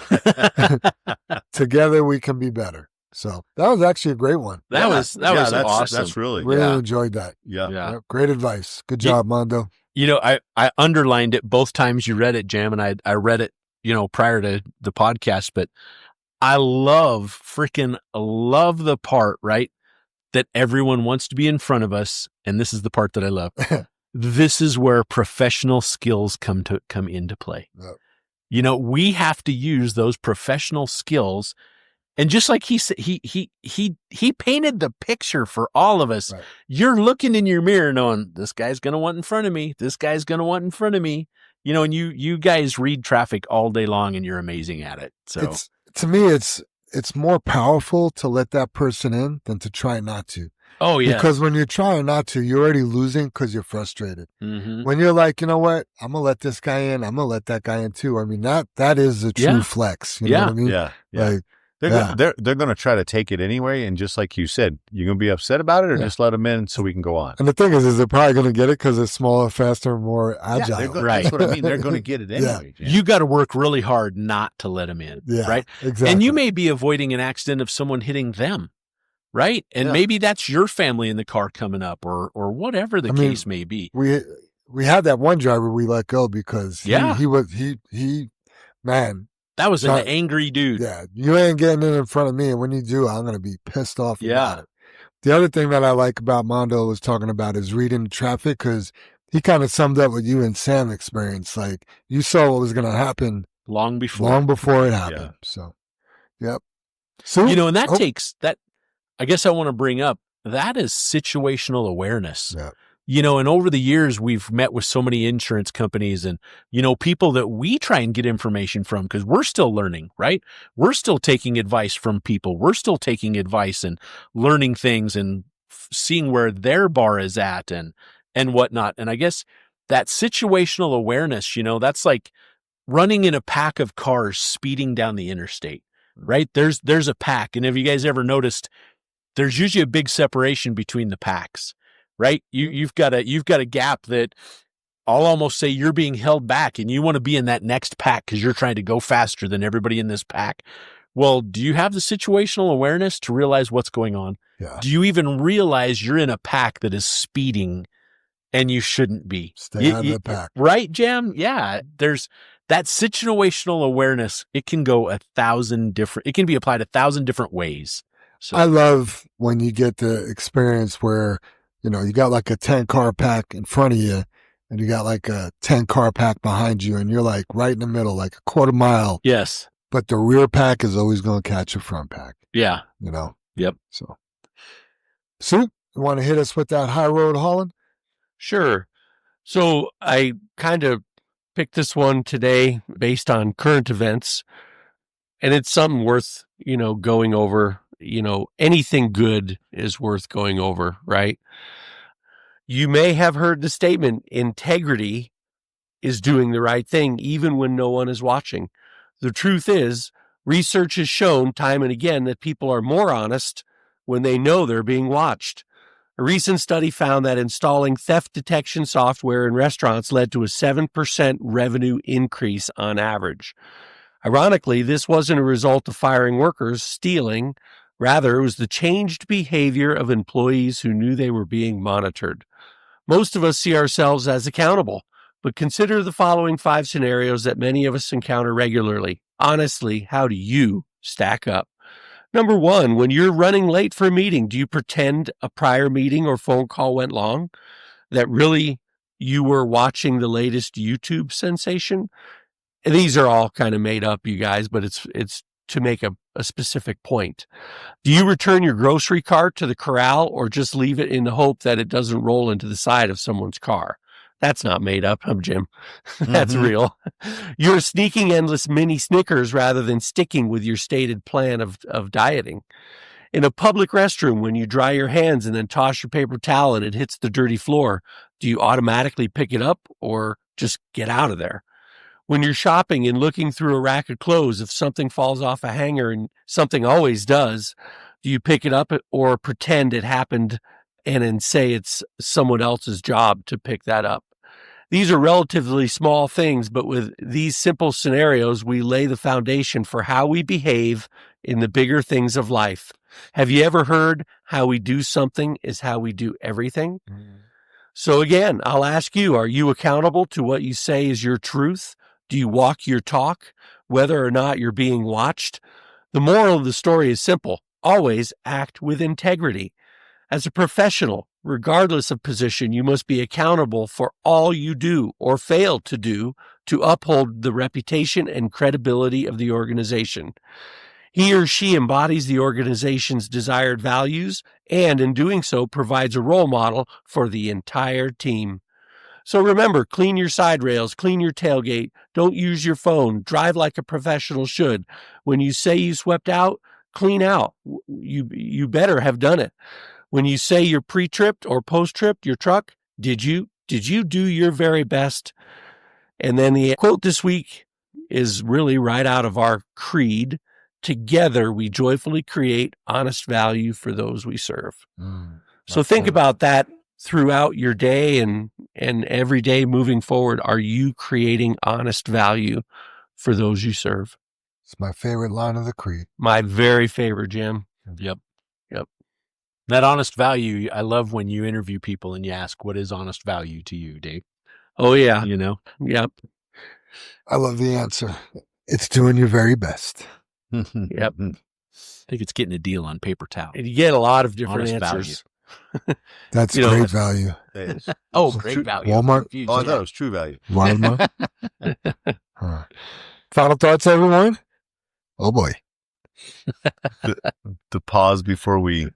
Together we can be better. So that was actually a great one. That was awesome. That's really, Really enjoyed that. yeah. Yep, great advice. Good job, Mondo. You know, I underlined it both times you read it, Jam, and I read it, prior to the podcast, but I freaking love the part, right, that everyone wants to be in front of us, and this is the part that I love. This is where professional skills come into play. Yep. We have to use those professional skills. And just like he said, he painted the picture for all of us. Right. You're looking in your mirror knowing this guy's going to want in front of me. This guy's going to want in front of me. And you guys read traffic all day long and you're amazing at it. So to me, it's more powerful to let that person in than to try not to. Oh, yeah. Because when you're trying not to, you're already losing because you're frustrated. Mm-hmm. When you're like, you know what? I'm going to let this guy in. I'm going to let that guy in too. I mean, that is a true flex. You know what I mean? Yeah. Like, they're going to try to take it anyway, and just like you said, you're going to be upset about it, or just let them in so we can go on. And the thing is they're probably going to get it because it's smaller, faster, more agile. Right. That's what I mean. They're going to get it anyway. Yeah. You got to work really hard not to let them in, right? Exactly. And you may be avoiding an accident of someone hitting them, right? And maybe that's your family in the car coming up, or whatever the case may be. We had that one driver we let go because he man. That was an angry dude. Yeah, you ain't getting in front of me, and when you do, I'm going to be pissed off about it. The other thing that I like about Mondo was talking about is reading traffic, because he kind of summed up what you and Sam experienced. Like, you saw what was going to happen long before it happened. Yeah. So, yep. So, and that takes that. I guess I want to bring up that is situational awareness. Yeah. And over the years, we've met with so many insurance companies and, people that we try and get information from because we're still learning, right? We're still taking advice from people. We're still taking advice and learning things and seeing where their bar is at and whatnot. And I guess that situational awareness, that's like running in a pack of cars speeding down the interstate, right? There's a pack. And have you guys ever noticed there's usually a big separation between the packs? Right? You've got a gap that I'll almost say you're being held back and you want to be in that next pack because you're trying to go faster than everybody in this pack. Well, do you have the situational awareness to realize what's going on? Yeah. Do you even realize you're in a pack that is speeding and you shouldn't be? Stay out of the pack. Right, Jam? Yeah. There's that situational awareness. It can go it can be applied 1,000 different ways. So I love when you get the experience where you got like a 10-car pack in front of you and you got like a 10-car pack behind you and you're like right in the middle, like a quarter mile. Yes. But the rear pack is always going to catch your front pack. Yeah. Yep. So, you want to hit us with that high road hauling? Sure. So I kind of picked this one today based on current events, and it's something worth, going over. Anything good is worth going over, right? You may have heard the statement, integrity is doing the right thing even when no one is watching. The truth is, research has shown time and again that people are more honest when they know they're being watched. A recent study found that installing theft detection software in restaurants led to a 7% revenue increase on average. Ironically, this wasn't a result of firing workers stealing. Rather, it was the changed behavior of employees who knew they were being monitored. Most of us see ourselves as accountable, but consider the following 5 scenarios that many of us encounter regularly. Honestly, how do you stack up? Number 1, when you're running late for a meeting, do you pretend a prior meeting or phone call went long? That really you were watching the latest YouTube sensation? And these are all kind of made up, you guys, but it's to make a specific point. Do you return your grocery cart to the corral or just leave it in the hope that it doesn't roll into the side of someone's car? That's not made up, Jim. That's real. You're sneaking endless mini Snickers rather than sticking with your stated plan of dieting. In a public restroom, when you dry your hands and then toss your paper towel and it hits the dirty floor, do you automatically pick it up or just get out of there? When you're shopping and looking through a rack of clothes, if something falls off a hanger, and something always does, do you pick it up or pretend it happened and then say it's someone else's job to pick that up? These are relatively small things, but with these simple scenarios, we lay the foundation for how we behave in the bigger things of life. Have you ever heard how we do something is how we do everything? So again, I'll ask you, are you accountable to what you say is your truth? Do you walk your talk, whether or not you're being watched? The moral of the story is simple. Always act with integrity. As a professional, regardless of position, you must be accountable for all you do or fail to do to uphold the reputation and credibility of the organization. He or she embodies the organization's desired values and, in doing so, provides a role model for the entire team. So remember, clean your side rails, clean your tailgate, don't use your phone, drive like a professional should. When you say you swept out, clean out. You better have done it. When you say you're pre-tripped or post-tripped your truck, did you do your very best? And then the quote this week is really right out of our creed. Together, we joyfully create honest value for those we serve. So think about that throughout your day and every day moving forward. Are you creating honest value for those you serve? It's my favorite line of the creed. My very favorite, Jim. Yep. That honest value, I love when you interview people and you ask, what is honest value to you, Dave? Oh, yeah. You know? Yep. I love the answer. It's doing your very best. Yep. I think it's getting a deal on paper towel. And you get a lot of different Honest answers. That's You know, great value. It is. Oh, great value. Walmart? Confused. Oh, I thought it was true value. Walmart. Final thoughts, everyone? Oh boy. The pause before we,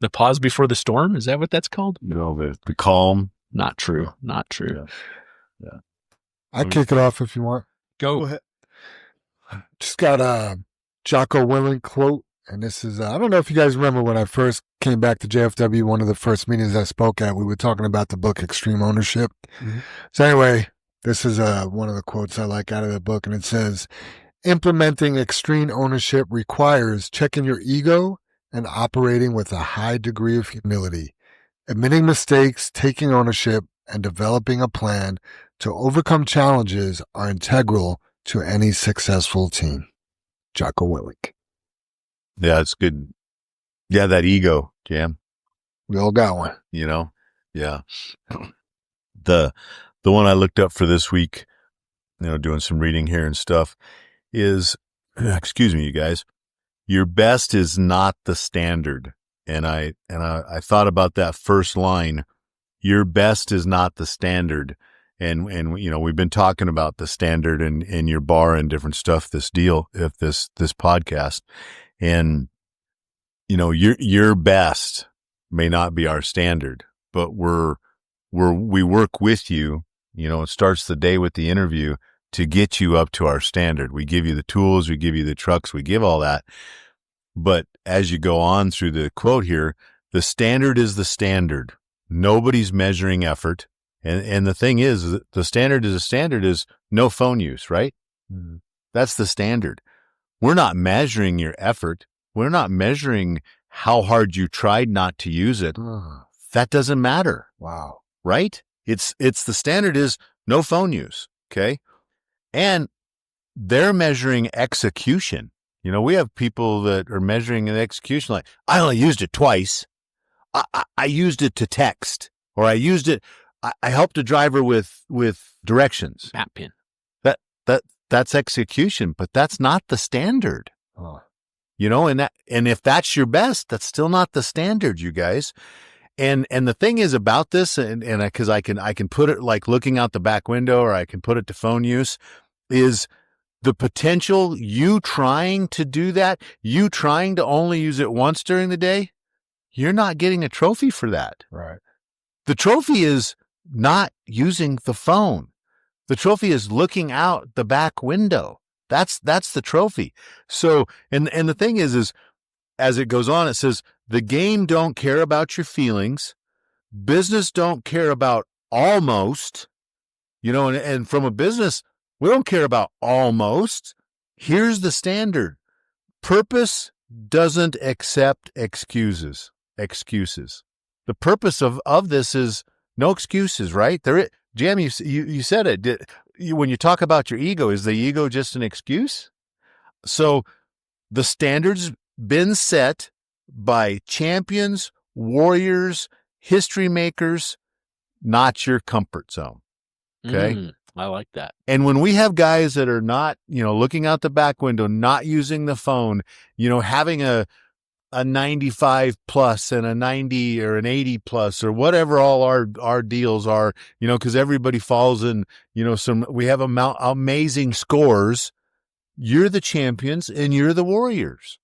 The pause before the storm? Is that what that's called? the calm. Not true. Not true. Yeah. I kick it off if you want. Go. ahead. Just got a Jocko Willink quote. And this is, I don't know if you guys remember when I first came back to JFW, one of the first meetings I spoke at, we were talking about the book Extreme Ownership. So anyway, this is one of the quotes I like out of the book. And it says, implementing extreme ownership requires checking your ego and operating with a high degree of humility. Admitting mistakes, taking ownership, and developing a plan to overcome challenges are integral to any successful team. Jocko Willink. Yeah, it's good. Yeah, that ego, Jam. We all got one. You know? Yeah. The one I looked up for this week, doing some reading here and stuff, is, excuse me, you guys, your best is not the standard. And I thought about that first line. Your best is not the standard. And we've been talking about the standard in your bar and different stuff, this podcast. And, your best may not be our standard, but we work with you. It starts the day with the interview to get you up to our standard. We give you the tools, we give you the trucks, we give all that. But as you go on through the quote here, the standard is the standard. Nobody's measuring effort, And the thing is, the standard is no phone use, right? Mm. That's the standard. We're not measuring your effort. We're not measuring how hard you tried not to use it. That doesn't matter. Wow. Right? It's the standard is no phone use. Okay. And they're measuring execution. We have people that are measuring an execution like, I only used it twice. I used it to text, or I used it. I helped a driver with directions. Map pin. That's execution, but that's not the standard. Oh. And if that's your best, that's still not the standard, you guys. And the thing is about this, and because I can put it like looking out the back window, or I can put it to phone use, is the potential you trying to do that, you trying to only use it once during the day, you're not getting a trophy for that. Right. The trophy is not using the phone. The trophy is looking out the back window. That's the trophy. So, and the thing is as it goes on, it says, the game don't care about your feelings. Business don't care about almost, and from a business, we don't care about almost. Here's the standard. Purpose doesn't accept excuses. The purpose of this is no excuses, right? Jam, you said it. When you talk about your ego, is the ego just an excuse? So the standard's been set by champions, warriors, history makers, not your comfort zone. Okay. I like that. And when we have guys that are not, looking out the back window, not using the phone, having a 95 plus and a 90 or an 80 plus or whatever all our deals are, because everybody falls in, we have amazing scores. You're the champions and you're the warriors.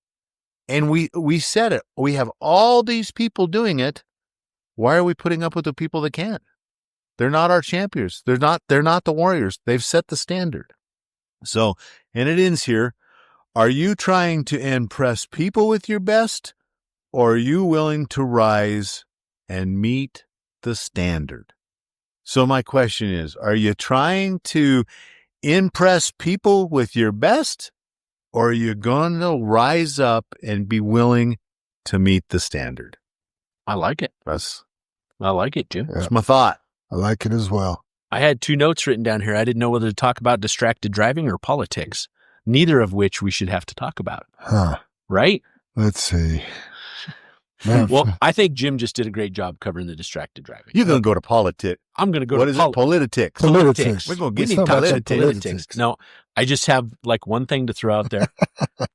And we said it. We have all these people doing it. Why are we putting up with the people that can't? They're not our champions. They're not the warriors. They've set the standard. So, and it ends here. Are you trying to impress people with your best, or are you willing to rise and meet the standard? So my question is, are you trying to impress people with your best, or are you going to rise up and be willing to meet the standard? I like it. I like it, Jim. That's my thought. I like it as well. I had 2 notes written down here. I didn't know whether to talk about distracted driving or politics, neither of which we should have to talk about. Huh. Right? Let's see. Man, Well, I think Jim just did a great job covering the distracted driving. You're going to go to politics. I'm going to go What to is it? Politics. Politics. We're going to We get need some to talk about politics. politics. No, I just have like one thing to throw out there.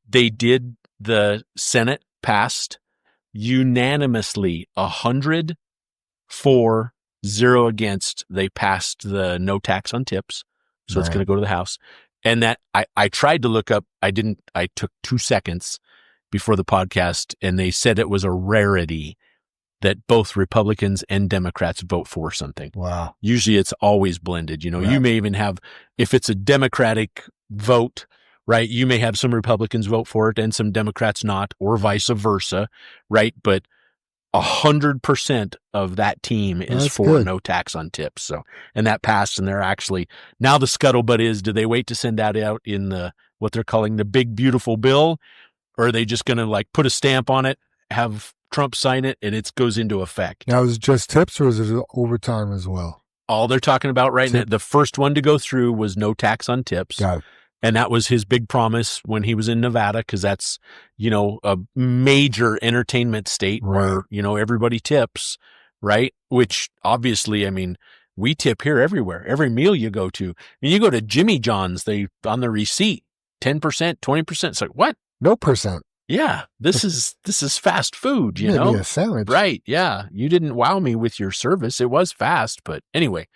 The Senate passed unanimously 100 for, 0 against. They passed the no tax on tips. So it's Right. going to go to the House. And that I tried to look up. I took 2 seconds before the podcast, and they said it was a rarity that both Republicans and Democrats vote for something. Wow. Usually it's always blended. You Right. may even have, if it's a Democratic vote, right, you may have some Republicans vote for it and some Democrats not, or vice versa, right? But 100% of that team is That's for good. no tax on tips. So, and that passed, and they're actually, now the scuttlebutt is, do they wait to send that out in what they're calling the big, beautiful bill? Or are they just going to like put a stamp on it, have Trump sign it, and it goes into effect? Now, is it just tips or is it overtime as well? All they're talking about right now, Tip. the first one to go through was no tax on tips. Got it. And that was his big promise when he was in Nevada, because that's, a major entertainment state where, everybody tips, right? Which obviously, I mean, we tip here everywhere, every meal you go to. And you go to Jimmy John's, they on the receipt, 10%, 20%. It's like, what? No percent. Yeah, this is fast food, Maybe know? a sandwich. Right. Yeah. You didn't wow me with your service. It was fast, but anyway.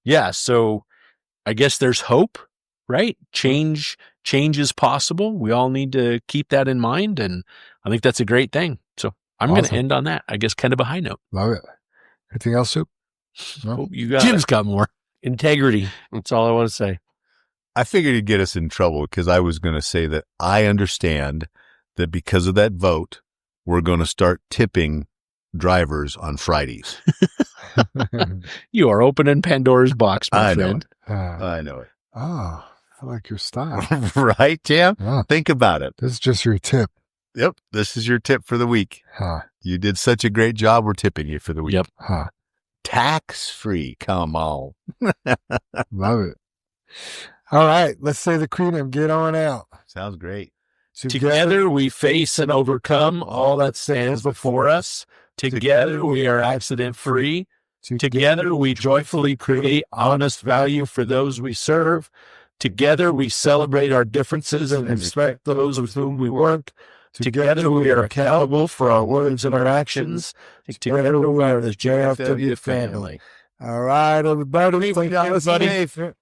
Yeah. So I guess there's hope, right? Change is possible. We all need to keep that in mind. And I think that's a great thing. So I'm going to Awesome. end on that. I guess kind of a high note. Love it. Anything else, Soup? No? Hope you got Jim's got more. integrity. That's all I want to say. I figured it'd get us in trouble because I was going to say that I understand that because of that vote, we're going to start tipping drivers on Fridays. You are opening Pandora's box, my I know friend. I know it. Oh, I like your style. Right, Jam? Yeah. Think about it. This is just your tip. Yep. This is your tip for the week. Huh. You did such a great job. We're tipping you for the week. Yep. Huh. Tax-free. Come on. Love it. All right. Let's say the creed and get on out. Sounds great. Together we face and overcome all that stands before us. Together we are accident free. Together we joyfully create honest value for those we serve. Together we celebrate our differences and respect those with whom we work. Together we are accountable for our words and our actions. Together we are the JFW family. All right, everybody. Thank you, everybody.